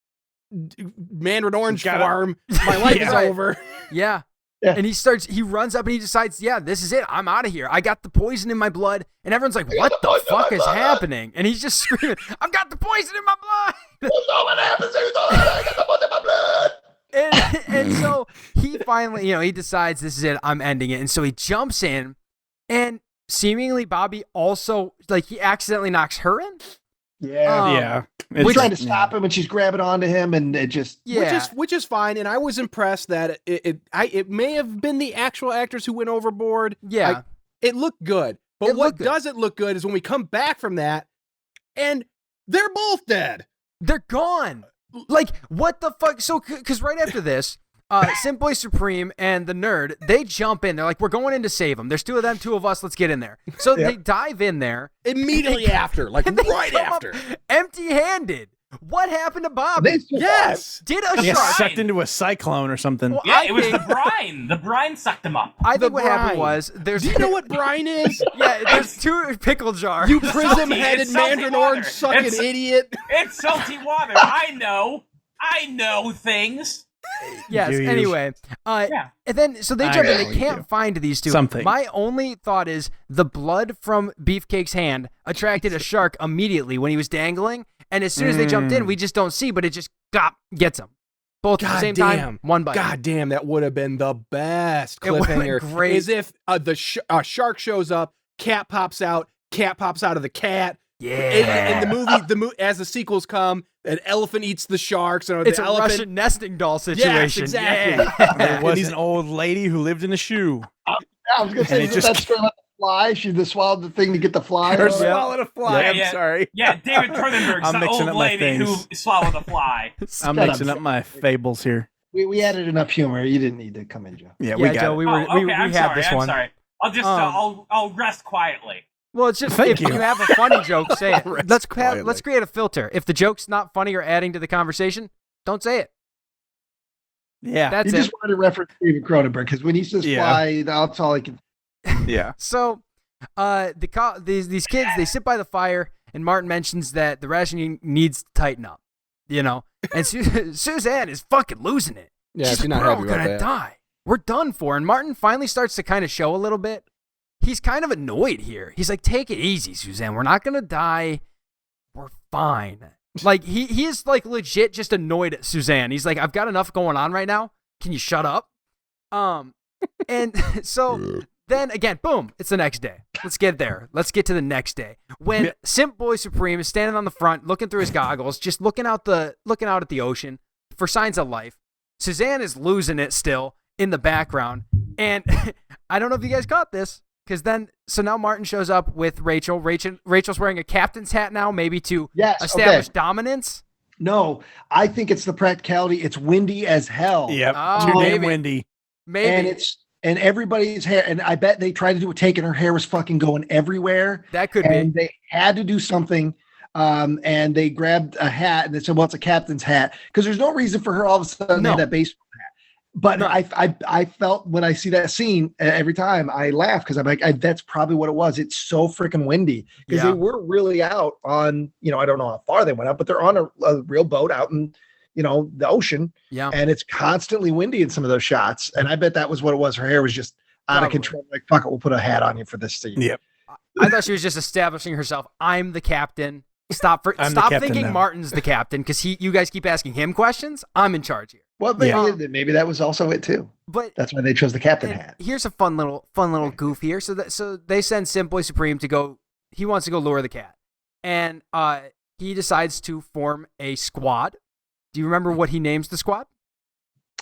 Mandarin Orange farm. My life is over. Yeah. And he runs up and he decides, this is it. I'm out of here. I got the poison in my blood. And everyone's like, what the fuck is happening? And he's just screaming, I've got the poison in my blood. I got the poison in my blood. And so he finally, he decides this is it. I'm ending it. And so he jumps in and seemingly Bobby also, like, he accidentally knocks her in. Yeah. We're trying to stop him, and she's grabbing onto him, and it just which is fine. And I was impressed that it may have been the actual actors who went overboard. Yeah, it looked good. But what doesn't look good is when we come back from that, and they're both dead. They're gone. Like, what the fuck? So, because right after this, Simply Supreme and the nerd, they jump in. They're like, we're going in to save them. There's two of them, two of us. Let's get in there. So they dive in there. Immediately after. Like, right after. Empty-handed. What happened to Bobby? Yes. Did a shark sucked into a cyclone or something? Well, yeah, it was the brine. The brine sucked him up. I think what happened was Do you know what brine is? Yeah, there's two pickle jars. You prism-headed mandarin orange sucking idiot. It's salty water. I know things. Yes. Anyway, and then so they jump in. They can't find these two. My only thought is the blood from Beefcake's hand attracted a shark immediately when he was dangling, and as soon as they jumped in, we just don't see, but it just gets them both at the same time. One bite. God damn, that would have been the best cliffhanger. Great. As if shark shows up, cat pops out of the cat. Yeah. In the movie, as the sequels come, an elephant eats the sharks. And it's the a elephant... Russian nesting doll situation. Yes, exactly. Yeah. There was an old lady who lived in a shoe. I was going to say, that story about the fly? She just swallowed the thing to get the fly. Or swallowed a fly. Yeah, I'm sorry. Yeah, David Cronenberg's the old lady who swallowed a fly. I'm mixing up my fables here. We added enough humor. You didn't need to come in, Joe. Yeah, we got Joe, it. we had this one. I'm sorry. I'll just I'll rest quietly. Well, it's just if you have a funny joke, say it. Let's create a filter. If the joke's not funny or adding to the conversation, don't say it. Yeah, that's you just wanted to reference David Cronenberg because when he says fly, that's all I can. Yeah. So, these kids, they sit by the fire, and Martin mentions that the rationing needs to tighten up, and Suzanne is fucking losing it. Yeah, she's not we're happy all about gonna that. die. We're done for. And Martin finally starts to kind of show a little bit. He's kind of annoyed here. He's like, take it easy, Suzanne. We're not going to die. We're fine. Like, he is, like, legit just annoyed at Suzanne. He's like, I've got enough going on right now. Can you shut up? And so then, again, boom, it's the next day. Let's get there. Let's get to the next day. When Simp Boy Supreme is standing on the front, looking through his goggles, just looking out at the ocean for signs of life. Suzanne is losing it still in the background. And I don't know if you guys caught this. So now Martin shows up with Rachel. Rachel's wearing a captain's hat now, maybe to establish dominance. No, I think it's the practicality. It's windy as hell. Yep, too damn windy. Maybe. And everybody's hair, and I bet they tried to do a take, and her hair was fucking going everywhere. That could be. And they had to do something, and they grabbed a hat, and they said, well, it's a captain's hat. Because there's no reason for her all of a sudden to have that baseball hat. But no. I felt when I see that scene every time I laugh because I'm like, that's probably what it was. It's so freaking windy because they were really out on, I don't know how far they went out, but they're on a real boat out in, the ocean. Yeah. And it's constantly windy in some of those shots. And I bet that was what it was. Her hair was just out of control. Like, fuck it, we'll put a hat on you for this scene. Yep. I thought she was just establishing herself. I'm the captain. Stop thinking now. Martin's the captain because you guys keep asking him questions. I'm in charge here. Well, maybe that was also it too. But that's why they chose the captain hat. Here's a fun little goof here. So they send Simp Boy Supreme to go. He wants to go lure the cat, and he decides to form a squad. Do you remember what he names the squad?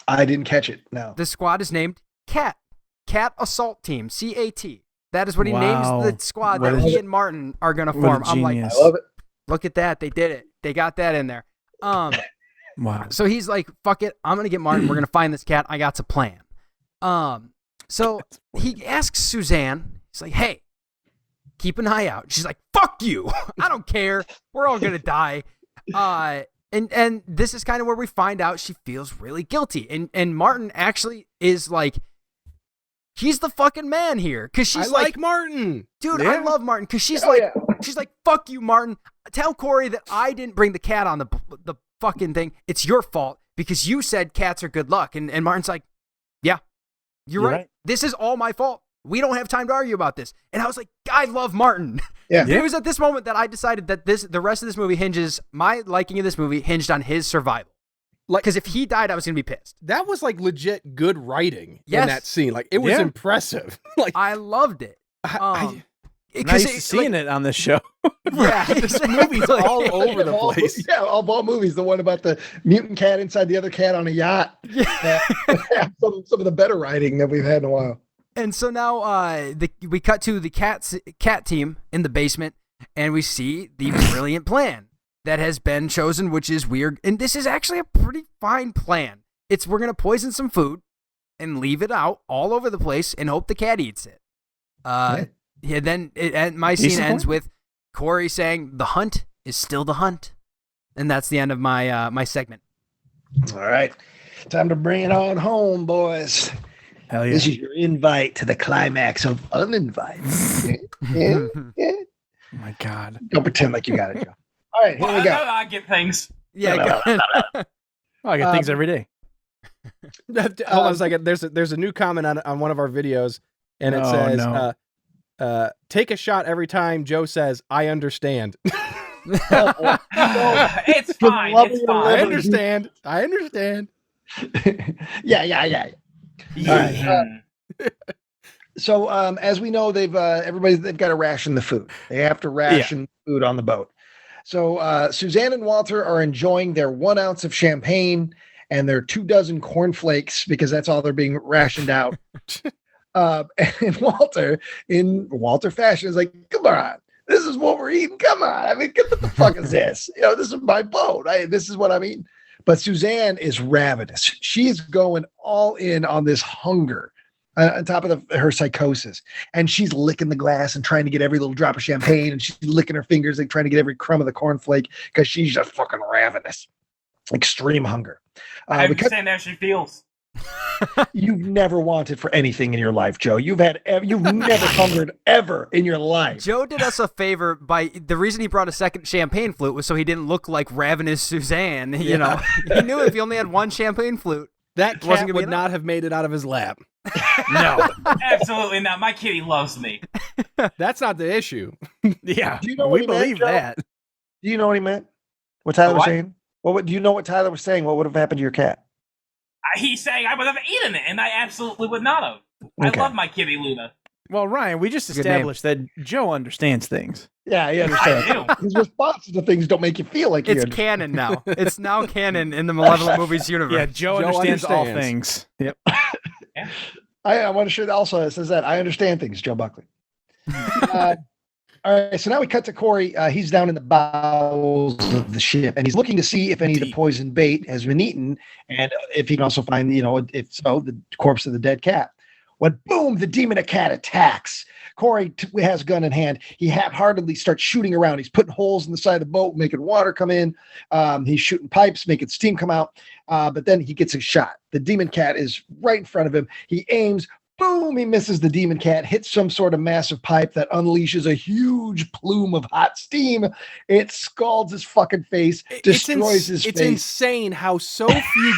I didn't catch it. No. The squad is named Cat Assault Team. CAT. That is what he names the squad that he and Martin are gonna form. I'm like, I love it. Look at that. They did it. They got that in there. Wow. So he's like, fuck it. I'm going to get Martin. We're going to find this cat. I got a plan. So he asks Suzanne, he's like, hey, keep an eye out. She's like, fuck you. I don't care. We're all going to die. And this is kind of where we find out she feels really guilty. And Martin actually is like, he's the fucking man here. Cause she's like Martin. Dude, I love Martin. Cause she's she's like, fuck you, Martin. Tell Corey that I didn't bring the cat on the fucking thing. It's your fault because you said cats are good luck. And Martin's like, yeah, you're right. This is all my fault. We don't have time to argue about this. And I was like, I love Martin. Yeah. It was at this moment that I decided that the rest of this movie my liking of this movie hinged on his survival. Because if he died, I was going to be pissed. That was like legit good writing in that scene. Like it was impressive. Like I loved it. Nice seeing it on this show. Yeah, this movie's all over the place. Yeah, all movies. The one about the mutant cat inside the other cat on a yacht. Yeah. Some of the better writing that we've had in a while. And so now we cut to the cat team in the basement, and we see the brilliant plan that has been chosen, which is weird. And this is actually a pretty fine plan. We're going to poison some food and leave it out all over the place and hope the cat eats it. Yeah, then my scene ends with Corey saying, "The hunt is still the hunt," and that's the end of my my segment. All right, time to bring it on home, boys. Hell yeah! This is your invite to the climax of Uninvited. Yeah. Oh my God! Don't pretend like you got it, Joe. All right, here we go. I get things. Yeah, I get things every day. Hold on a second. There's a new comment on one of our videos, and it says, "Take a shot every time Joe says I understand." It's fine. It's fine. I understand. Yeah. All right. So, as we know, they've got to ration the food. They have to ration food on the boat. So, Suzanne and Walter are enjoying their 1 ounce of champagne and their 2 dozen cornflakes because that's all they're being rationed out. And Walter, in Walter fashion, is like, "Come on, this is what we're eating. Come on. I mean, what the fuck is this? This is my boat. This is what I'm eating." But Suzanne is ravenous. She's going all in on this hunger on top of her psychosis. And she's licking the glass and trying to get every little drop of champagne. And she's licking her fingers and trying to get every crumb of the cornflake because she's just fucking ravenous. Extreme hunger. I understand how she feels. You've never wanted for anything in your life, Joe. You've never hungered ever in your life. Joe did us a favor by the reason he brought a second champagne flute was so he didn't look like ravenous Suzanne. You know, he knew if he only had one champagne flute, that cat would not have made it out of his lap. No, absolutely not. My kitty loves me. That's not the issue. Yeah, do you know we believe that. Do you know what he meant? What Tyler was saying? Do you know what Tyler was saying? What would have happened to your cat? He's saying I would have eaten it, and I absolutely would not have. Okay. I love my kitty Luna. Well, Ryan, we just established that Joe understands things. Yeah, he understands. I do. His responses to things don't make you feel like it's canon now. It's now canon in the Malevolent movies universe. Yeah, Joe understands all things. Yep. Yeah. I want to share that also. It says that I understand things, Joe Buckley. All right, so now we cut to Corey. He's down in the bowels of the ship, and he's looking to see if any of the poison bait has been eaten, and if he can also find, if so, the corpse of the dead cat. When boom, the demon cat attacks. Corey has a gun in hand. He half-heartedly starts shooting around. He's putting holes in the side of the boat, making water come in. He's shooting pipes, making steam come out. But then he gets a shot. The demon cat is right in front of him. He aims. Boom, he misses the demon cat, hits some sort of massive pipe that unleashes a huge plume of hot steam. It scalds his fucking face, destroys his face. It's insane how so few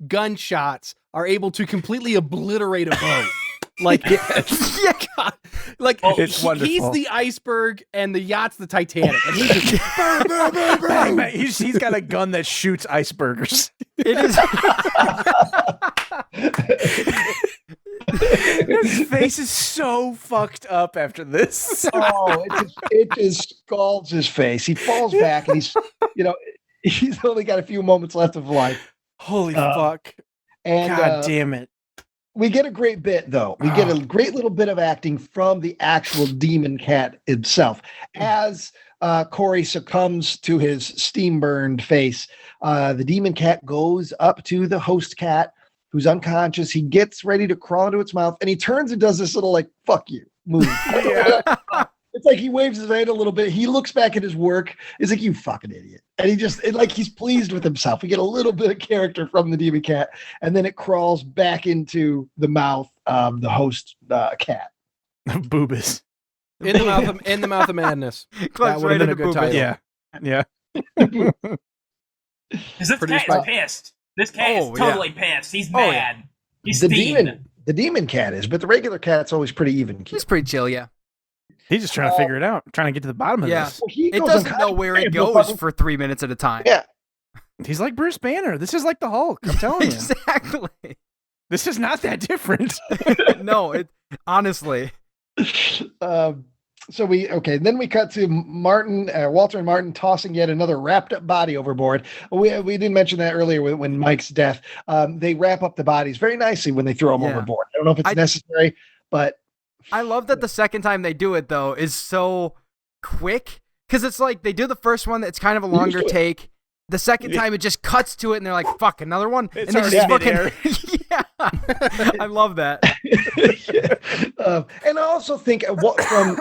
gunshots are able to completely obliterate a boat. Like, God. Like, it's wonderful. He's the iceberg and the yacht's the Titanic. And he's just burn. He's got a gun that shoots icebergers. It is. His face is so fucked up after this. It just scalds his face. He falls back, and he's only got a few moments left of life. Holy fuck! And God damn it! We get a great bit, though. We get a great little bit of acting from the actual demon cat himself. As Corey succumbs to his steam-burned face, the demon cat goes up to the host cat, who's unconscious. He gets ready to crawl into its mouth, and he turns and does this little, like, fuck you move. It's like he waves his hand a little bit. He looks back at his work. He's like, "You fucking idiot." And he's pleased with himself. We get a little bit of character from the demon cat, and then it crawls back into the mouth of the host cat. Boobus. In the mouth of madness. That would have been a good title. Yeah. Because this cat is pissed. This cat is totally pissed. He's mad. He's the demon cat is, but the regular cat's always pretty even. He's pretty chill, yeah. He's just trying to figure it out, trying to get to the bottom of this. Well, it doesn't know where it goes for 3 minutes at a time. Yeah. He's like Bruce Banner. This is like the Hulk. I'm telling you. Exactly. This is not that different. No, honestly. Then we cut to Martin, Walter and Martin tossing yet another wrapped up body overboard. We didn't mention that earlier when Mike's death. They wrap up the bodies very nicely when they throw them overboard. I don't know if it's necessary, but I love that the second time they do it though is so quick because it's like they do the first one. It's kind of a longer take. The second time it just cuts to it and they're like, "Fuck, another one!" It's and they just fucking yeah. I love that. And I also think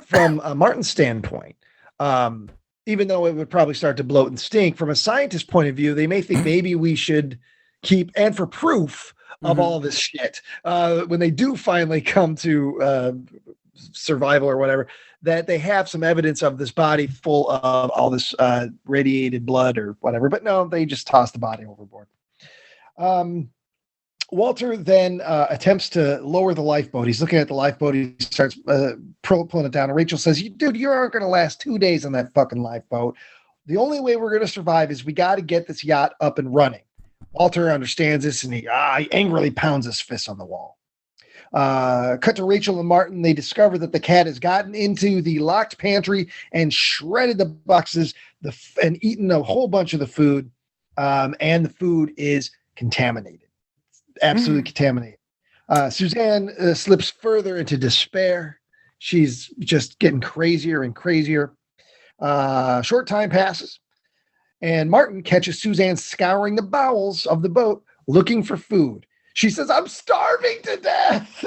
from Martin's standpoint, even though it would probably start to bloat and stink, from a scientist's point of view, they may think maybe we should keep, and for proof of all this shit, when they do finally come to survival or whatever, that they have some evidence of this body full of all this radiated blood or whatever. But no, they just toss the body overboard. Walter then attempts to lower the lifeboat. He's looking at the lifeboat. He starts pulling it down. And Rachel says, "Dude, you aren't going to last 2 days on that fucking lifeboat. The only way we're going to survive is we got to get this yacht up and running." Walter understands this, and he angrily pounds his fist on the wall. Cut to Rachel and Martin. They discover that the cat has gotten into the locked pantry and shredded the boxes and eaten a whole bunch of the food. And the food is contaminated. Absolutely contaminated. Suzanne slips further into despair. She's just getting crazier and crazier. Short time passes, and Martin catches Suzanne scouring the bowels of the boat looking for food. She says, "I'm starving to death."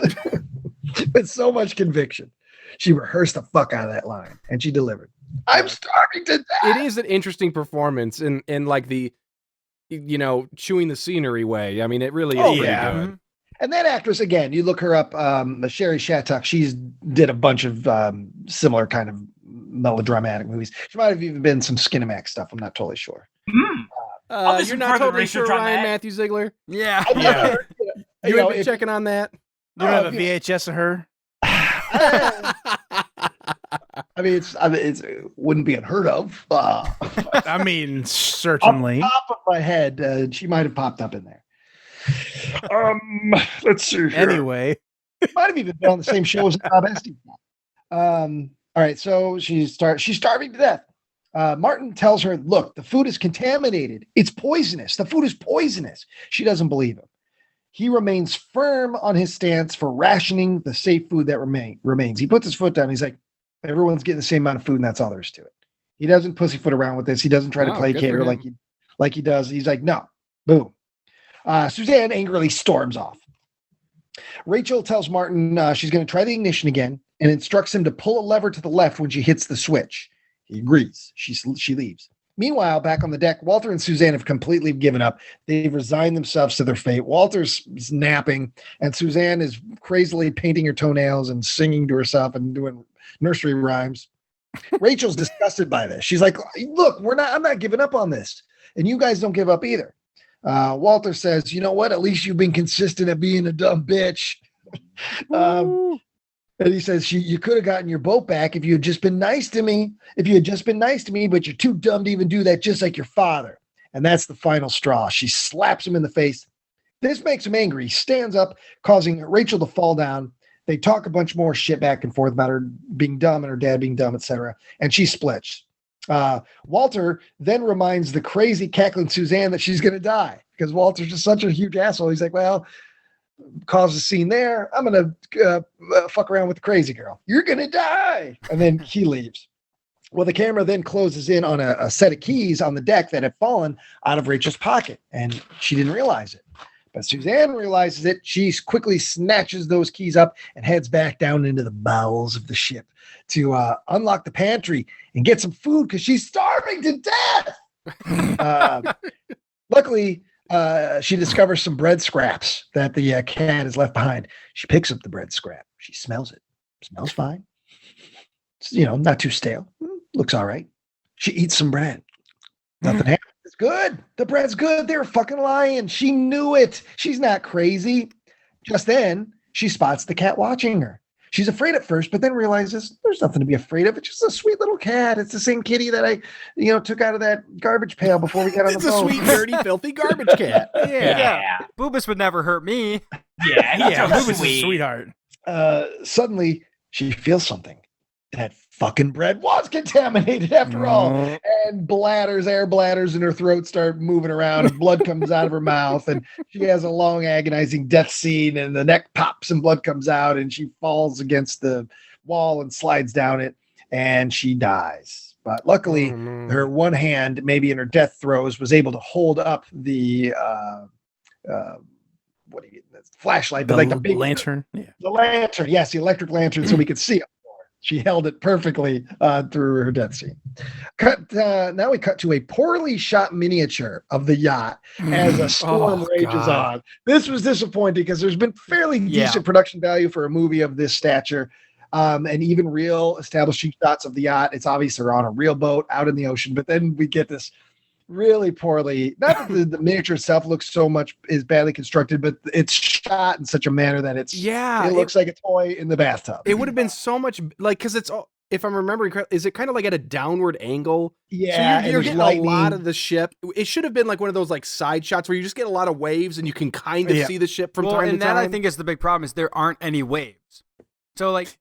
With so much conviction. She rehearsed the fuck out of that line, and she delivered. "I'm starving to death." It is an interesting performance in like the, chewing the scenery way. I mean, it really is pretty good. And that actress, again, you look her up, Sherry Shattuck, she's did a bunch of similar kind of melodramatic movies. She might have even been some Skinamax stuff. I'm not totally sure. You're not totally sure, Ryan Matthew Ziegler? Yeah. You ain't been checking on that? You don't have a VHS of her? I mean, it wouldn't be unheard of. I mean, certainly. Off the top of my head, she might have popped up in there. Let's see here. Anyway. Might have even been on the same show as Bob Esty. All right, so she's starving to death. Martin tells her, "Look, the food is contaminated. It's poisonous. The food is poisonous." She doesn't believe him. He remains firm on his stance for rationing the safe food that remains. He puts his foot down. He's like, everyone's getting the same amount of food, and that's all there is to it. He doesn't pussyfoot around with this. He doesn't try to placate her like he does. He's like, no, boom. Suzanne angrily storms off. Rachel tells Martin she's going to try the ignition again and instructs him to pull a lever to the left when she hits the switch. He agrees. She leaves. Meanwhile, back on the deck, Walter and Suzanne have completely given up. They've resigned themselves to their fate. Walter's napping, and Suzanne is crazily painting her toenails and singing to herself and doing nursery rhymes. Rachel's disgusted by this. She's like, "Look, I'm not giving up on this. And you guys don't give up either." Walter says, "You know what? At least you've been consistent at being a dumb bitch." And he says, "You could have gotten your boat back if you had just been nice to me. But you're too dumb to even do that, just like your father." And that's the final straw. She slaps him in the face. This makes him angry. He stands up, causing Rachel to fall down. They talk a bunch more shit back and forth about her being dumb and her dad being dumb, etc. And she splits. Walter then reminds the crazy cackling Suzanne that she's going to die because Walter's just such a huge asshole. He's like, "Well, cause a scene there. I'm going to fuck around with the crazy girl. You're going to die." And then he leaves. Well, the camera then closes in on a set of keys on the deck that had fallen out of Rachel's pocket, and she didn't realize it. But Suzanne realizes it. She quickly snatches those keys up and heads back down into the bowels of the ship to unlock the pantry and get some food because she's starving to death. Luckily, she discovers some bread scraps that the cat has left behind. She picks up the bread scrap. She smells it. Smells fine. It's, not too stale. Looks all right. She eats some bread. Nothing happens. It's good. The bread's good. They were fucking lying. She knew it. She's not crazy. Just then, she spots the cat watching her. She's afraid at first, but then realizes there's nothing to be afraid of. It's just a sweet little cat. It's the same kitty that I, took out of that garbage pail before we got on the phone. It's a sweet, dirty, filthy garbage cat. Yeah. Boobus would never hurt me. Yeah, Boobus is a sweetheart. Suddenly, she feels something. that fucking bread was contaminated after all. And air bladders in her throat start moving around, and blood comes out of her mouth, and she has a long agonizing death scene, and the neck pops and blood comes out, and she falls against the wall and slides down it, and she dies. But luckily, her one hand, maybe in her death throes, was able to hold up the flashlight, but like the big lantern. The lantern, yes, the electric lantern, so we could see up more. She held it perfectly through her death scene. Now we cut to a poorly shot miniature of the yacht as a storm rages on. This was disappointing because there's been fairly decent production value for a movie of this stature. And even real establishing shots of the yacht. It's obvious they're on a real boat out in the ocean, but then we get this really poorly. Not that the miniature itself looks is badly constructed, but it's shot in such a manner that it looks like a toy in the bathtub. It would have been so much because it's all. If I'm remembering correctly, is it kind of like at a downward angle? Yeah, so you're getting lightning. A lot of the ship. It should have been like one of those like side shots where you just get a lot of waves and you can kind of see the ship from time to time. And that I think is the big problem is there aren't any waves. So like,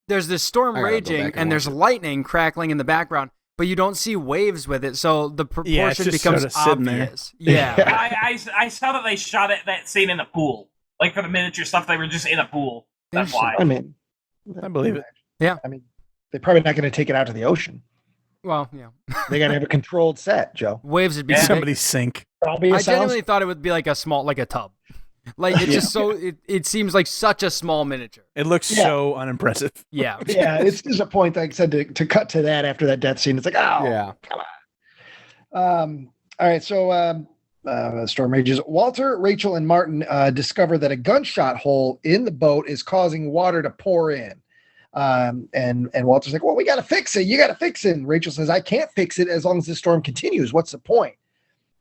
there's this storm raging and there's lightning crackling in the background, but you don't see waves with it. So the proportion becomes obvious. I saw that they shot that scene in the pool. Like for the miniature stuff, they were just in a pool. That's why. I mean, I believe it. Yeah. I mean, they're probably not going to take it out to the ocein. Well, yeah. They got to have a controlled set, Joe. Waves would be somebody sink. I genuinely thought it would be like a tub. Like it's just so it seems like such a small miniature. It looks so unimpressive. Yeah. Yeah, it's disappointing, like I said, to cut to that after that death scene. It's like, come on. All right, so storm rages. Walter, Rachel, and Martin discover that a gunshot hole in the boat is causing water to pour in. And Walter's like, well, we got to fix it. You got to fix it. And Rachel says, I can't fix it as long as this storm continues. What's the point?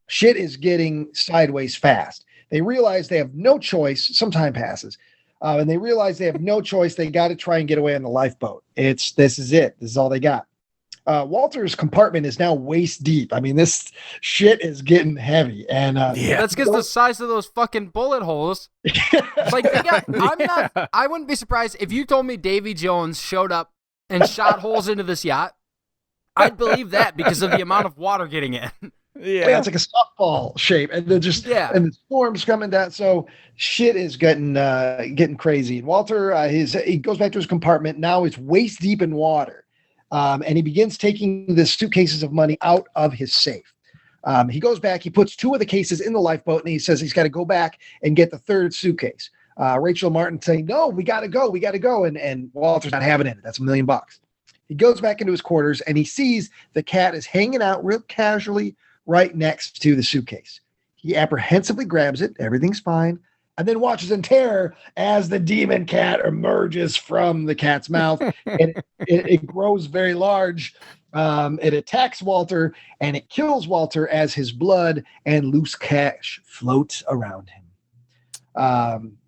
Shit is getting sideways fast. They realize they have no choice. Some time passes. And they realize they have no choice. They got to try and get away on the lifeboat. This is it. This is all they got. Walter's compartment is now waist deep. I mean, this shit is getting heavy. And that's because the size of those fucking bullet holes. Like I wouldn't be surprised if you told me Davy Jones showed up and shot holes into this yacht. I'd believe that because of the amount of water getting in. Yeah, it's like a softball shape, and then and the storm's coming down. So shit is getting crazy. And Walter, he goes back to his compartment. Now it's waist deep in water, and he begins taking the suitcases of money out of his safe. He goes back. He puts 2 of the cases in the lifeboat, and he says he's got to go back and get the 3rd suitcase. Rachel and Martin saying, "No, we got to go," and Walter's not having it. That's $1 million. He goes back into his quarters, and he sees the cat is hanging out real casually right next to the suitcase. He apprehensively grabs it. Everything's fine. And then watches in terror as the demon cat emerges from the cat's mouth. And it grows very large. It attacks Walter, and it kills Walter as his blood and loose cash float around him.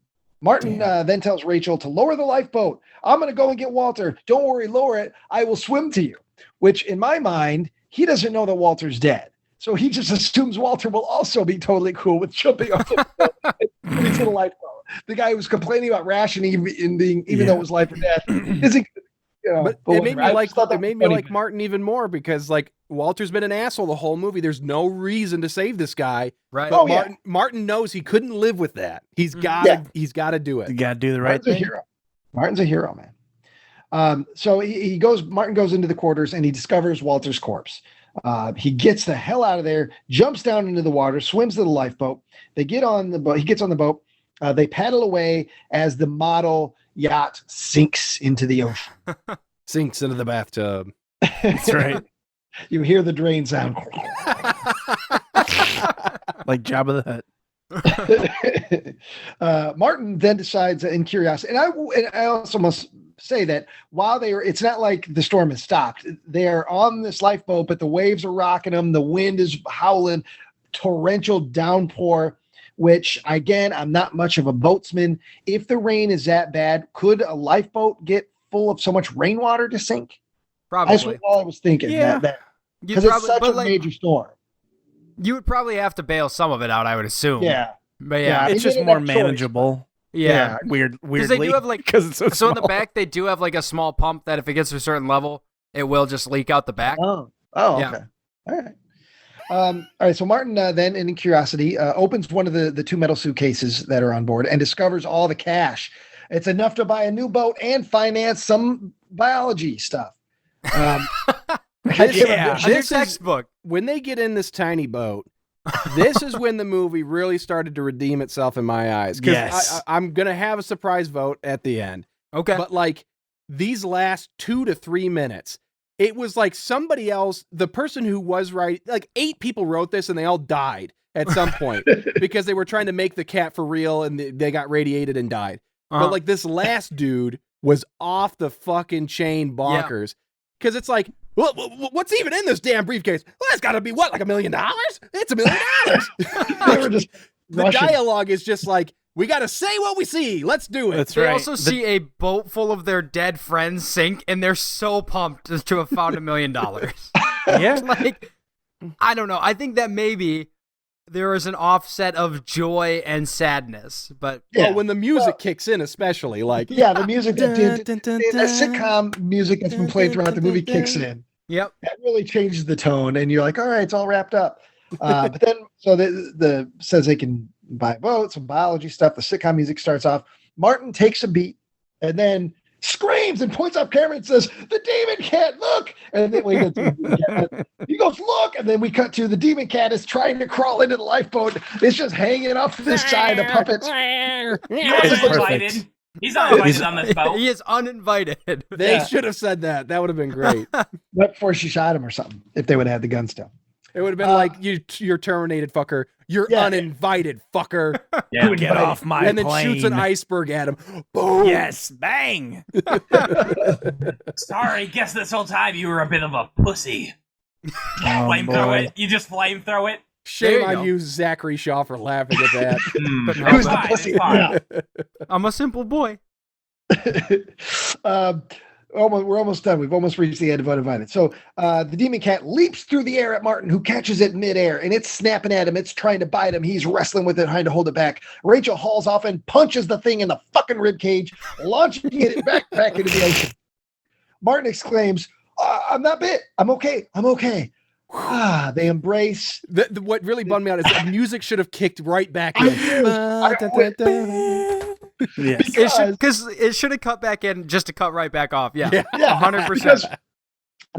Martin then tells Rachel to lower the lifeboat. I'm going to go and get Walter. Don't worry, lower it. I will swim to you. Which, in my mind, he doesn't know that Walter's dead. So he just assumes Walter will also be totally cool with jumping off the boat into the lifeboat. The guy who was complaining about rationing, even though it was life or death, isn't. But it made me like Martin even more because like Walter's been an asshole the whole movie. There's no reason to save this guy. Right. But Martin knows he couldn't live with that. He's got to do it. You got to do the right thing. Martin's a hero, man. So Martin goes into the quarters and he discovers Walter's corpse. He gets the hell out of there, jumps down into the water, swims to the lifeboat. They get on the boat. He gets on the boat. They paddle away as the model yacht sinks into the ocean. Sinks into the bathtub. That's right. You hear the drain sound. Like Jabba the Hutt. Martin then decides in curiosity, and I also must say that while it's not like the storm has stopped. They're on this lifeboat, but the waves are rocking them. The wind is howling, torrential downpour, which again, I'm not much of a boatsman. If the rain is that bad, could a lifeboat get full of so much rainwater to sink? Probably. That's all I was thinking. Yeah. Because it's such a major storm. You would probably have to bail some of it out, I would assume. Yeah. But yeah, it's just more manageable. Yeah. Weirdly. Because they do have like, because it's so in the small. back, they do have like a small pump that if it gets to a certain level, it will just leak out the back. Oh, Yeah. okay. All right. All right. So Martin then, in curiosity, opens one of the two metal suitcases that are on board and discovers all the cash. It's enough to buy a new boat and finance some biology stuff. A new This textbook. When they get in this tiny boat, this is when the movie really started to redeem itself in my eyes. Yes. I'm going to have a surprise vote at the end. Okay. But like these last 2 to 3 minutes, it was like somebody else, the person who was writing, like 8 people wrote this and they all died at some point because they were trying to make the cat for real and they got radiated and died. But like this last dude was off the fucking chain bonkers. Because it's like, well, what's even in this damn briefcase? Well, it's got to be what, like $1 million? It's $1 million. They were just the rushing. dialogue is just like, we got to say what we see. Let's do it. That's They right. also see a boat full of their dead friends sink, and they're so pumped to have found $1 million. Yeah. Like, I don't know. I think that maybe there is an offset of joy and sadness, but Well, when the music kicks in, especially like, Yeah, the music that sitcom music that's been played throughout the movie kicks in. yep. That really changes the tone, and you're like, all right, it's all wrapped up. But then, so the says they can buy a boat, some biology stuff. The sitcom music starts off. Martin takes a beat, and then screams and points up camera and says, "The demon cat, look!" And then he goes, "Look!" And then we cut to the demon cat is trying to crawl into the lifeboat. It's just hanging off this side of puppets. He It's wasn't perfect. invited. He's not invited on this boat. He is uninvited. they should have said that. That would have been great. Right before she shot him or something, if they would have had the gun still. It would have been like, you're terminated, fucker. You're Yeah. uninvited, fucker. Yeah. Get off my And then plane. shoots an iceberg at him. Boom. Yes, bang. Sorry, guess this whole time you were a bit of a pussy. Oh, Flamethrow boy. it. You just flamethrow it. Shame There you on go. you, Zachary Shaw, for laughing at that. But no, It's the fine. pussy? It's fine. I'm a simple boy. We're almost done. We've almost reached the end of Uninvited. So the demon cat leaps through the air at Martin, who catches it midair, and it's snapping at him. It's trying to bite him. He's wrestling with it, trying to hold it back. Rachel hauls off and punches the thing in the fucking rib cage, launching it back into the ocean. Martin exclaims, "I'm not bit. I'm okay. I'm okay." They embrace. What really bummed me out is the music should have kicked right back in. Yes. Because it should have cut back in just to cut right back off. Yeah. Yeah, 100%.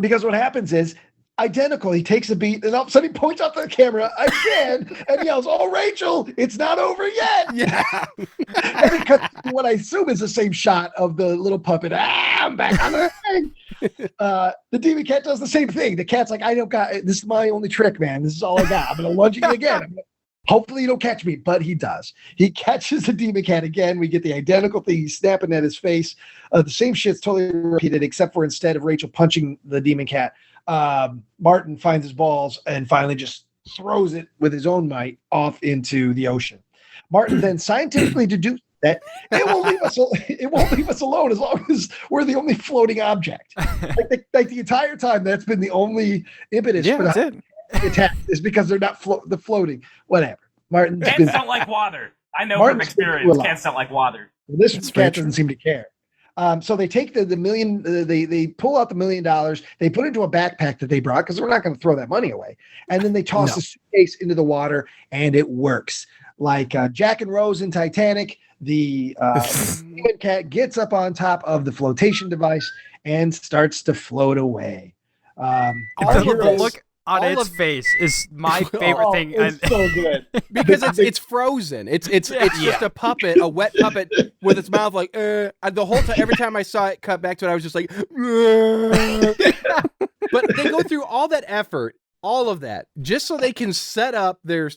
Because what happens is identical. He takes a beat, and all of a sudden he points up to the camera again and yells, "Oh, Rachel, it's not over yet!" Yeah. And it cuts to what I assume is the same shot of the little puppet. I'm back on the thing. The demon cat does the same thing. The cat's like, "I don't got this is my only trick, man. This is all I got. I'm gonna lunge it again. Hopefully you don't catch me," but he does. He catches the demon cat again. We get the identical thing. He's snapping at his face. The same shit's totally repeated, except for instead of Rachel punching the demon cat, Martin finds his balls and finally just throws it with his own might off into the ocean. Martin then scientifically deduced that it won't leave us alone as long as we're the only floating object. Like the entire time, that's been the only impetus Yeah, for that's the it. attack is because they're not floating. Whatever. Martin's Cats been, don't like water. I know Martin's from been experience. through a lot. Cats don't like water. this That's very cat doesn't seem to care. So they take the million, they pull out the $1 million, they put it into a backpack that they brought because we're not going to throw that money away. And then they toss the suitcase into the water and it works. Like Jack and Rose in Titanic, the demon cat gets up on top of the flotation device and starts to float away. Our The heroes- look on all its face face is my favorite thing. It's so good. Because it's frozen. It's just a puppet, a wet puppet with its mouth like the whole time. Every time I saw it cut back to it, I was just like, but they go through all that effort, all of that, just so they can set up their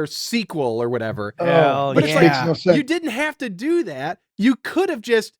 sequel or whatever. Hell But it's yeah. Makes no sense. You didn't have to do that. You could have just.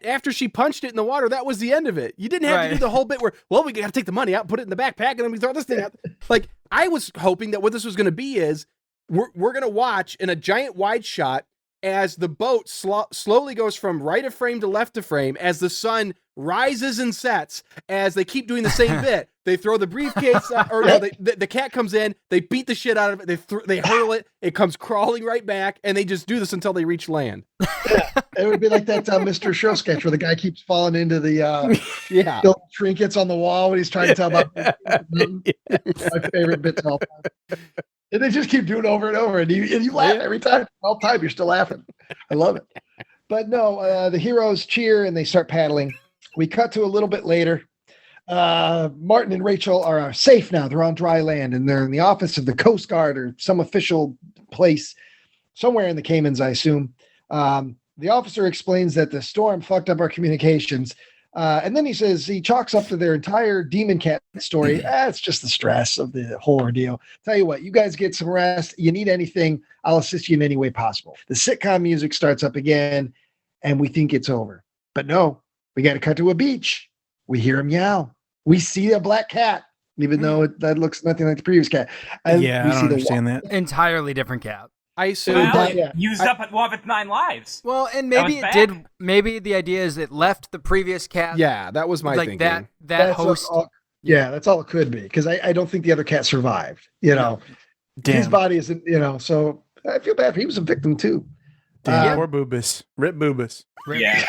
After she punched it in the water, that was the end of it. You didn't have to do the whole bit where, well, we got to take the money out, put it in the backpack, and then we throw this thing out. Like, I was hoping that what this was going to be is we're going to watch in a giant wide shot as the boat slowly goes from right of frame to left of frame as the sun rises and sets, as they keep doing the same bit. They throw the briefcase, the cat comes in, they beat the shit out of it, they hurl it, it comes crawling right back, and they just do this until they reach land. Yeah, it would be like that Mr. Show sketch where the guy keeps falling into the trinkets on the wall when he's trying to tell about my favorite bits of all time. And they just keep doing it over and over, and you laugh every time. All time, you're still laughing. I love it. But no, the heroes cheer and they start paddling. We cut to a little bit later. Martin and Rachel are safe now. They're on dry land, and they're in the office of the Coast Guard or some official place somewhere in the Caymans, I assume. The officer explains that the storm fucked up our communications. And then he chalks up to their entire demon cat story. It's just the stress of the whole ordeal. Tell you what, you guys get some rest. You need anything, I'll assist you in any way possible. The sitcom music starts up again, and we think it's over. But no, we got to cut to a beach. We hear him meow. We see a black cat, even though that looks nothing like the previous cat. I don't understand that. Entirely different cat. I assume used up at one of its 9 lives. Well, and maybe it did. Maybe the idea is it left the previous cat. Yeah, that was my thinking. That host. That's all it could be, because I don't think the other cat survived. His body isn't. So I feel bad for he was a victim too. Damn, poor Boobus. Rip Boobus. Yeah.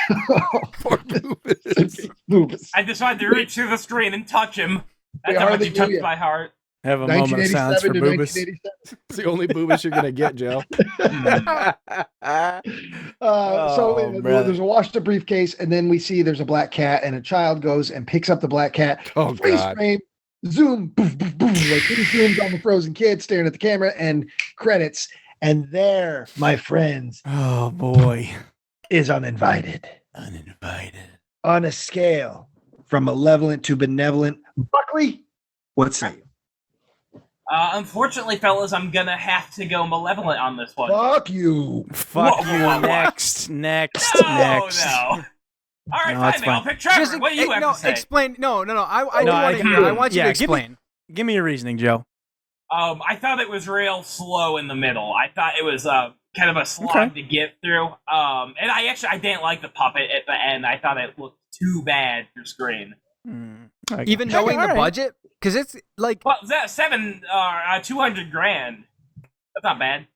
Poor Boobus. Boobus. I decided to reach through the screen and touch him. That's how much he touched my heart. Have a moment of silence for Boobus. It's the only Boobus you're gonna get, Joe. There's a washed-up briefcase, and then we see there's a black cat, and a child goes and picks up the black cat. Oh, freeze God. frame, zoom, boom, boom, boom. Like he zooms on the frozen kid staring at the camera, and credits. And there, my friends, oh boy, is Uninvited. Uninvited. On a scale from malevolent to benevolent, Buckley, what say you? Unfortunately, fellas, I'm gonna have to go Malevolent on this one. Fuck you. Fuck you. Next. No. All right, fine. I'll pick Trevor. What do you have to say? Explain. No. I want you to explain. Give me your reasoning, Joe. I thought it was real slow in the middle. I thought it was kind of a slog to get through. And I didn't like the puppet at the end. I thought it looked too bad for screen. Even knowing the budget, because it's like, well, that $200,000. That's not bad.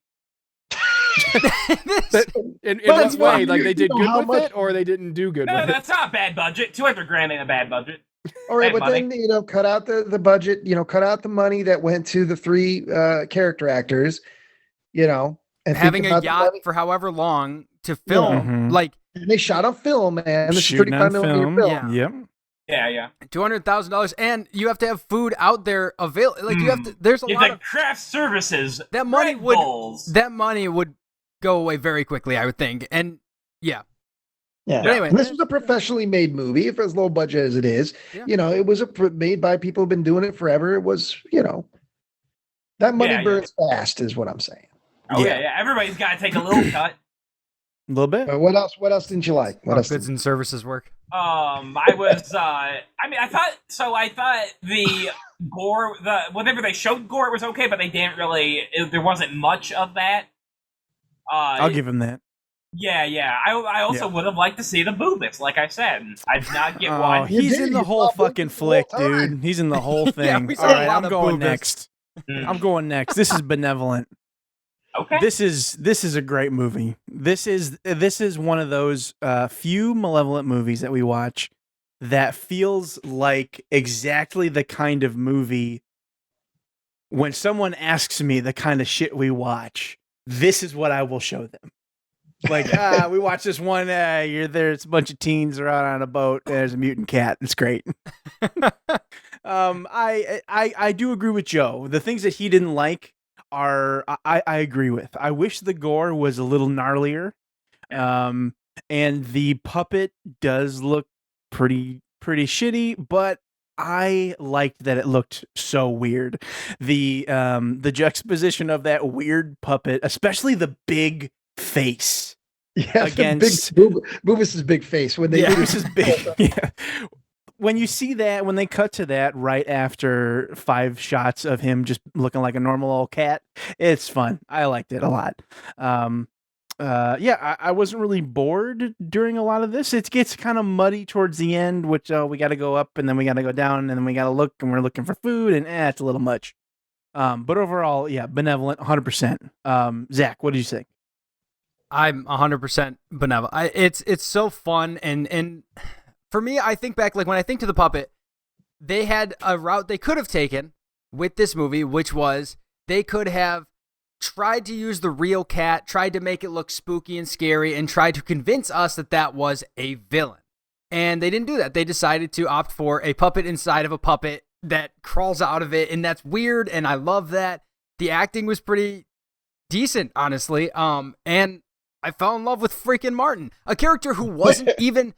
in what way? Like they did good with it, or they didn't do good with it? No, that's not a bad budget. $200,000 ain't a bad budget. All right, but then cut out the budget. Cut out the money that went to the 3 character actors. And having a yacht for however long to film, and they shot on film, man. This is 35mm film. Yep. Yeah. $200,000, and you have to have food out there available. Like you have to. There's a lot of craft services. That money would go away very quickly, I would think. And yeah. But anyway, and this was a professionally made movie, if as low budget as it is. It was made by people who've been doing it forever. It was, that money burns fast, is what I'm saying. Oh yeah. Everybody's got to take a little cut. A little bit. What else didn't you like? What else? Goods and services work. I thought the gore, whenever they showed gore, it was okay, but they didn't really. There wasn't much of that. I'll give him that. Yeah. I also would have liked to see the Boobus, like I said. I did not get one. He's in the whole fucking flick, dude. He's in the whole thing. We saw All right, a lot I'm of going Boobus. next. I'm going next. This is Benevolent. Okay. This is a great movie. This is one of those few Malevolent movies that we watch that feels like exactly the kind of movie when someone asks me the kind of shit we watch, this is what I will show them. Like, we watch this one, there's a bunch of teens are out on a boat, and there's a mutant cat. It's great. I do agree with Joe. The things that he didn't like I agree with. I wish the gore was a little gnarlier. And the puppet does look pretty shitty, but I liked that it looked so weird. The juxtaposition of that weird puppet, especially the big face. Yeah, against Boobus's big face when they Boobus's big. Yeah. When you see that, when they cut to that right after 5 shots of him just looking like a normal old cat, it's fun. I liked it a lot. I wasn't really bored during a lot of this. It gets kind of muddy towards the end, which we got to go up and then we got to go down and then we got to look and we're looking for food and it's a little much. But overall, yeah, Benevolent, 100%. Zach, what did you think? I'm 100% Benevolent. It's so fun and for me, I think back, like when I think to The Puppet, they had a route they could have taken with this movie, which was they could have tried to use the real cat, tried to make it look spooky and scary, and tried to convince us that that was a villain. And they didn't do that. They decided to opt for a puppet inside of a puppet that crawls out of it, and that's weird, and I love that. The acting was pretty decent, honestly. And I fell in love with freaking Martin, a character who wasn't even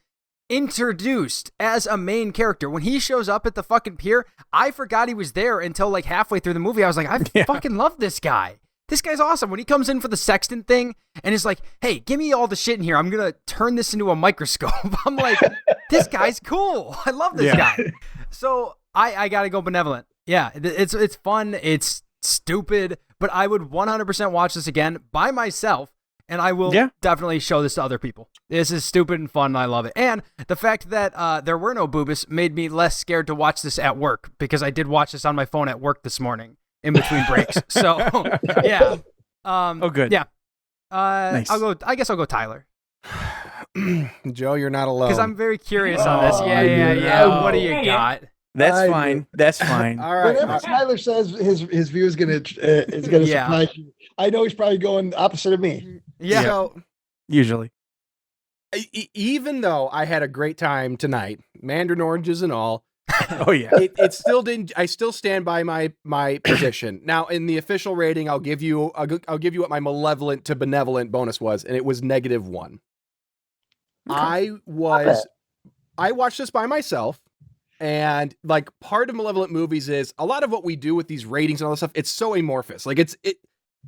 introduced as a main character. When he shows up at the fucking pier, I forgot he was there until like halfway through the movie. I was like, I fucking love this guy. This guy's awesome. When he comes in for the sextant thing and is like, hey, give me all the shit in here. I'm going to turn this into a microscope. I'm like, this guy's cool. I love this guy. So I got to go Benevolent. Yeah, it's fun. It's stupid, but I would 100% watch this again by myself. And I will definitely show this to other people. This is stupid and fun, and I love it. And the fact that there were no boobas made me less scared to watch this at work, because I did watch this on my phone at work this morning in between breaks. So, yeah. Oh, good. Yeah. Nice. I guess I'll go Tyler. Joe, you're not alone. Because I'm very curious on this. Yeah. What do you got? That's fine. That's fine. All right. Whenever Tyler says his view is gonna surprise you, I know he's probably going opposite of me. Yeah. So, usually. Even though I had a great time tonight, mandarin oranges and all, oh yeah, it still didn't. I still stand by my position. Now, in the official rating, I'll give you what my Malevolent to Benevolent bonus was, and it was -1. Okay. I watched this by myself. And like part of Malevolent movies is a lot of what we do with these ratings and all this stuff. It's so amorphous. Like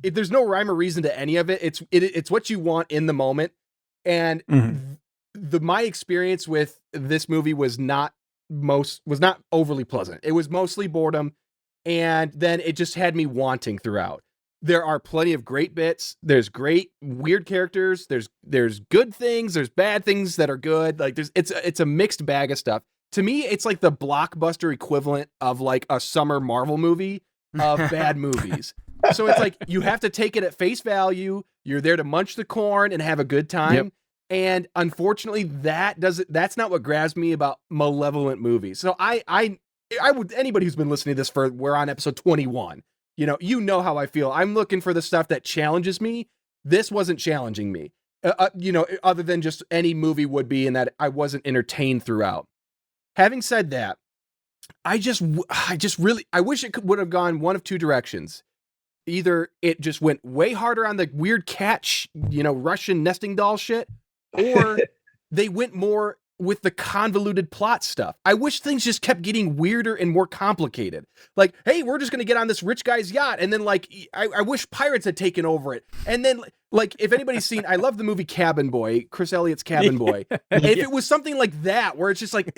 there's no rhyme or reason to any of it. It's what you want in the moment. And my experience with this movie was not overly pleasant. It was mostly boredom. And then it just had me wanting throughout. There are plenty of great bits. There's great weird characters. There's good things. There's bad things that are good. Like it's a mixed bag of stuff. To me, it's like the blockbuster equivalent of like a summer Marvel movie of bad movies. So it's like you have to take it at face value. You're there to munch the corn and have a good time. Yep. And unfortunately, that's not what grabs me about Malevolent movies. So I would, anybody who's been listening to this we're on episode 21. You know how I feel. I'm looking for the stuff that challenges me. This wasn't challenging me. Other than just any movie would be, in that I wasn't entertained throughout. Having said that, I wish it would have gone one of two directions. Either it just went way harder on the weird cat, Russian nesting doll shit, or they went more with the convoluted plot stuff. I wish things just kept getting weirder and more complicated. Like, hey, we're just going to get on this rich guy's yacht. And then like, I wish pirates had taken over it. And then like, if anybody's seen, I love the movie Cabin Boy, Chris Elliott's Cabin Boy. If it was something like that, where it's just like,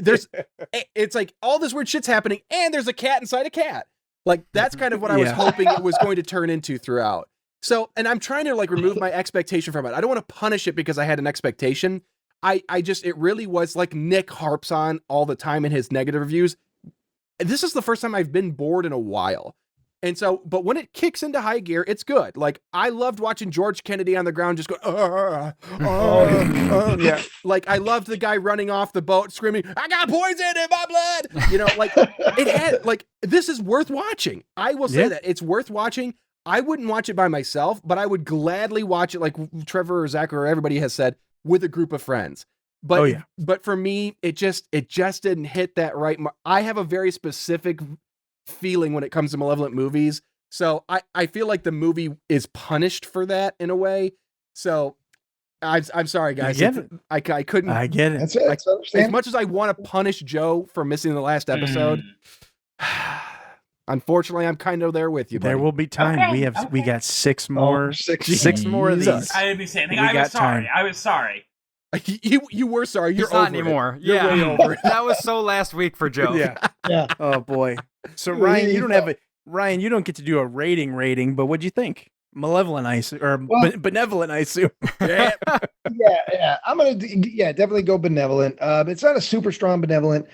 it's like all this weird shit's happening and there's a cat inside a cat. Like, that's kind of what I was hoping it was going to turn into throughout. So, and I'm trying to like remove my expectation from it. I don't want to punish it because I had an expectation. It really was like Nick harps on all the time in his negative reviews. This is the first time I've been bored in a while. And so, but when it kicks into high gear, it's good. Like, I loved watching George Kennedy on the ground just go, yeah. Like, I loved the guy running off the boat screaming, I got poison in my blood. Like, it had, like, this is worth watching. I will say that. It's worth watching. I wouldn't watch it by myself, but I would gladly watch it, like Trevor or Zach or everybody has said, with a group of friends. But but for me, it just didn't hit that right. I have a very specific feeling when it comes to Malevolent movies. So I feel like the movie is punished for that in a way. So I'm sorry, guys. I couldn't. I get it. That's it. Like, as much as I want to punish Joe for missing the last episode, unfortunately, I'm kind of there with you. Buddy. There will be time. Okay, we got six more. Six more of these. I didn't say anything. I was sorry. I was sorry. You were sorry. You're not over anymore. It. You're way over it. That was so last week for Joe. Yeah. Oh boy. So Ryan, you don't get to do a rating, but what'd you think? Malevolent, benevolent, I assume. Yeah. I'm gonna definitely go benevolent. It's not a super strong benevolent.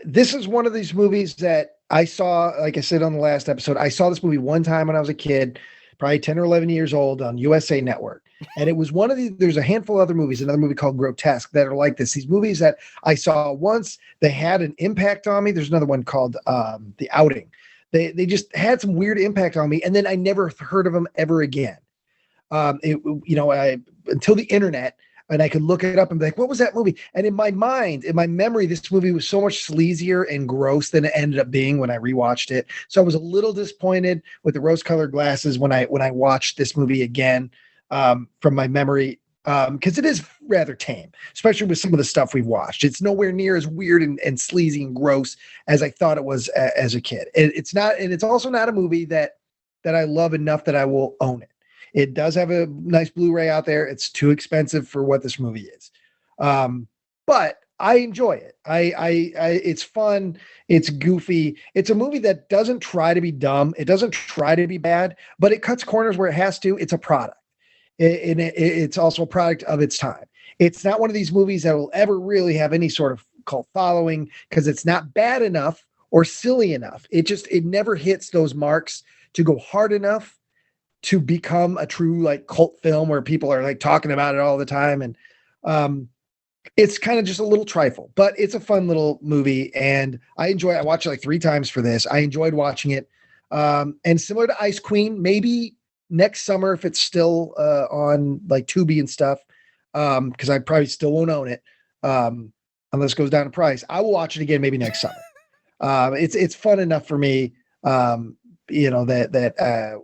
This is one of these movies that I saw, like I said on the last episode, I saw this movie one time when I was a kid, probably 10 or 11 years old on USA Network. And it was there's a handful of other movies, another movie called Grotesque, that are like this. These movies that I saw once, they had an impact on me. There's another one called The Outing. They just had some weird impact on me. And then I never heard of them ever again. Until the internet, and I could look it up and be like, what was that movie? And in my mind, in my memory, this movie was so much sleazier and gross than it ended up being when I rewatched it. So I was a little disappointed with the rose-colored glasses when I watched this movie again from my memory, because it is rather tame, especially with some of the stuff we've watched. It's nowhere near as weird and sleazy and gross as I thought it was as a kid. It's not, and it's also not a movie that I love enough that I will own it. It does have a nice Blu-ray out there. It's too expensive for what this movie is. But I enjoy it. It's fun. It's goofy. It's a movie that doesn't try to be dumb. It doesn't try to be bad, but it cuts corners where it has to. It's a product. It's also a product of its time. It's not one of these movies that will ever really have any sort of cult following because it's not bad enough or silly enough. It never hits those marks to go hard enough to become a true like cult film where people are like talking about it all the time. And it's kind of just a little trifle, but it's a fun little movie. And I watched it like 3 times for this. I enjoyed watching it. And similar to Ice Queen, maybe next summer, if it's still on like Tubi and stuff, because I probably still won't own it unless it goes down in price. I will watch it again maybe next summer. It's fun enough for me, that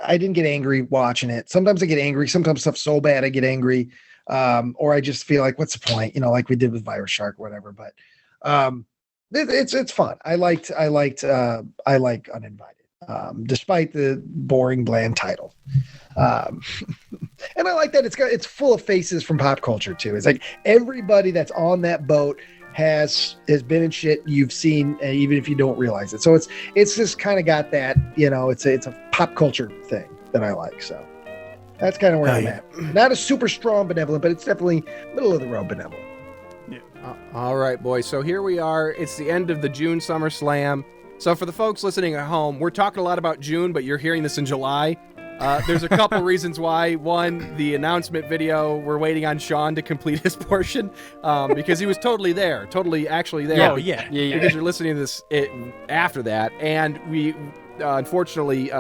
I didn't get angry watching it. Sometimes I get angry. Sometimes stuff's so bad I get angry, or I just feel like, what's the point? Like we did with Virus Shark or whatever. But it's fun. I like Uninvited, despite the boring, bland title. And I like that it's full of faces from pop culture too. It's like everybody that's on that boat has been in shit you've seen, even if you don't realize it. So it's just kind of got that, it's a pop culture thing that I like. So that's kind of where I'm at. Not a super strong benevolent, but it's definitely middle of the road benevolent. Yeah. All right, boys. So here we are. It's the end of the June Summer Slam. So for the folks listening at home, we're talking a lot about June, but you're hearing this in July. There's a couple reasons why. One, the announcement video, we're waiting on Sean to complete his portion because he was totally actually there. Oh, yeah. Because you're listening to this after that. And we, unfortunately,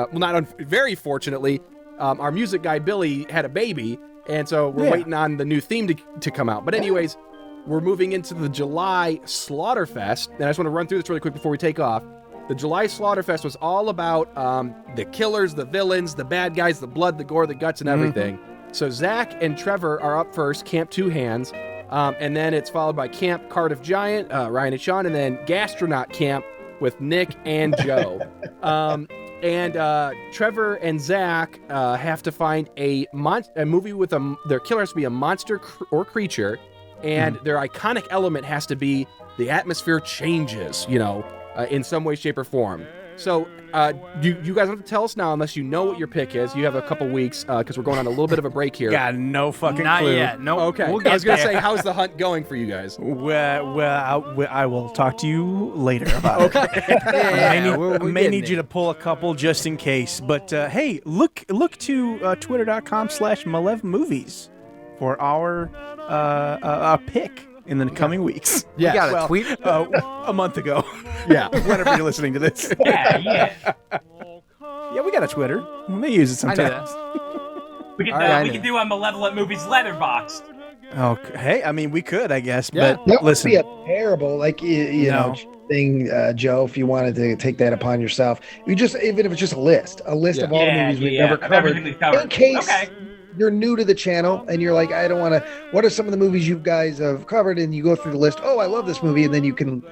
very fortunately, our music guy, Billy, had a baby. And so we're waiting on the new theme to come out. But anyways, we're moving into the July Slaughterfest. And I just want to run through this really quick before we take off. The July Slaughterfest was all about the killers, the villains, the bad guys, the blood, the gore, the guts, and everything. So Zach and Trevor are up first, Camp Two Hands. And then it's followed by Camp Cardiff Giant, Ryan and Sean, and then Gastronaut Camp with Nick and Joe. And Trevor and Zach have to find a movie with their killer has to be a monster or creature, and their iconic element has to be the atmosphere changes, in some way, shape, or form. So you guys don't have to tell us now unless you know what your pick is. You have a couple weeks because we're going on a little bit of a break here. Got no fucking Not clue. yet. No. Okay. I was going to say, how's the hunt going for you guys? Well, I will talk to you later about it. I may need you to pull a couple just in case. But hey, look to twitter.com/MalevMovies for our pick in the coming weeks. Yeah, you got a tweet a month ago. Yeah, whenever you're listening to this. Yeah. Yeah, we got a Twitter. We may use it sometimes. We can do a Malevolent Movies Letterboxd. Okay. Hey, I mean, we could, I guess, Yeah. but That listen. would be a terrible, thing, Joe. If you wanted to take that upon yourself, even if it's just a list of all the movies we've never covered, in case you're new to the channel and you're like, I don't want to. What are some of the movies you guys have covered? And you go through the list. Oh, I love this movie, and then you can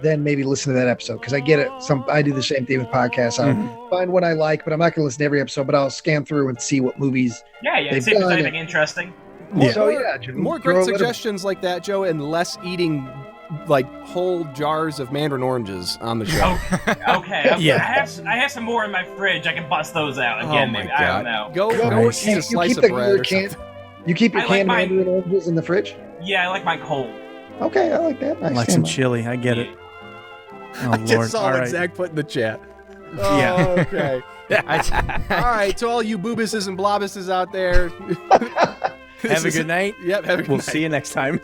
maybe listen to that episode because I get it. I do the same thing with podcasts. I'll find what I like, but I'm not going to listen to every episode. But I'll scan through and see what movies. Yeah. See if there's anything interesting. More great suggestions like that, Joe, and less eating like whole jars of mandarin oranges on the show. Okay. Yeah. I have some more in my fridge. I can bust those out again. Maybe. I don't know. Go Nice. eat a slice of bread or something. You keep your I canned like mandarin oranges in the fridge? Yeah, I like mine cold. Okay, I like that. Nice. Like some chili. I get it. Oh, I Lord. just saw All what right. Zach put in the chat. Yeah. Okay. All right, to all you boobuses and blobuses out there. Have a good night. Yep, have a good night. We'll see you next time.